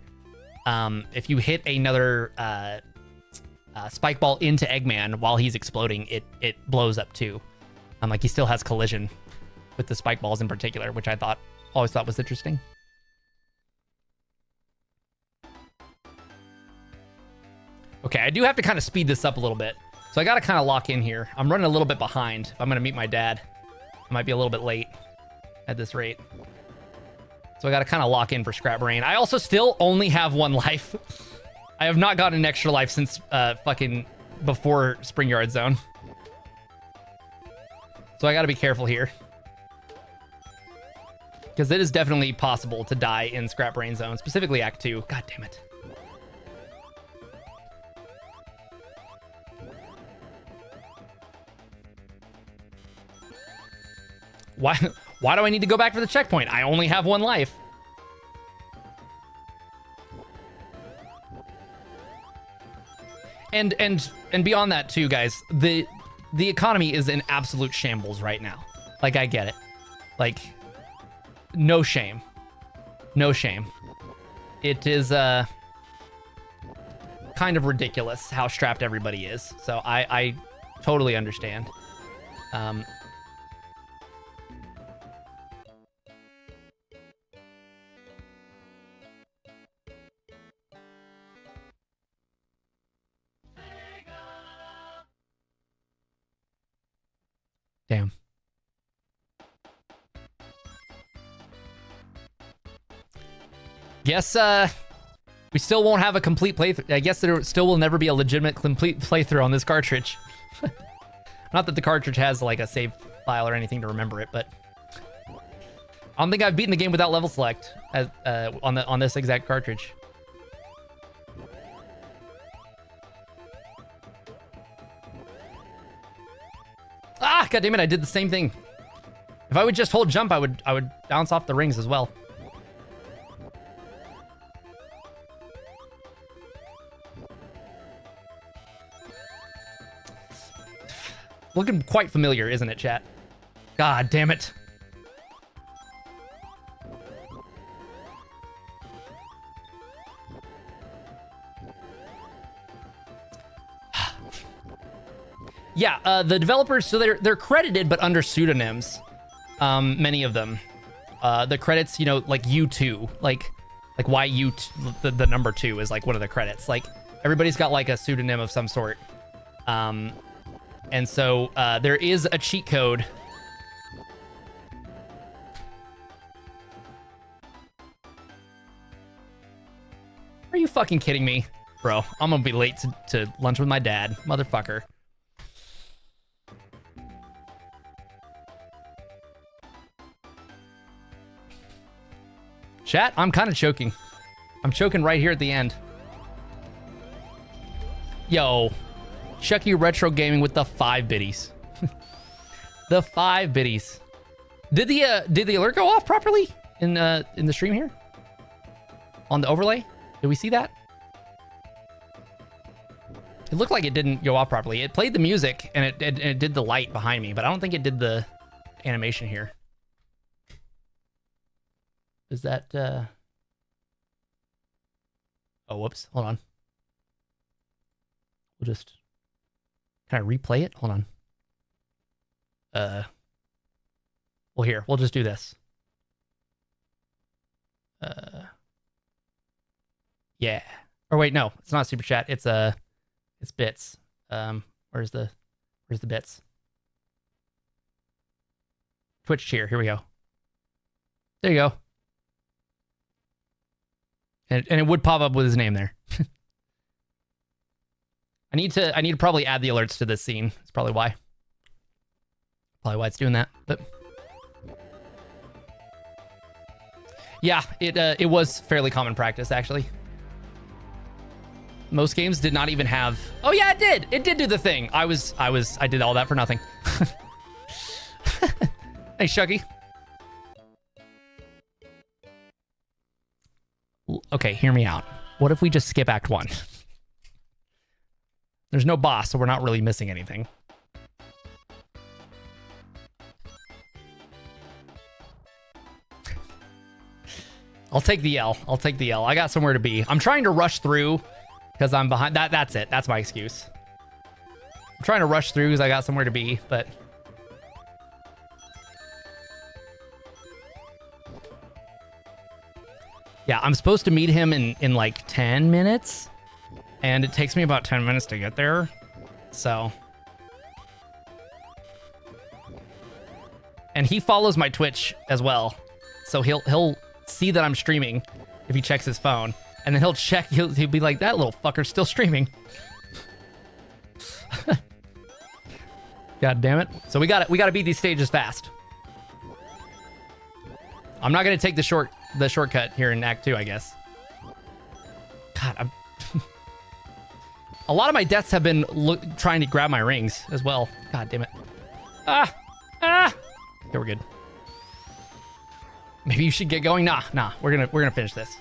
spike ball into Eggman while he's exploding, it blows up too. Like he still has collision with the spike balls in particular, which I always thought was interesting. Okay, I do have to kind of speed this up a little bit. So I got to kind of lock in here. I'm running a little bit behind. If I'm going to meet my dad, I might be a little bit late at this rate. So I got to kind of lock in for Scrap Brain. I also still only have one life. I have not gotten an extra life since fucking before Spring Yard Zone. So I got to be careful here. Because it is definitely possible to die in Scrap Brain Zone, specifically Act 2. God damn it. Why do I need to go back for the checkpoint? I only have one life. And beyond that too, guys, the economy is in absolute shambles right now. Like, I get it. Like, no shame. No shame. It is kind of ridiculous how strapped everybody is. So I totally understand. Damn. Guess we still won't have a complete playthrough. I guess there still will never be a legitimate complete playthrough on this cartridge. Not that the cartridge has like a save file or anything to remember it, but I don't think I've beaten the game without level select as, on this exact cartridge. Ah, god damn it, I did the same thing. If I would just hold jump, I would bounce off the rings as well. Looking quite familiar, isn't it, chat? God damn it. Yeah, the developers, so they're credited, but under pseudonyms. Many of them. The credits, you know, like U2, like why the number 2 is like one of the credits. Like everybody's got like a pseudonym of some sort. And so there is a cheat code. Are you fucking kidding me? Bro, I'm gonna be late to lunch with my dad. Motherfucker. Chat, I'm kind of choking. I'm choking right here at the end. Yo, Chucky Retro Gaming with the 5 biddies. The 5 biddies. Did the alert go off properly in the stream here? On the overlay? Did we see that? It looked like it didn't go off properly. It played the music and it did the light behind me, but I don't think it did the animation here. Is that oh, whoops. Hold on. We'll just... Can I replay it? Hold on. Well, here. We'll just do this. Yeah. Or wait, no. It's not Super Chat. It's bits. Where's the bits? Twitch cheer. Here we go. There you go. And it would pop up with his name there. I need to probably add the alerts to this scene. That's probably why. Probably why it's doing that. But yeah, it was fairly common practice actually. Most games did not even have. Oh yeah, it did. It did do the thing. I did all that for nothing. Hey, Shuggy. Okay, hear me out. What if we just skip Act 1? There's no boss, so we're not really missing anything. I'll take the L. I'll take the L. I got somewhere to be. I'm trying to rush through because I'm behind. That's it. That's my excuse. I'm trying to rush through because I got somewhere to be, but... Yeah, I'm supposed to meet him in like 10 minutes, and it takes me about 10 minutes to get there, so... And he follows my Twitch as well, so he'll see that I'm streaming if he checks his phone, and then he'll be like, that little fucker's still streaming. God damn it. So we gotta beat these stages fast. I'm not gonna take the shortcut here in Act 2, I guess. God, a lot of my deaths have been trying to grab my rings as well. God damn it. Ah! Okay, we're good. Maybe you should get going. Nah. We're gonna finish this.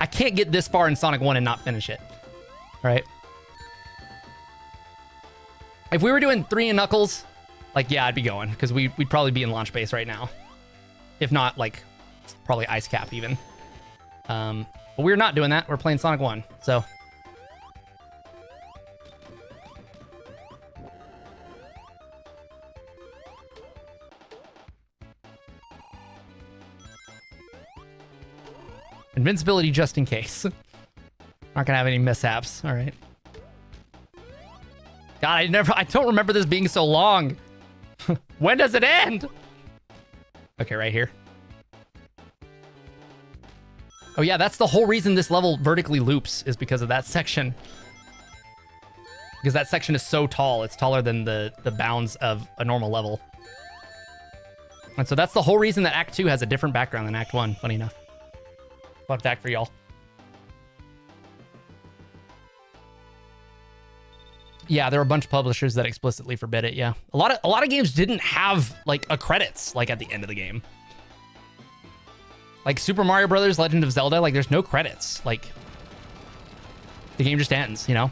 I can't get this far in Sonic 1 and not finish it. All right. If we were doing 3 and Knuckles, like, yeah, I'd be going, because we'd probably be in launch base right now. If not, like, probably Ice Cap even. But we're not doing that. We're playing Sonic 1, so... Invincibility just in case. Not gonna have any mishaps. All right. God, I don't remember this being so long. When does it end? Okay, right here. Oh yeah, that's the whole reason this level vertically loops, is because of that section. Because that section is so tall, it's taller than the bounds of a normal level. And so that's the whole reason that Act 2 has a different background than Act 1, funny enough. Fun fact for y'all. Yeah, there are a bunch of publishers that explicitly forbid it, yeah. A lot of games didn't have, like, a credits, like, at the end of the game. Like, Super Mario Brothers, Legend of Zelda, like, there's no credits. Like, the game just ends, you know?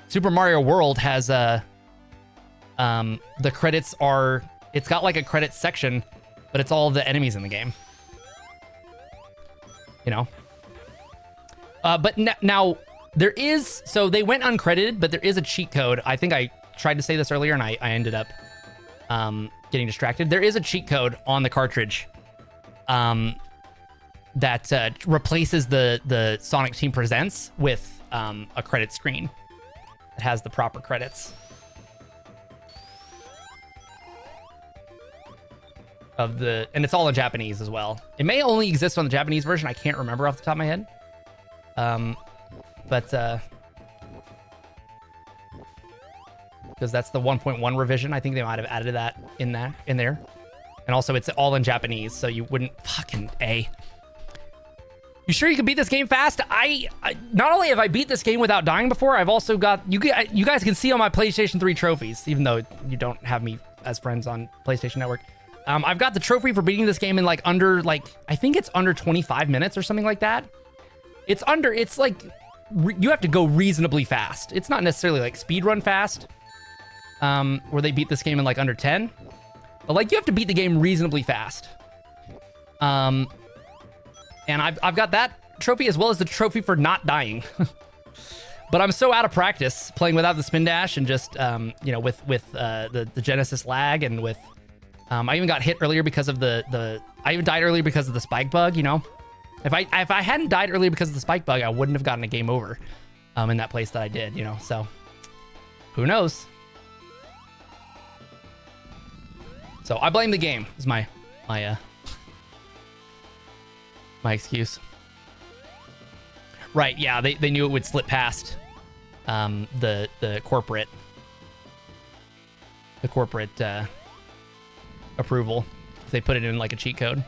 Super Mario World has, the credits are... It's got, like, a credits section, but it's all the enemies in the game. You know? But now... There is, so they went uncredited, but there is a cheat code. I think I tried to say this earlier and I ended up getting distracted. There is a cheat code on the cartridge that replaces the Sonic Team Presents with a credit screen that has the proper credits. And it's all in Japanese as well. It may only exist on the Japanese version. I can't remember off the top of my head. but because that's the 1.1 revision. I think they might have added that in there. And also it's all in Japanese, so you wouldn't fucking A. You sure you can beat this game fast? I not only have I beat this game without dying before, I've also got you guys can see on my PlayStation 3 trophies, even though you don't have me as friends on PlayStation Network. I've got the trophy for beating this game in like under I think it's under 25 minutes or something like that. It's like you have to go reasonably fast. It's not necessarily like speedrun fast, where they beat this game in like under 10, but like you have to beat the game reasonably fast. And I've got that trophy as well as the trophy for not dying. But I'm so out of practice playing without the spin dash and just you know, with the Genesis lag, and with I even got hit earlier because of I even died earlier because of the spike bug, you know. If I hadn't died earlier because of the spike bug, I wouldn't have gotten a game over in that place that I did, you know. So who knows? So I blame the game is my excuse. Right, yeah, they knew it would slip past the corporate approval if they put it in like a cheat code.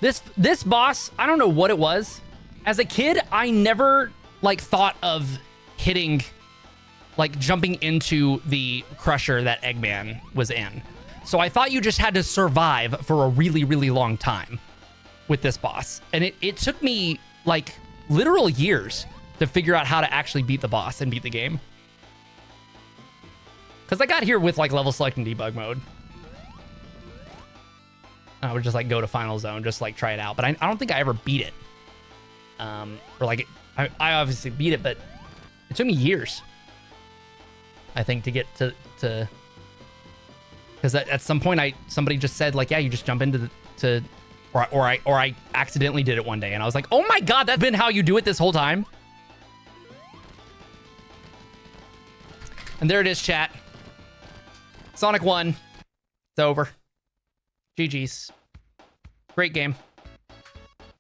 This boss, I don't know what it was. As a kid, I never like thought of hitting, like jumping into the crusher that Eggman was in. So I thought you just had to survive for a really, really long time with this boss. And it took me like literal years to figure out how to actually beat the boss and beat the game. Because I got here with like level select and debug mode. I would just like go to final zone, just like try it out. But I don't think I ever beat it. Or like, I obviously beat it, but it took me years, I think, to get to because at some point somebody just said like, yeah, you just jump into or I accidentally did it one day and I was like, oh my god, that's been how you do it this whole time. And there it is, chat. Sonic 1. It's over. GG's. Great game.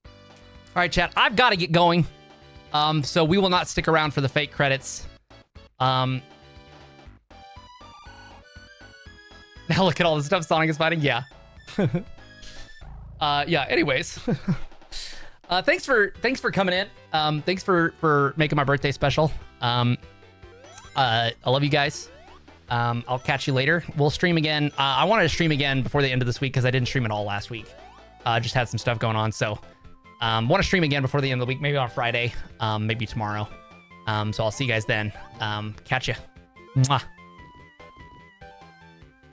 All right, chat. I've got to get going. So we will not stick around for the fake credits. Now look at all the stuff Sonic is fighting. Yeah. Yeah. Anyways, thanks for coming in. Thanks for making my birthday special. I love you guys. I'll catch you later. We'll stream again. I wanted to stream again before the end of this week because I didn't stream at all last week. Just had some stuff going on. So want to stream again before the end of the week, maybe on Friday, maybe tomorrow. So I'll see you guys then. Catch ya. Mwah.